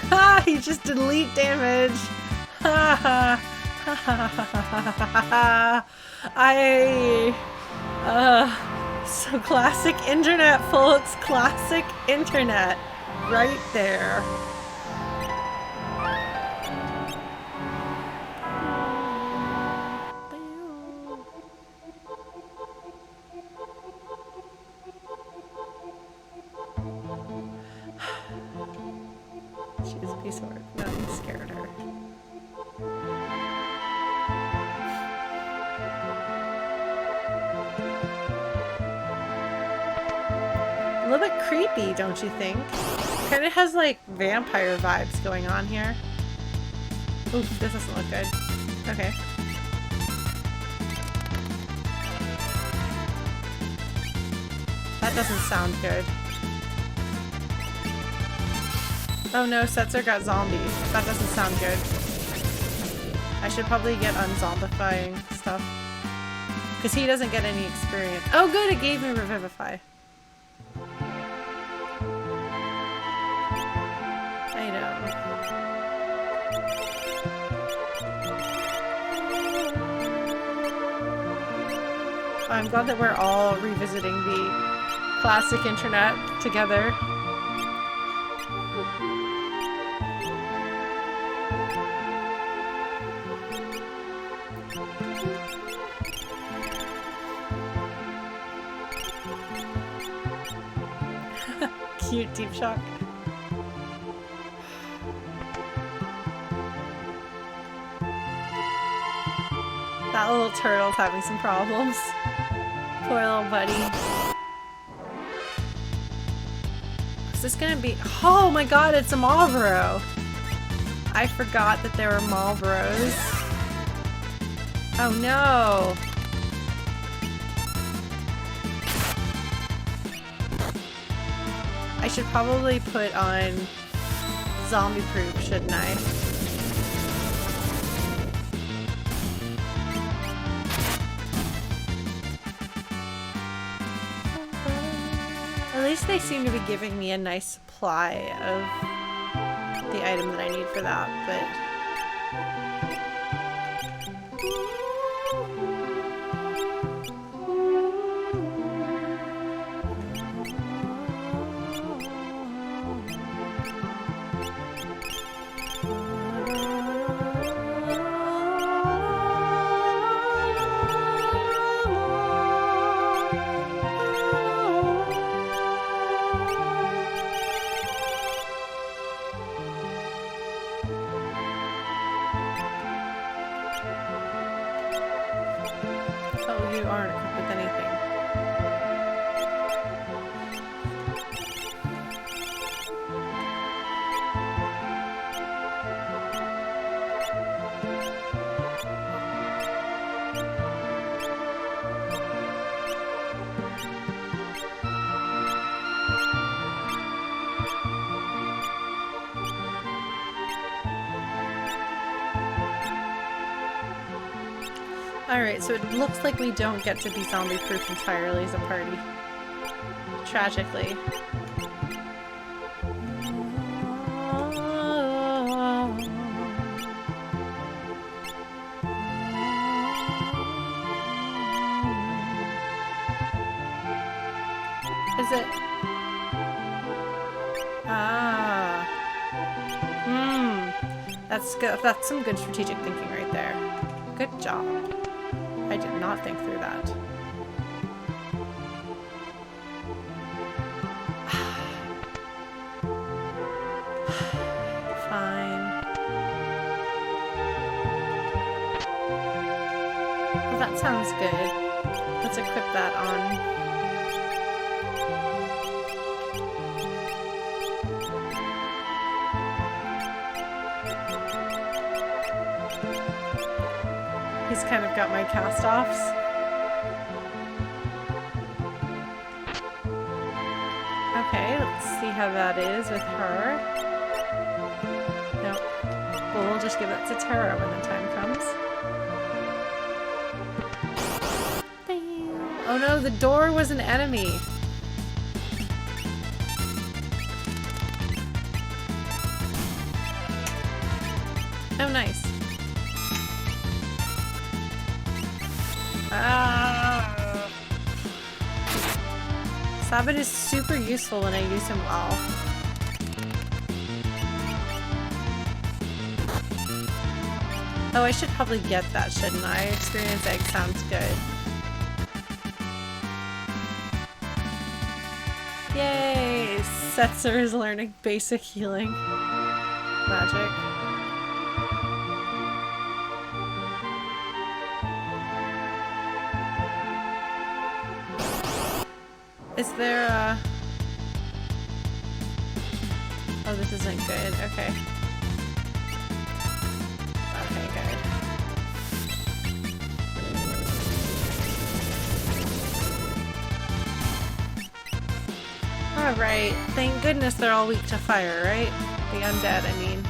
[SPEAKER 1] Ha! He just did elite damage! Ha ha! Ha ha ha ha ha! So classic internet, folks. Classic internet. Right there. She's a piece of work. Nothing scared her. A little bit creepy, don't you think? Kind of has like vampire vibes going on here. Oof, this doesn't look good. Okay. That doesn't sound good. Oh no, Setzer got zombies. That doesn't sound good. I should probably get unzombifying stuff. Because he doesn't get any experience. Oh good, it gave me Revivify. I'm glad that we're all revisiting the classic internet together. Cute deep shock. That little turtle's having some problems. Poor little buddy. Is this gonna be... Oh my god, it's a Marlboro! I forgot that there were Marlboros. Oh no! I should probably put on zombie proof, shouldn't I? At least they seem to be giving me a nice supply of the item that I need for that, but... You aren't equipped with anything. Alright, so it looks like we don't get to be zombie-proof entirely as a party. Tragically. Is it? Ah. That's good. That's some good strategic thinking right there. Good job. I did not think through that. Fine. Well, that sounds good. Let's equip that on. He's kind of got my cast-offs. Okay, let's see how that is with her. Nope. Well, we'll just give that to Tara when the time comes. Bam. Oh no, the door was an enemy. Oh, nice. Sabin is super useful when I use him well. Oh, I should probably get that, shouldn't I? Experience egg sounds good. Yay! Setzer is learning basic healing magic. Is there a... Oh, this isn't good. Okay. Okay, good. Alright. Thank goodness they're all weak to fire, right? The undead, I mean.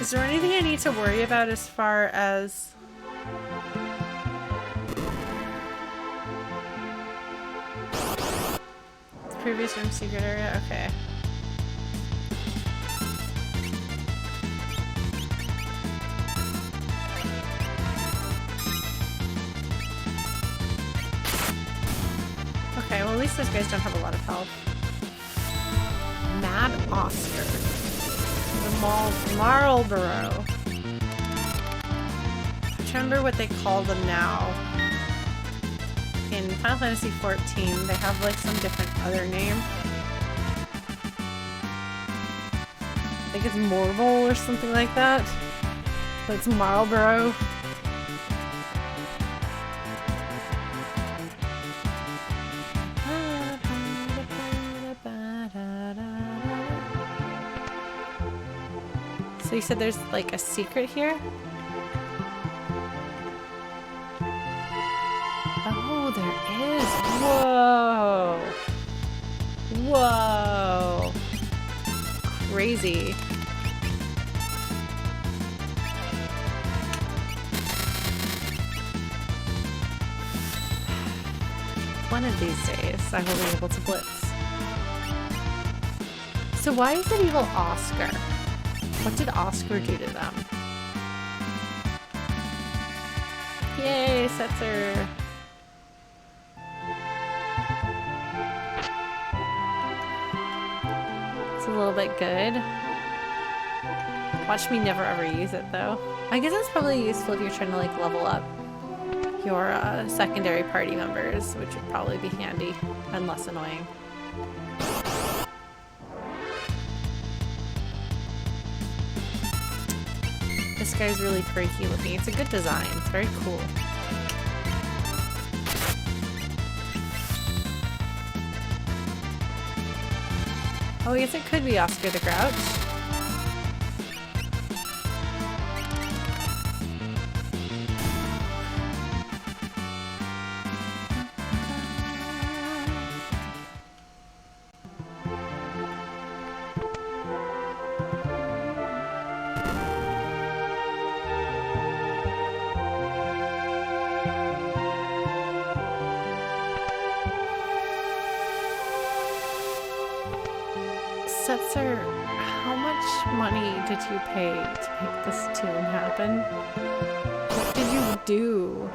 [SPEAKER 1] Is there anything I need to worry about as far as... the previous room secret area? Okay. Okay, well at least those guys don't have a lot of health. Mad Oscar. The Marlboro. I'm trying can't remember what they call them now. In Final Fantasy XIV, they have like some different other name. I think it's Morval or something like that. But it's Marlborough. So you said there's like a secret here? Oh, there is. Whoa. Whoa. Crazy. One of these days, I will be able to blitz. So why is it evil Oscar? What did Oscar do to them? Yay, Setzer! It's a little bit good. Watch me never ever use it though. I guess it's probably useful if you're trying to like level up your secondary party members, which would probably be handy and less annoying. This guy's really freaky looking. It's a good design. It's very cool. Oh, I guess it could be Oscar the Grouch. Setzer, how much money did you pay to make this tune happen? What did you do?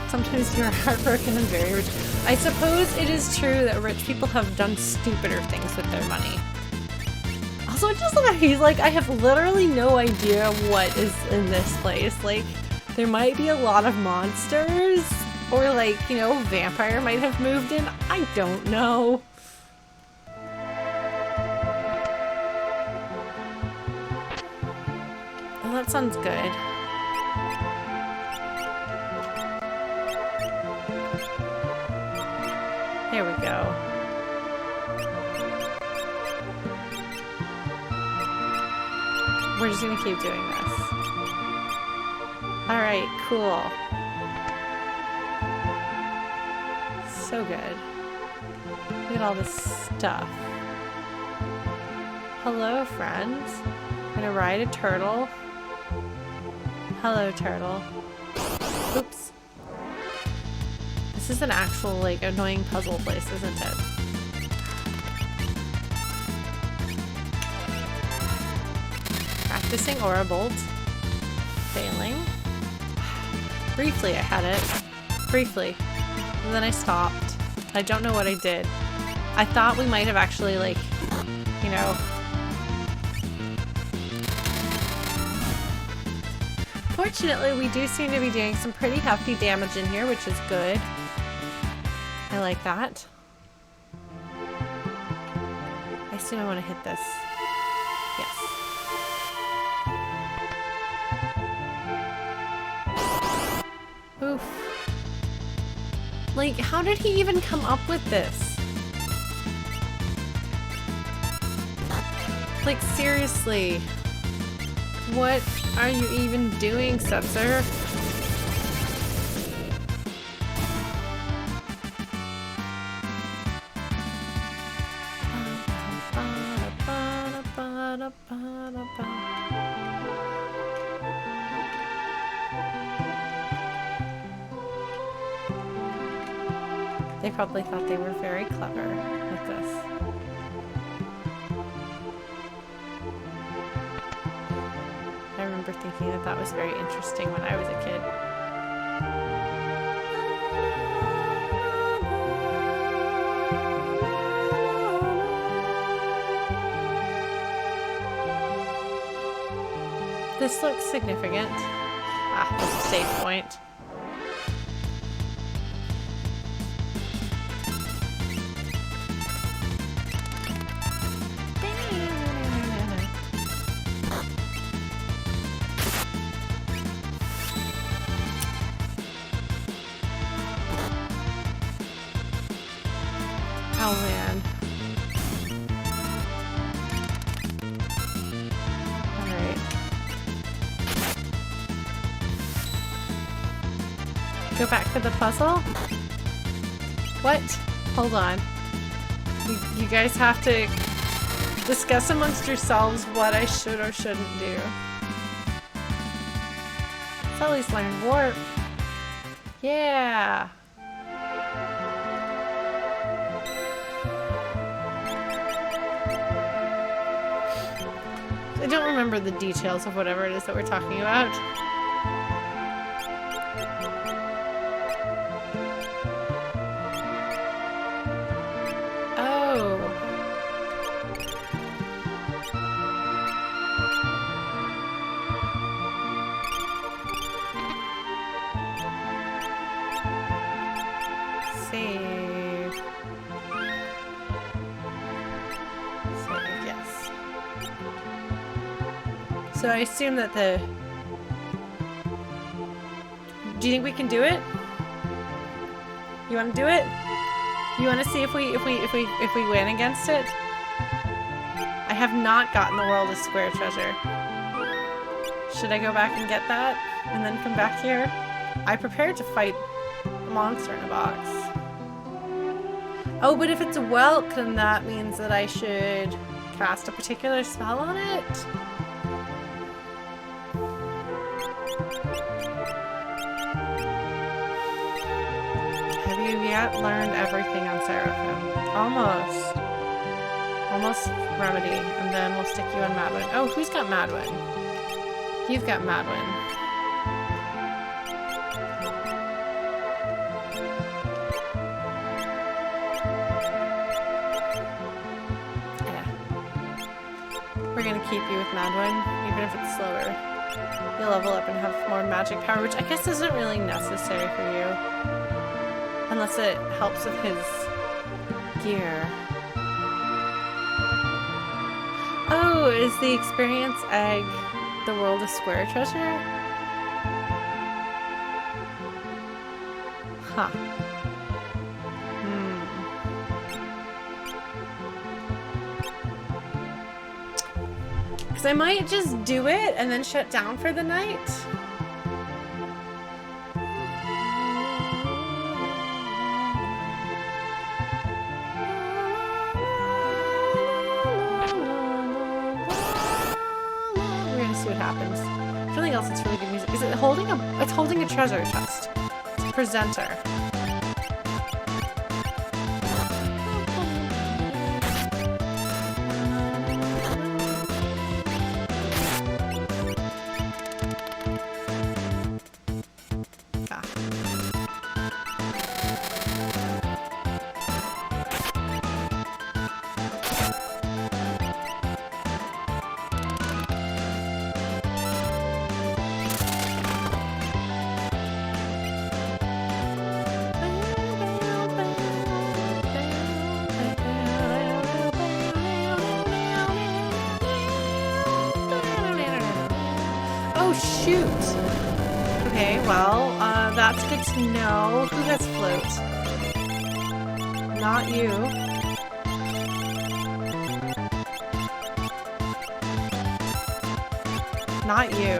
[SPEAKER 1] Sometimes you are heartbroken and very rich. I suppose it is true that rich people have done stupider things with their money. Also, just look at he's like, I have literally no idea what is in this place. Like, there might be a lot of monsters, or like, you know, a vampire might have moved in. I don't know. Well, that sounds good. There we go. We're just gonna keep doing this. Alright, cool. So good. Look at all this stuff. Hello, friends. I'm gonna ride a turtle. Hello, turtle. Oops. This is an actual, like, annoying puzzle place, isn't it? Practicing Aura Bolt. Failing. Briefly, I had it. Briefly. And then I stopped. I don't know what I did. I thought we might have actually, like, you know... Fortunately, we do seem to be doing some pretty hefty damage in here, which is good. I like that. I assume I want to hit this. Yes. Oof. Like, how did he even come up with this? Like, seriously. What are you even doing, Setzer? They probably thought they were very clever with this. remember thinking that that was very interesting when I was a kid. This looks significant. Ah, this is a save point. Oh man. Alright. Go back for the puzzle? What? Hold on. You guys have to discuss amongst yourselves what I should or shouldn't do. Let's at least learn warp. Yeah! I don't remember the details of whatever it is that we're talking about. Oh. Save. Save, yes. So I assume that the... Do you think we can do it? You want to do it? You want to see if we win against it? I have not gotten the World of Square Treasure. Should I go back and get that and then come back here? I prepared to fight a monster in a box. Oh, but if it's a whelk, then that means that I should cast a particular spell on it. Have you yet learned everything on Seraphim? Almost. Almost Remedy, and then we'll stick you on Madwin. Oh, who's got Madwin? You've got Madwin. Yeah. We're gonna keep you with Madwin, even if it's slower. You'll level up and have more magic power, which I guess isn't really necessary for you. Unless it helps with his gear. Oh, is the experience egg the World of Square Treasure? Huh. Because I might just do it and then shut down for the night. Something else that's really good music. Is it holding a... It's holding a treasure chest. It's a presenter. Ah. Oh, shoot. Okay, well, that's good to know. Who has float? Not you. Not you.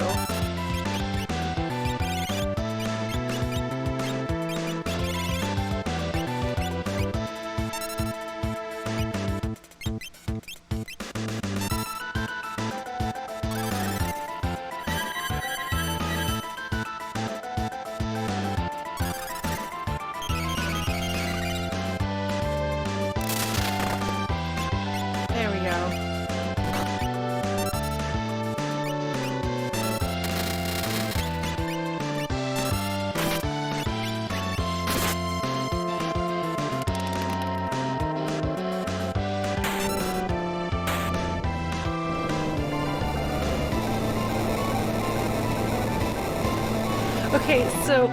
[SPEAKER 1] Okay, so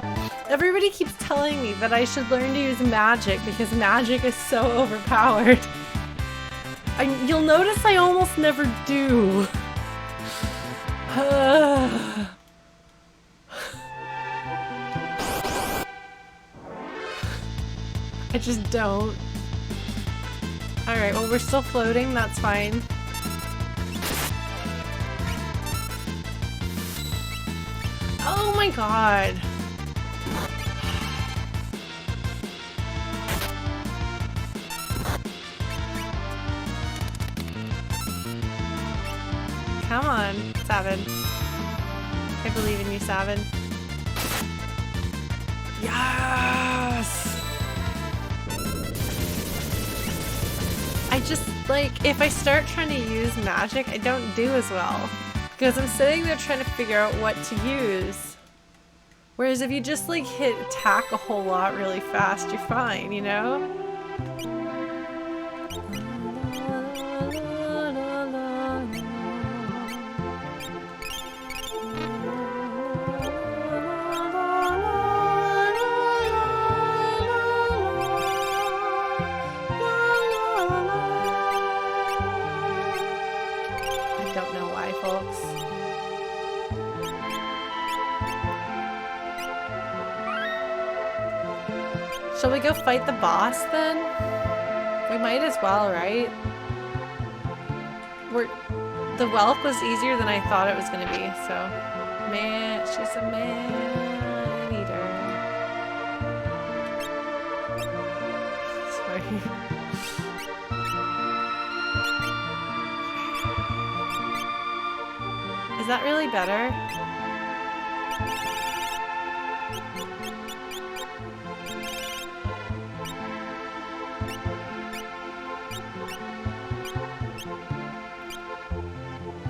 [SPEAKER 1] everybody keeps telling me that I should learn to use magic because magic is so overpowered. You'll notice I almost never do. I just don't. Alright, well we're still floating, that's fine. Oh my god. Come on, Sabin. I believe in you, Sabin. Yes! I just, like, if I start trying to use magic, I don't do as well. Because I'm sitting there trying to figure out what to use. Whereas if you just, like, hit attack a whole lot really fast, you're fine, you know? Shall we go fight the boss then? We might as well, right? The whelp was easier than I thought it was gonna be, so. Man, she's a man eater. Sorry. Is that really better?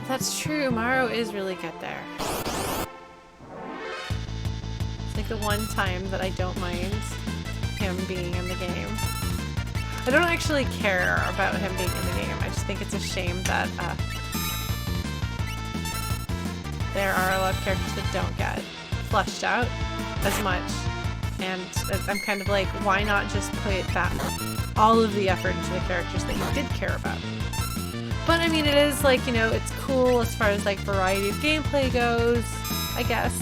[SPEAKER 1] That's true, Maro is really good there. It's like the one time that I don't mind him being in the game. I don't actually care about him being in the game, I just think it's a shame that there are a lot of characters that don't get fleshed out as much. And I'm kind of like, why not just put all of the effort into the characters that you did care about? But I mean, it is like, you know, it's cool as far as like variety of gameplay goes, I guess.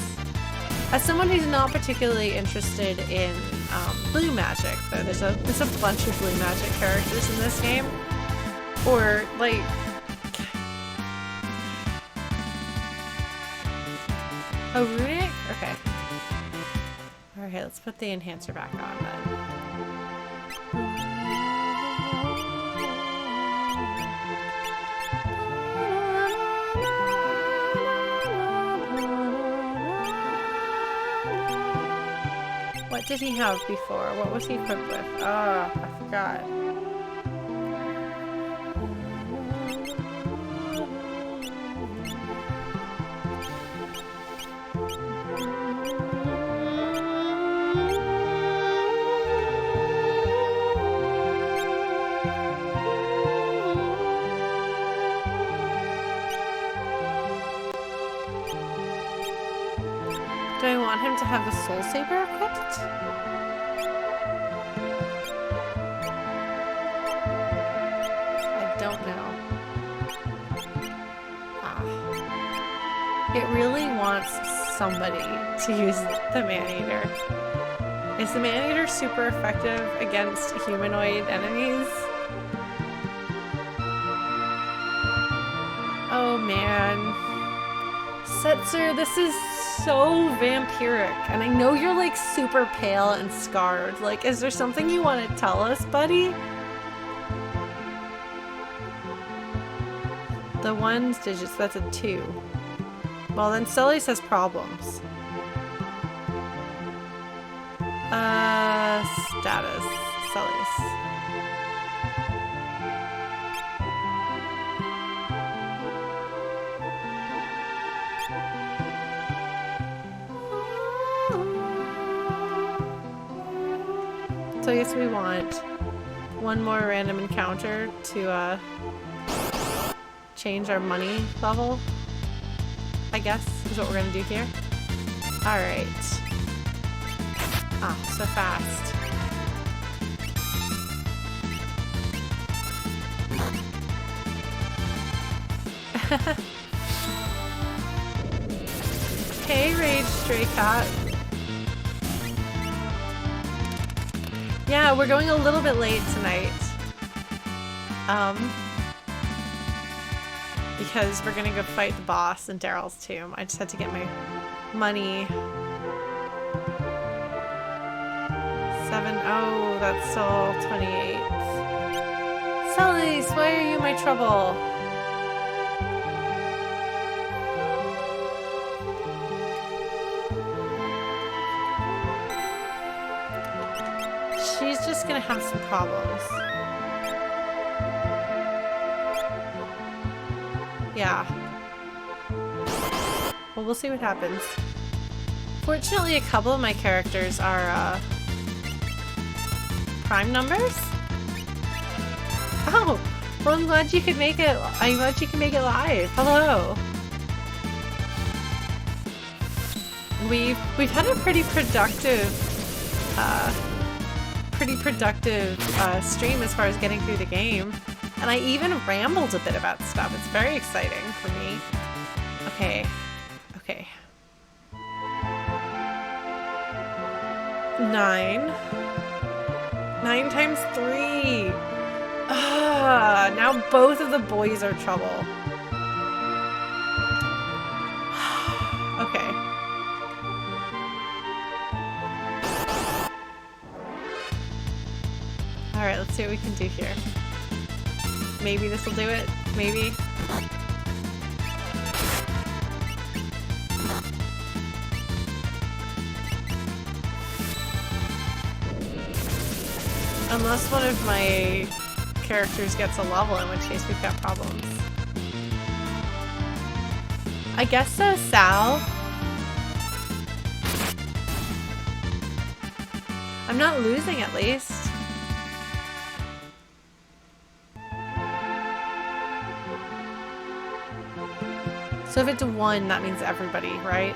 [SPEAKER 1] As someone who's not particularly interested in blue magic, though there's a bunch of blue magic characters in this game. Or like, oh, runic? Okay. Alright, let's put the enhancer back on then. What did he have before? What was he equipped with? Ah, I forgot. Do I want him to have the Soul Saber equipped? I don't know. It really wants somebody to use the Man-Eater. Is the Man-Eater super effective against humanoid enemies? Oh man. Setzer, this is so vampiric, and I know you're like super pale and scarred. Like, is there something you want to tell us, buddy? The 1's digits, that's a 2. Well, then Celes has problems. Status. Celes. So I guess we want one more random encounter to change our money level, I guess, is what we're gonna do here. Alright. Ah, so fast. Hey, Rage Stray Cat. Yeah, we're going a little bit late tonight. Because we're gonna go fight the boss in Daryl's tomb. I just had to get my money. 7, oh, that's still 28. Celis, why are you my trouble? She's just gonna have some problems. Yeah. Well, we'll see what happens. Fortunately, a couple of my characters are, prime numbers? Oh! Well, I'm glad you could make it. I'm glad you can make it live. Hello! We've had a pretty productive stream as far as getting through the game. And I even rambled a bit about stuff. It's very exciting for me. Okay. Okay. 9. 9 times 3. Ah, now both of the boys are trouble. Okay. Alright, let's see what we can do here. Maybe this will do it. Maybe. Unless one of my characters gets a level, in which case we've got problems. I guess so, Sal. I'm not losing, at least. So if it's a 1, that means everybody, right?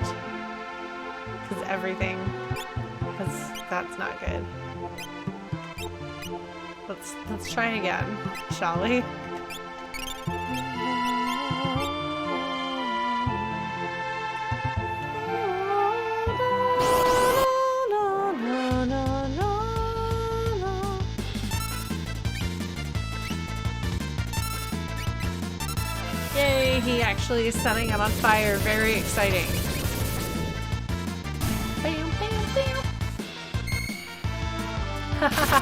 [SPEAKER 1] Because everything. Because that's not good. Let's try again, shall we? Yay, he actually is setting it on fire. Very exciting. Bam, bam, bam. Hahaha.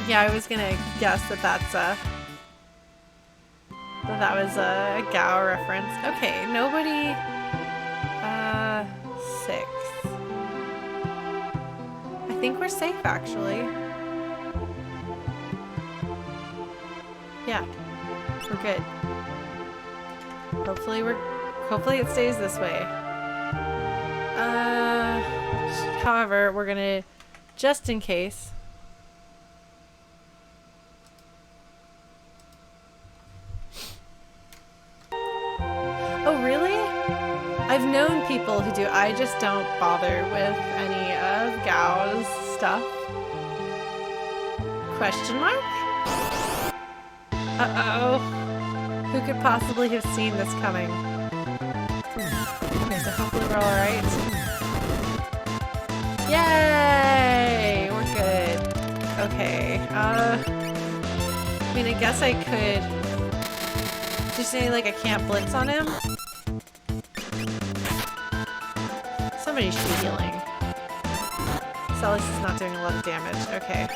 [SPEAKER 1] Yeah, I was gonna guess that that was a Gao reference. Okay, nobody. 6. I think we're safe, actually. Yeah, we're good. Hopefully it stays this way. However, we're gonna, just in case. Oh, really? I've known people who do. I just don't bother with any of Gao's stuff. Question mark? Uh-oh. Who could possibly have seen this coming? Okay, so hopefully we're alright. Yay! We're good. Okay, I mean, I guess I could... Did you say, like, I can't blitz on him? Somebody should be healing. Celis is not doing a lot of damage. Okay.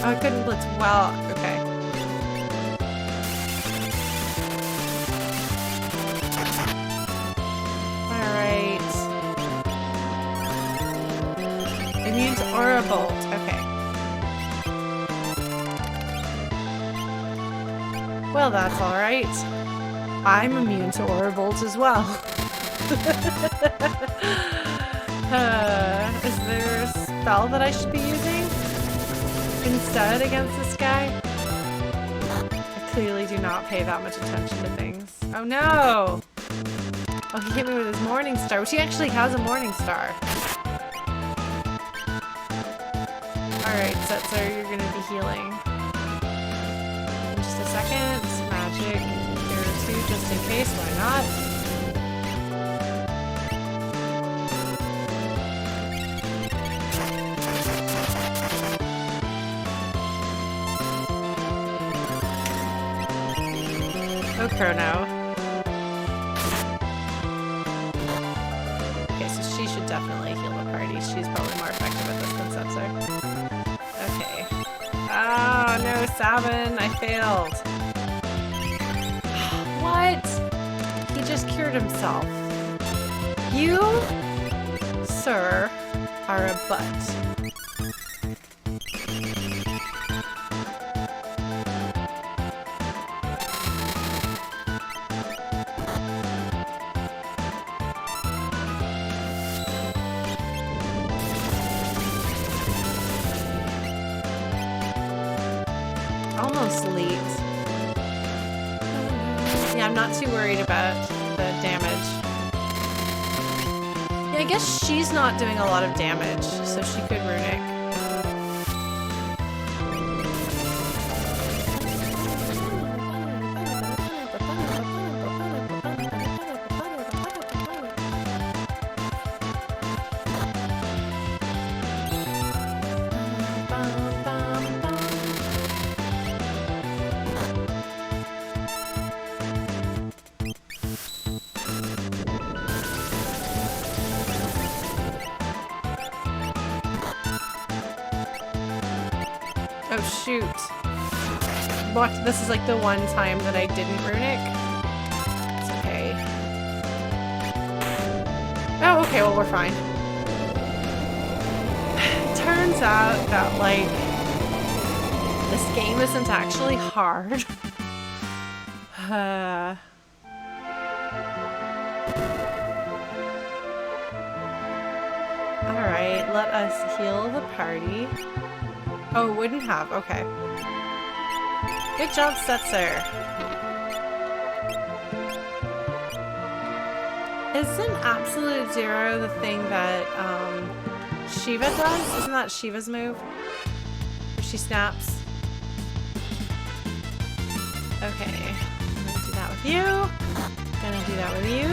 [SPEAKER 1] Oh, I couldn't blitz well. Okay. Alright. Immune to Aura Bolt. Okay. Well, that's alright. I'm immune to Aura Bolt as well. Is there a spell that I should be using? instead against this guy? I clearly do not pay that much attention to things. Oh no! Oh, he hit me with his Morning Star, which he actually has a Morning Star. Alright, Setzer, you're gonna be healing. In just a second. Magic. Here too, just in case, why not? Oh, Chrono. Okay, so she should definitely heal the party. She's probably more effective at this than Setzer. Okay. Oh no, Sabin, I failed. What? He just cured himself. You, sir, are a butt. Almost late. Yeah, I'm not too worried about the damage. Yeah, I guess she's not doing a lot of damage, so she could runic. Oh shoot. What? This is like the one time that I didn't runic. It's okay. Oh, okay, well we're fine. Turns out that like this game isn't actually hard. Alright, let us heal the party. Oh, wouldn't have. Okay. Good job, Setzer. Isn't Absolute Zero the thing that Shiva does? Isn't that Shiva's move? Where she snaps? Okay. I'm gonna do that with you. Gonna do that with you.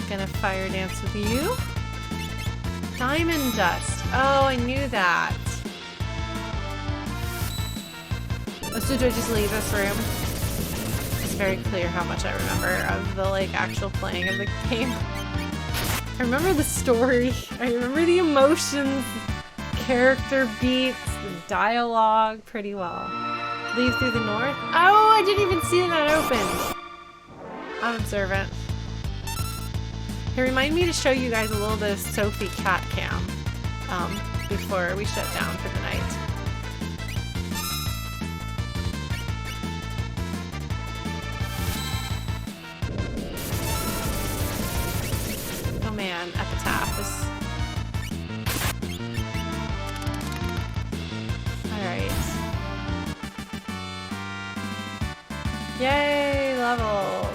[SPEAKER 1] Gonna fire dance with you. Diamond dust. Oh, I knew that. Oh, so do I just leave this room? It's very clear how much I remember of the like actual playing of the game. I remember the story. I remember the emotions, character beats, the dialogue pretty well. Leave through the north? Oh, I didn't even see that open. I'm observant. Hey, remind me to show you guys a little bit of Sophie cat cam before we shut down for the night. Oh man, Epitaph is... Alright. Yay, levels!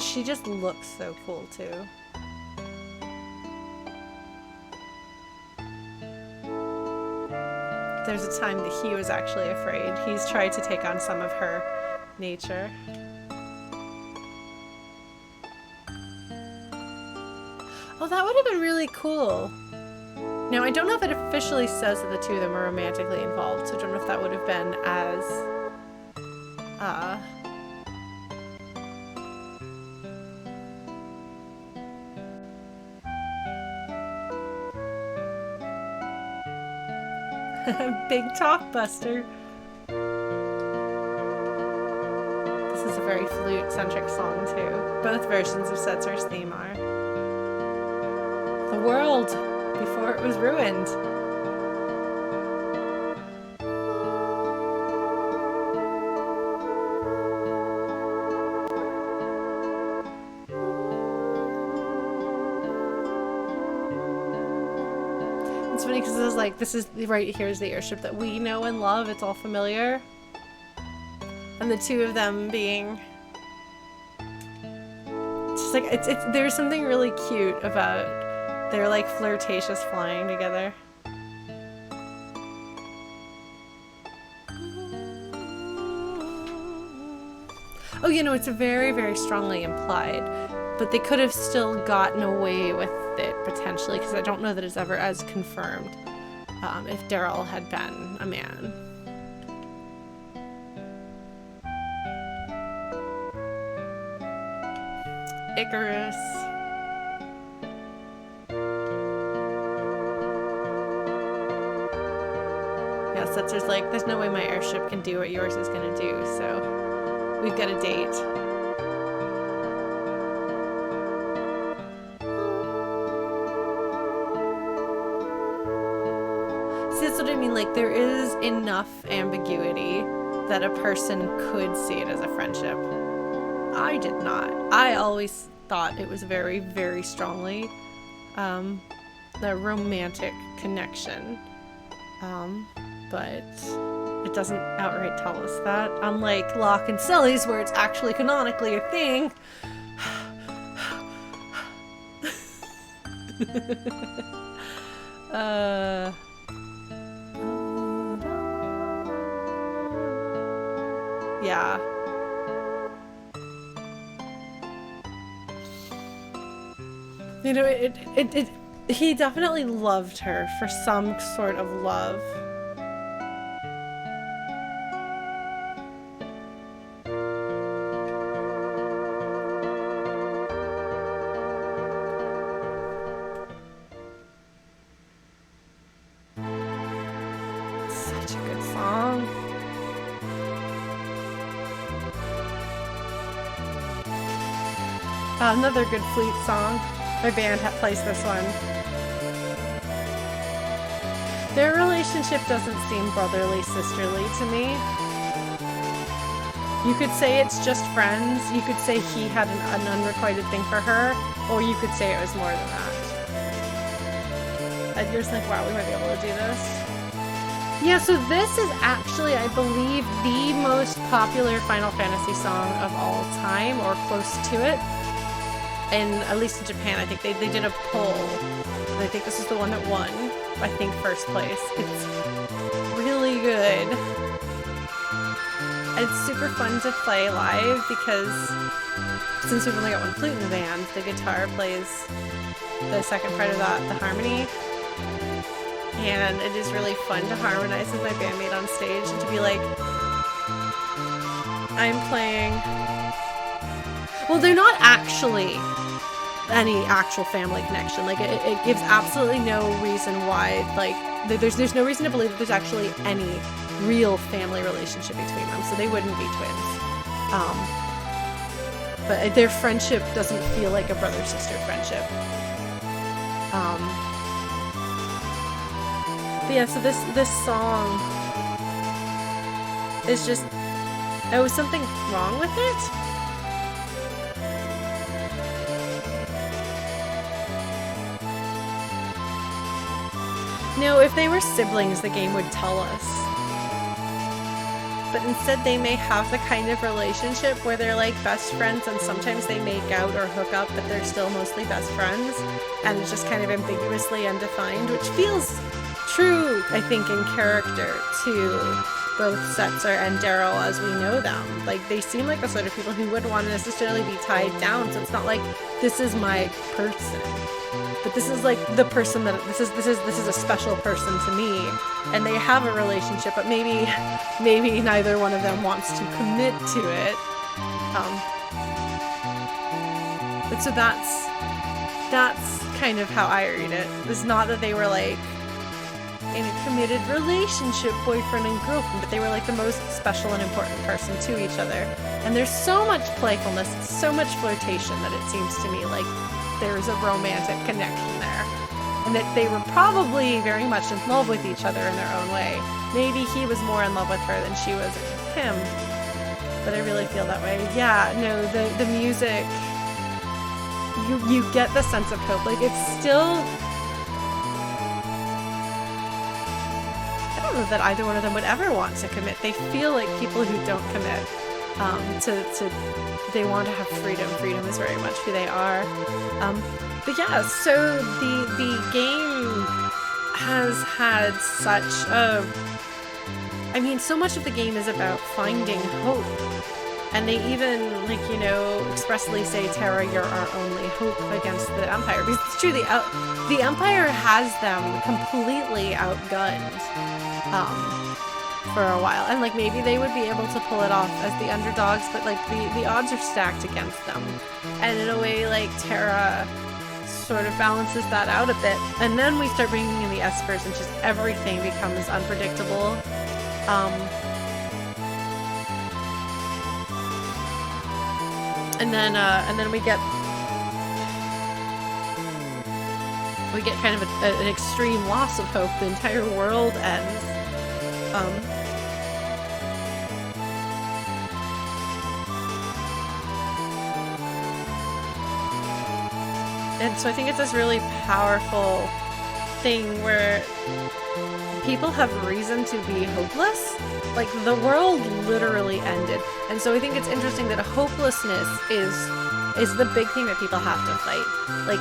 [SPEAKER 1] She just looks so cool too. There's a time that he was actually afraid. He's tried to take on some of her nature. Oh, that would have been really cool. Now, I don't know if it officially says that the two of them are romantically involved, so I don't know if that would have been as... Big Talk Buster. This is a very flute-centric song too. Both versions of Setzer's theme are. the world before it was ruined. It's funny because it's like, this is right here's the airship that we know and love. It's all familiar. And the two of them being just like, it's there's something really cute about their like flirtatious flying together. Oh, you know, it's very, very strongly implied, but they could have still gotten away with it potentially, because I don't know that it's ever as confirmed if Darill had been a man. Icarus. Yeah, Setzer's like, there's no way my airship can do what yours is gonna do, so we've got a date. See, that's what I mean, like, there is enough ambiguity that a person could see it as a friendship. I did not. I always thought it was very, very strongly the romantic connection. But it doesn't outright tell us that. Unlike Locke and Sully's, where it's actually canonically a thing. Yeah. You know, he definitely loved her for some sort of love. Such a good song. Another good Fleet song. Their band plays this one. Their relationship doesn't seem brotherly, sisterly to me. You could say it's just friends. You could say he had an unrequited thing for her, or you could say it was more than that. And you're just like, wow, we might be able to do this. Yeah, so this is actually, I believe, the most popular Final Fantasy song of all time, or close to it. And at least in Japan, I think they did a poll. And I think this is the one that won, I think, first place. It's really good. And it's super fun to play live because since we've only got one flute in the band, the guitar plays the second part of that, the harmony. And it is really fun to harmonize with my bandmate on stage and to be like, I'm playing... Well, they're not actually any actual family connection. Like, it gives absolutely no reason why, like, there's no reason to believe that there's actually any real family relationship between them, so they wouldn't be twins. But their friendship doesn't feel like a brother-sister friendship. But yeah, so this song is just... Oh, was something wrong with it? No, if they were siblings, the game would tell us. But instead, they may have the kind of relationship where they're like best friends, and sometimes they make out or hook up, but they're still mostly best friends. And it's just kind of ambiguously undefined, which feels true, I think, in character to both Setzer and Darill as we know them. Like, they seem like the sort of people who wouldn't want to necessarily be tied down, so it's not like, this is my person. But this is like the person that this is a special person to me, and they have a relationship, but maybe neither one of them wants to commit to it. But so that's kind of how I read it. It's not that they were like in a committed relationship, boyfriend and girlfriend, but they were like the most special and important person to each other. And there's so much playfulness, so much flirtation that it seems to me like, this is my person. But this is like the person that this is my person. there's a romantic connection there. And that they were probably very much in love with each other in their own way. Maybe he was more in love with her than she was him. But I really feel that way. Yeah, no, the music, you get the sense of hope. Like, it's still, I don't know that either one of them would ever want to commit. They feel like people who don't commit. They want to have freedom. Freedom is very much who they are. But yeah, so the game has had such a, I mean, so much of the game is about finding hope. And they even, like, you know, expressly say, Terra, you're our only hope against the Empire. Because it's true, the Empire has them completely outgunned for a while. And, like, maybe they would be able to pull it off as the underdogs, but, like, the odds are stacked against them. And in a way, like, Terra sort of balances that out a bit. And then we start bringing in the Espers, and just everything becomes unpredictable. And then we get kind of an extreme loss of hope. The entire world ends. And so I think it's this really powerful thing where people have reason to be hopeless. Like, the world literally ended. And so I think it's interesting that hopelessness is the big thing that people have to fight. Like,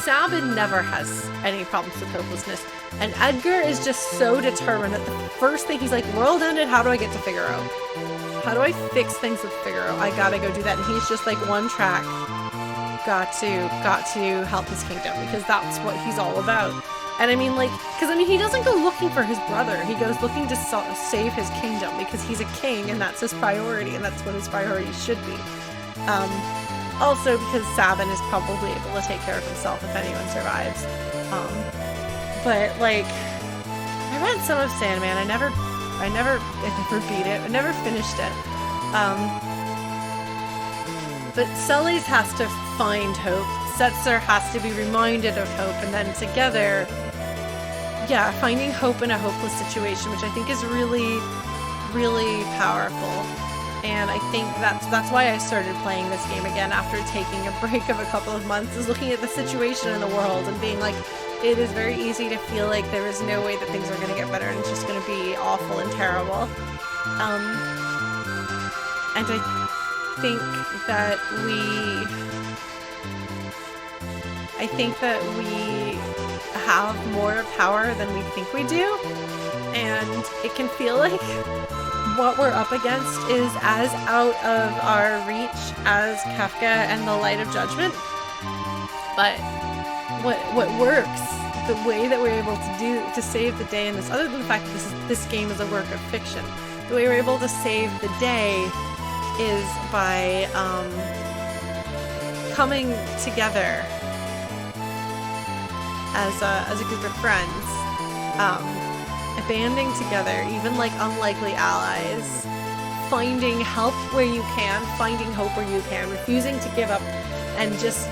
[SPEAKER 1] Sabin never has any problems with hopelessness. And Edgar is just so determined that the first thing he's like, world ended, how do I get to Figaro? How do I fix things with Figaro? I gotta go do that. And he's just like, one track, got to help his kingdom, because that's what he's all about. And I mean, like, because I mean, he doesn't go looking for his brother. He goes looking to save his kingdom, because he's a king and that's his priority, and that's what his priority should be. Also because Sabin is probably able to take care of himself if anyone survives. But like, I read some of Sandman. I never beat it. I never finished it. But Celes has to find hope. Setzer has to be reminded of hope, and then together, yeah, finding hope in a hopeless situation, which I think is really, really powerful. And I think that's why I started playing this game again after taking a break of a couple of months, is looking at the situation in the world and being like, it is very easy to feel like there is no way that things are going to get better and it's just going to be awful and terrible. And I think that we have more power than we think we do, and it can feel like what we're up against is as out of our reach as Kafka and the Light of Judgment. But what works, the way that we're able to save the day in this, other than the fact that this game is a work of fiction, the way we're able to save the day is by coming together as a group of friends, banding together, even like unlikely allies, finding help where you can, finding hope where you can, refusing to give up, and just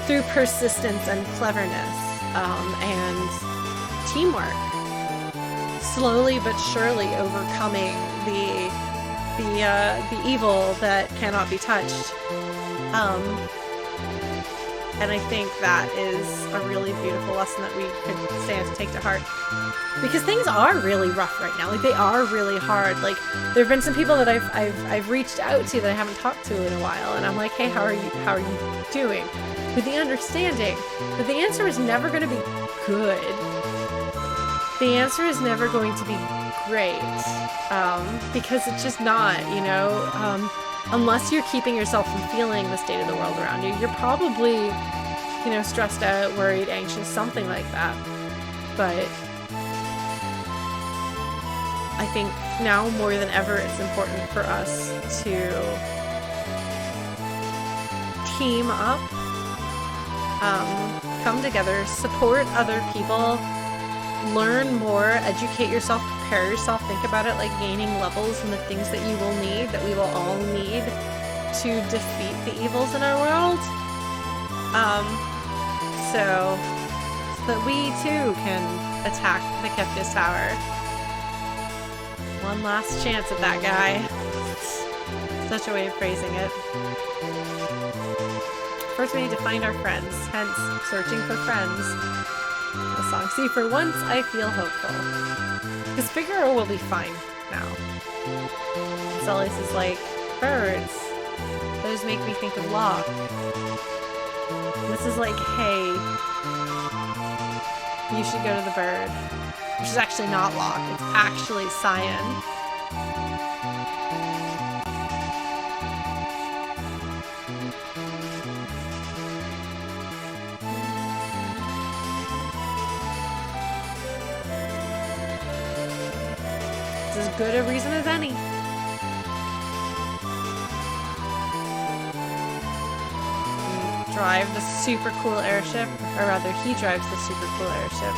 [SPEAKER 1] through persistence and cleverness and teamwork, slowly but surely overcoming the evil that cannot be touched. And I think that is a really beautiful lesson that we could stand to take to heart. Because things are really rough right now. Like, they are really hard. Like, there have been some people that I've reached out to that I haven't talked to in a while, and I'm like, hey, how are you doing? With the understanding that the answer is never going to be good. The answer is never going to be great. Because it's just not, you know. Unless you're keeping yourself from feeling the state of the world around you, you're probably, you know, stressed out, worried, anxious, something like that. But I think now more than ever, it's important for us to team up, come together, support other people, learn more, educate yourself, prepare yourself, think about it like gaining levels and the things that you will need, that we will all need to defeat the evils in our world. so that we too can attack the Kefka's tower. One last chance at that guy. Such a way of phrasing it. First we need to find our friends, hence searching for friends. The song. See, for once I feel hopeful. Because Figaro will be fine now. Celis is like, birds. Those make me think of Locke. This is like, hey, you should go to the bird. Which is actually not Locke, it's actually Cyan. It's as good a reason as any. We drive the super cool airship, or rather he drives the super cool airship.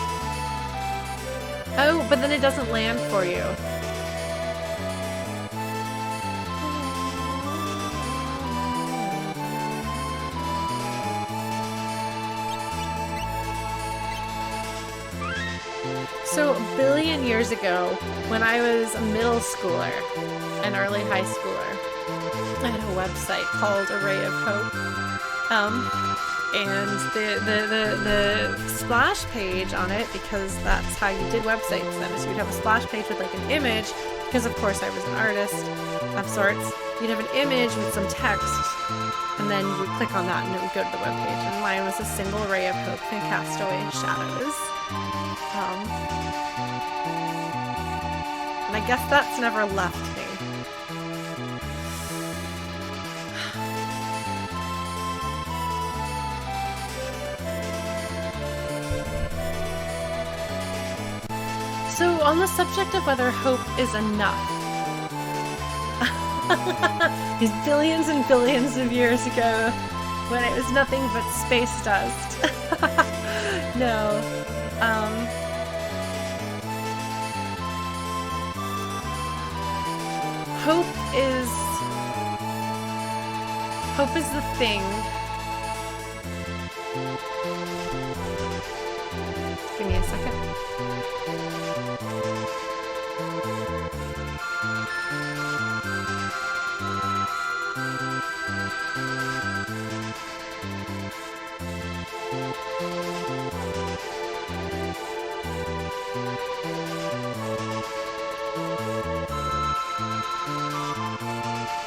[SPEAKER 1] Oh, but then it doesn't land for you. So a billion years ago, when I was a middle schooler, an early high schooler, I had a website called Array of Hope. And the splash page on it, because that's how you did websites then, is you'd have a splash page with like an image, because of course I was an artist of sorts. You'd have an image with some text, and then you would click on that and it would go to the webpage. And mine was a single ray of hope and cast away shadows. And I guess that's never left me. So, on the subject of whether hope is enough, these billions and billions of years ago, when it was nothing but space dust. No. Hope is the thing. Give me a second.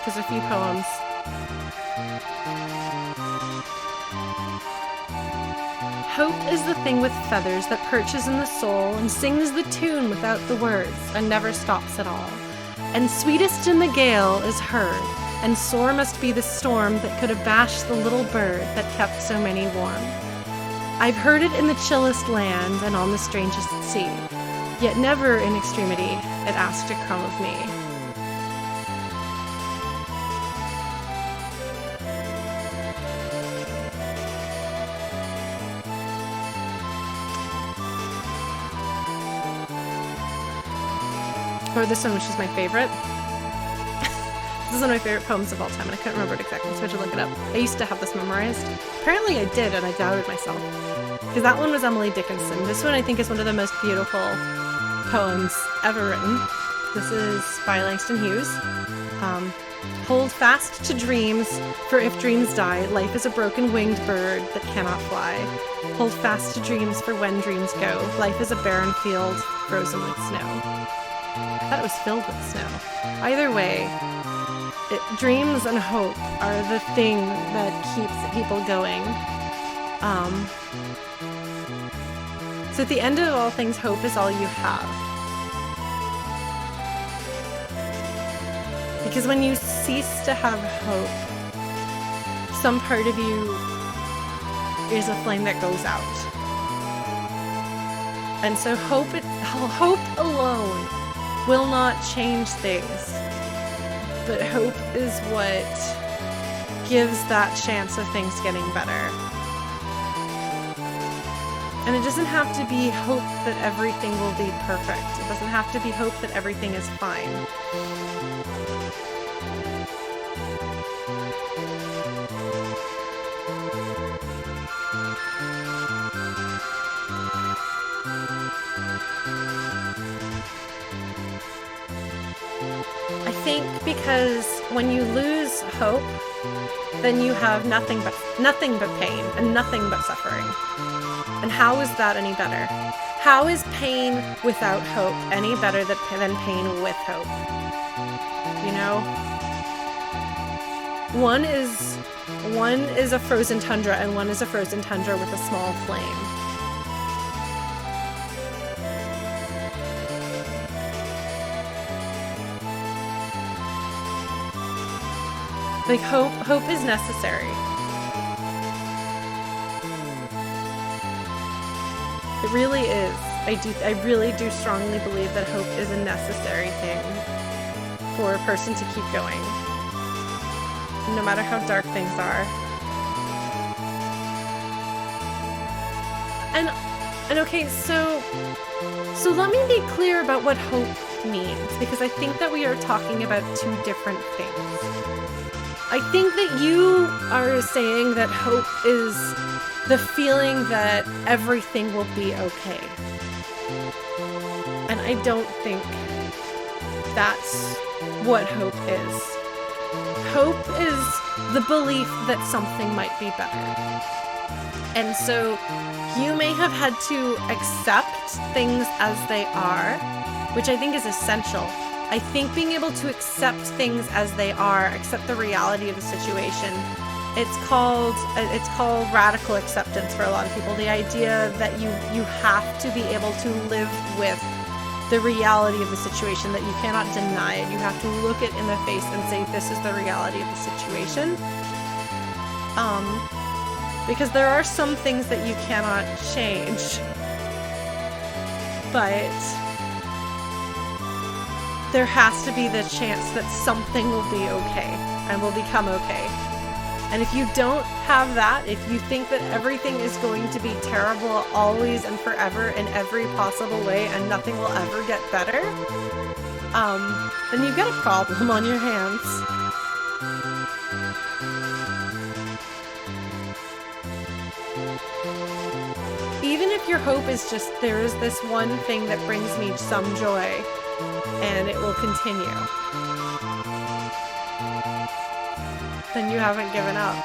[SPEAKER 1] There's a few poems. Hope is the thing with feathers that perches in the soul and sings the tune without the words and never stops at all. And sweetest in the gale is heard, and sore must be the storm that could abash the little bird that kept so many warm. I've heard it in the chillest land and on the strangest sea, yet never in extremity it asked to come of me. Or this one, which is my favorite. This is one of my favorite poems of all time, and I couldn't remember it exactly, so I had to look it up. I used to have this memorized. Apparently I did, and I doubted myself. Because that one was Emily Dickinson. This one I think is one of the most beautiful poems ever written. This is by Langston Hughes. Hold fast to dreams, for if dreams die, life is a broken winged bird that cannot fly. Hold fast to dreams, for when dreams go, life is a barren field frozen with snow. I thought it was filled with snow. Either way, dreams and hope are the thing that keeps people going. So at the end of all things, hope is all you have. Because when you cease to have hope, some part of you is a flame that goes out. And so hope alone will not change things, but hope is what gives that chance of things getting better. And it doesn't have to be hope that everything will be perfect. It doesn't have to be hope that everything is fine. think because when you lose hope, then you have nothing but pain and nothing but suffering. And how is that any better? How is pain without hope any better than pain with hope? You know? One is a frozen tundra, and one is a frozen tundra with a small flame. Like, hope is necessary. It really is. I really do strongly believe that hope is a necessary thing for a person to keep going, no matter how dark things are. And okay, so let me be clear about what hope means, because I think that we are talking about two different things. I think that you are saying that hope is the feeling that everything will be okay. And I don't think that's what hope is. Hope is the belief that something might be better. And so you may have had to accept things as they are, which I think is essential. I think being able to accept things as they are, accept the reality of the situation, it's called radical acceptance for a lot of people. The idea that you have to be able to live with the reality of the situation, that you cannot deny it. You have to look it in the face and say, this is the reality of the situation. Because there are some things that you cannot change, but there has to be the chance that something will be okay and will become okay. And if you don't have that, if you think that everything is going to be terrible always and forever in every possible way and nothing will ever get better, then you've got a problem on your hands. Even if your hope is just, there is this one thing that brings me some joy, and it will continue, then you haven't given up.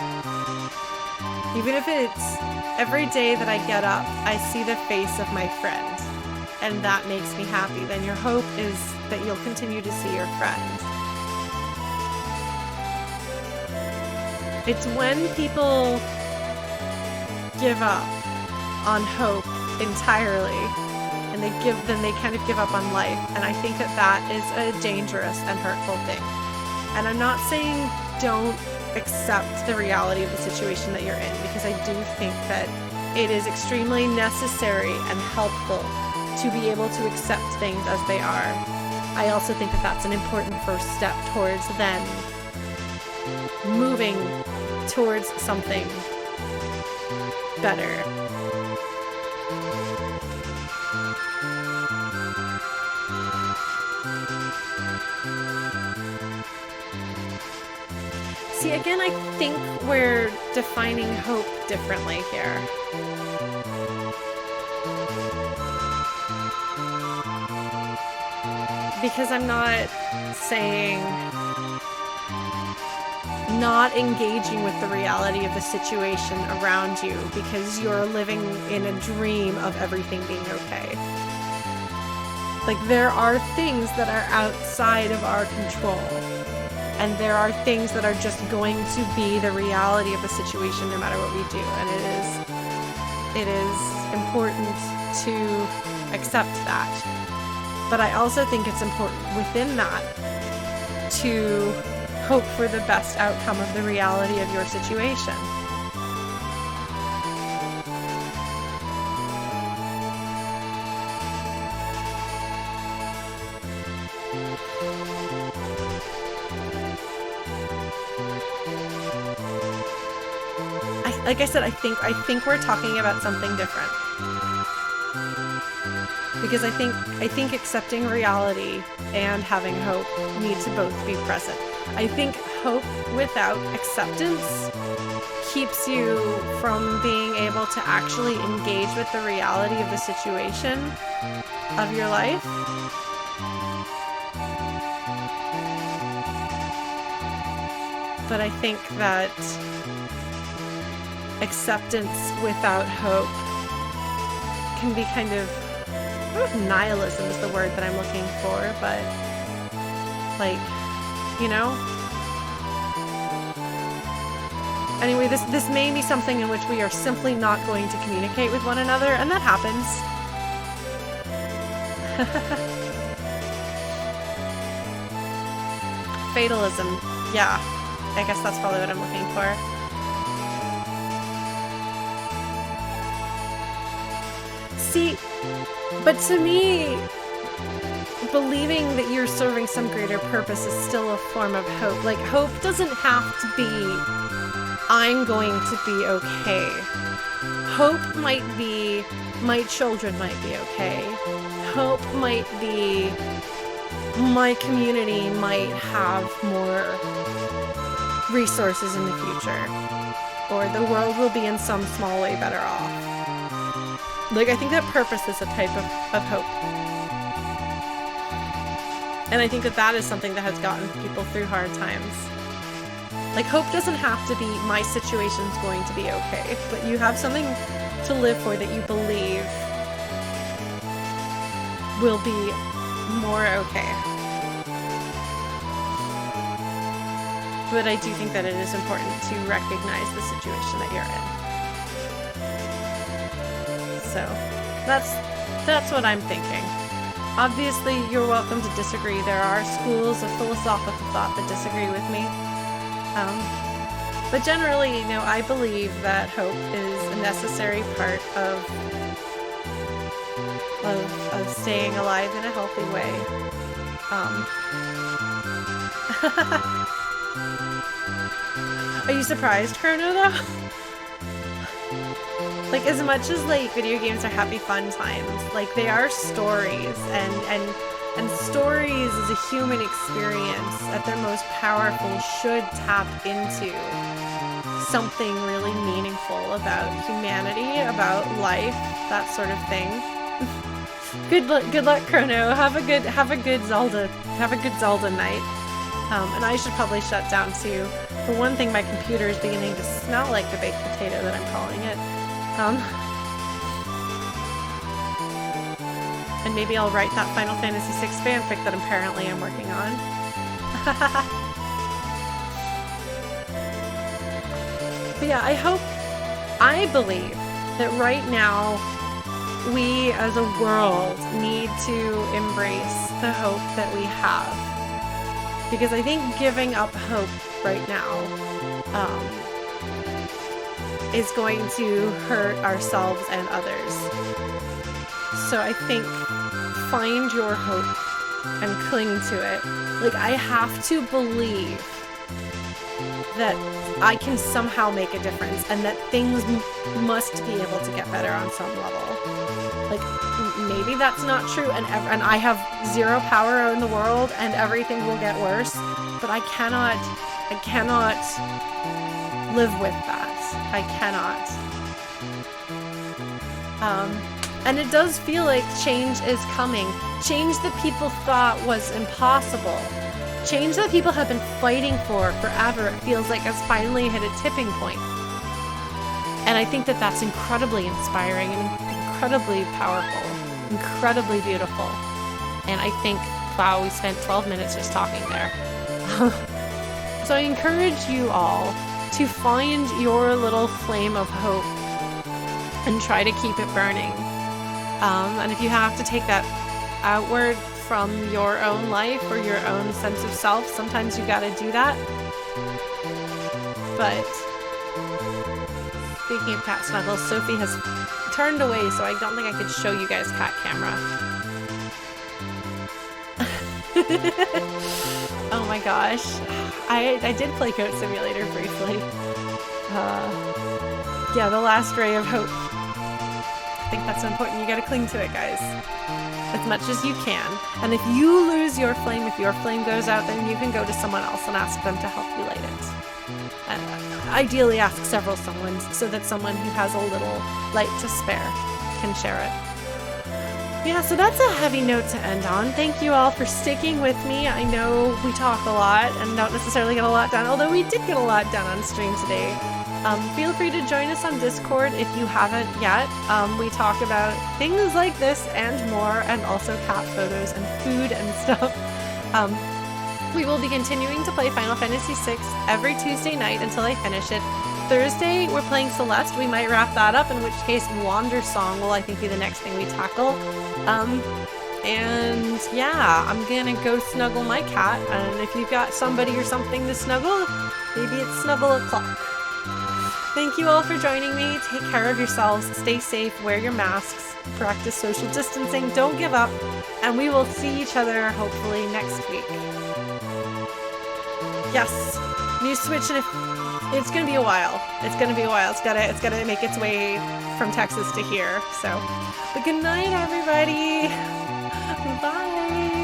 [SPEAKER 1] Even if it's every day that I get up, I see the face of my friend, and that makes me happy, then your hope is that you'll continue to see your friend. It's when people give up on hope entirely, and they kind of give up on life, and I think that is a dangerous and hurtful thing. And I'm not saying don't accept the reality of the situation that you're in, because I do think that it is extremely necessary and helpful to be able to accept things as they are. I also think that that's an important first step towards then moving towards something better. See, again, I think we're defining hope differently here. Because I'm not saying not engaging with the reality of the situation around you because you're living in a dream of everything being okay. Like, there are things that are outside of our control. And there are things that are just going to be the reality of the situation no matter what we do. And it is important to accept that. But I also think it's important within that to hope for the best outcome of the reality of your situation. Like I said, I think we're talking about something different. Because I think accepting reality and having hope need to both be present. I think hope without acceptance keeps you from being able to actually engage with the reality of the situation of your life. But I think that acceptance without hope can be kind of, I don't know if nihilism is the word that I'm looking for, but like, you know? Anyway, this may be something in which we are simply not going to communicate with one another, and that happens. Fatalism. Yeah, I guess that's probably what I'm looking for. See, but to me, believing that you're serving some greater purpose is still a form of hope. Like, hope doesn't have to be, I'm going to be okay. Hope might be, my children might be okay. Hope might be, my community might have more resources in the future. Or the world will be in some small way better off. Like, I think that purpose is a type of hope. And I think that that is something that has gotten people through hard times. Like, hope doesn't have to be, my situation's going to be okay, but you have something to live for that you believe will be more okay. But I do think that it is important to recognize the situation that you're in. So that's what I'm thinking. Obviously, you're welcome to disagree. There are schools of philosophical thought that disagree with me. But generally, you know, I believe that hope is a necessary part of staying alive in a healthy way. Are you surprised, Chrono, though? Like, as much as, like, video games are happy fun times, like, they are stories, and stories as a human experience at their most powerful should tap into something really meaningful about humanity, about life, that sort of thing. Good luck, Chrono. Have a good Zelda night. And I should probably shut down too. For one thing, my computer is beginning to smell like the baked potato that I'm calling it. And maybe I'll write that Final Fantasy VI fanfic that apparently I'm working on. But yeah, I believe that right now we as a world need to embrace the hope that we have. Because I think giving up hope right now is going to hurt ourselves and others. So I think find your hope and cling to it. Like, I have to believe that I can somehow make a difference and that things must be able to get better on some level. Like, maybe that's not true and I have zero power in the world and everything will get worse, but I cannot live with that. I cannot. And it does feel like change is coming. Change that people thought was impossible. Change that people have been fighting for forever, it feels like has finally hit a tipping point. And I think that that's incredibly inspiring and incredibly powerful, incredibly beautiful. And I think, wow, we spent 12 minutes just talking there. So I encourage you all to find your little flame of hope and try to keep it burning. And if you have to take that outward from your own life or your own sense of self, sometimes you gotta do that. But speaking of cat snuggles, Sophie has turned away, so I don't think I could show you guys cat camera. Oh my gosh. I did play Goat Simulator briefly. Yeah, the last ray of hope. I think that's important. You gotta cling to it, guys. As much as you can. And if you lose your flame, if your flame goes out, then you can go to someone else and ask them to help you light it. And ideally ask several someones so that someone who has a little light to spare can share it. Yeah, so that's a heavy note to end on. Thank you all for sticking with me. I know we talk a lot and don't necessarily get a lot done, although we did get a lot done on stream today. Feel free to join us on Discord if you haven't yet. We talk about things like this and more, and also cat photos and food and stuff. We will be continuing to play Final Fantasy VI every Tuesday night until I finish it. Thursday, we're playing Celeste. We might wrap that up, in which case Wander Song will, I think, be the next thing we tackle. And yeah, I'm gonna go snuggle my cat, and if you've got somebody or something to snuggle, maybe it's snuggle o'clock. Thank you all for joining me. Take care of yourselves, stay safe, wear your masks, practice social distancing, don't give up, and we will see each other hopefully next week. Yes, new Switch, and it's gonna be a while. It's gonna be a while. It's gotta make its way from Texas to here. So, but good night, everybody. Bye.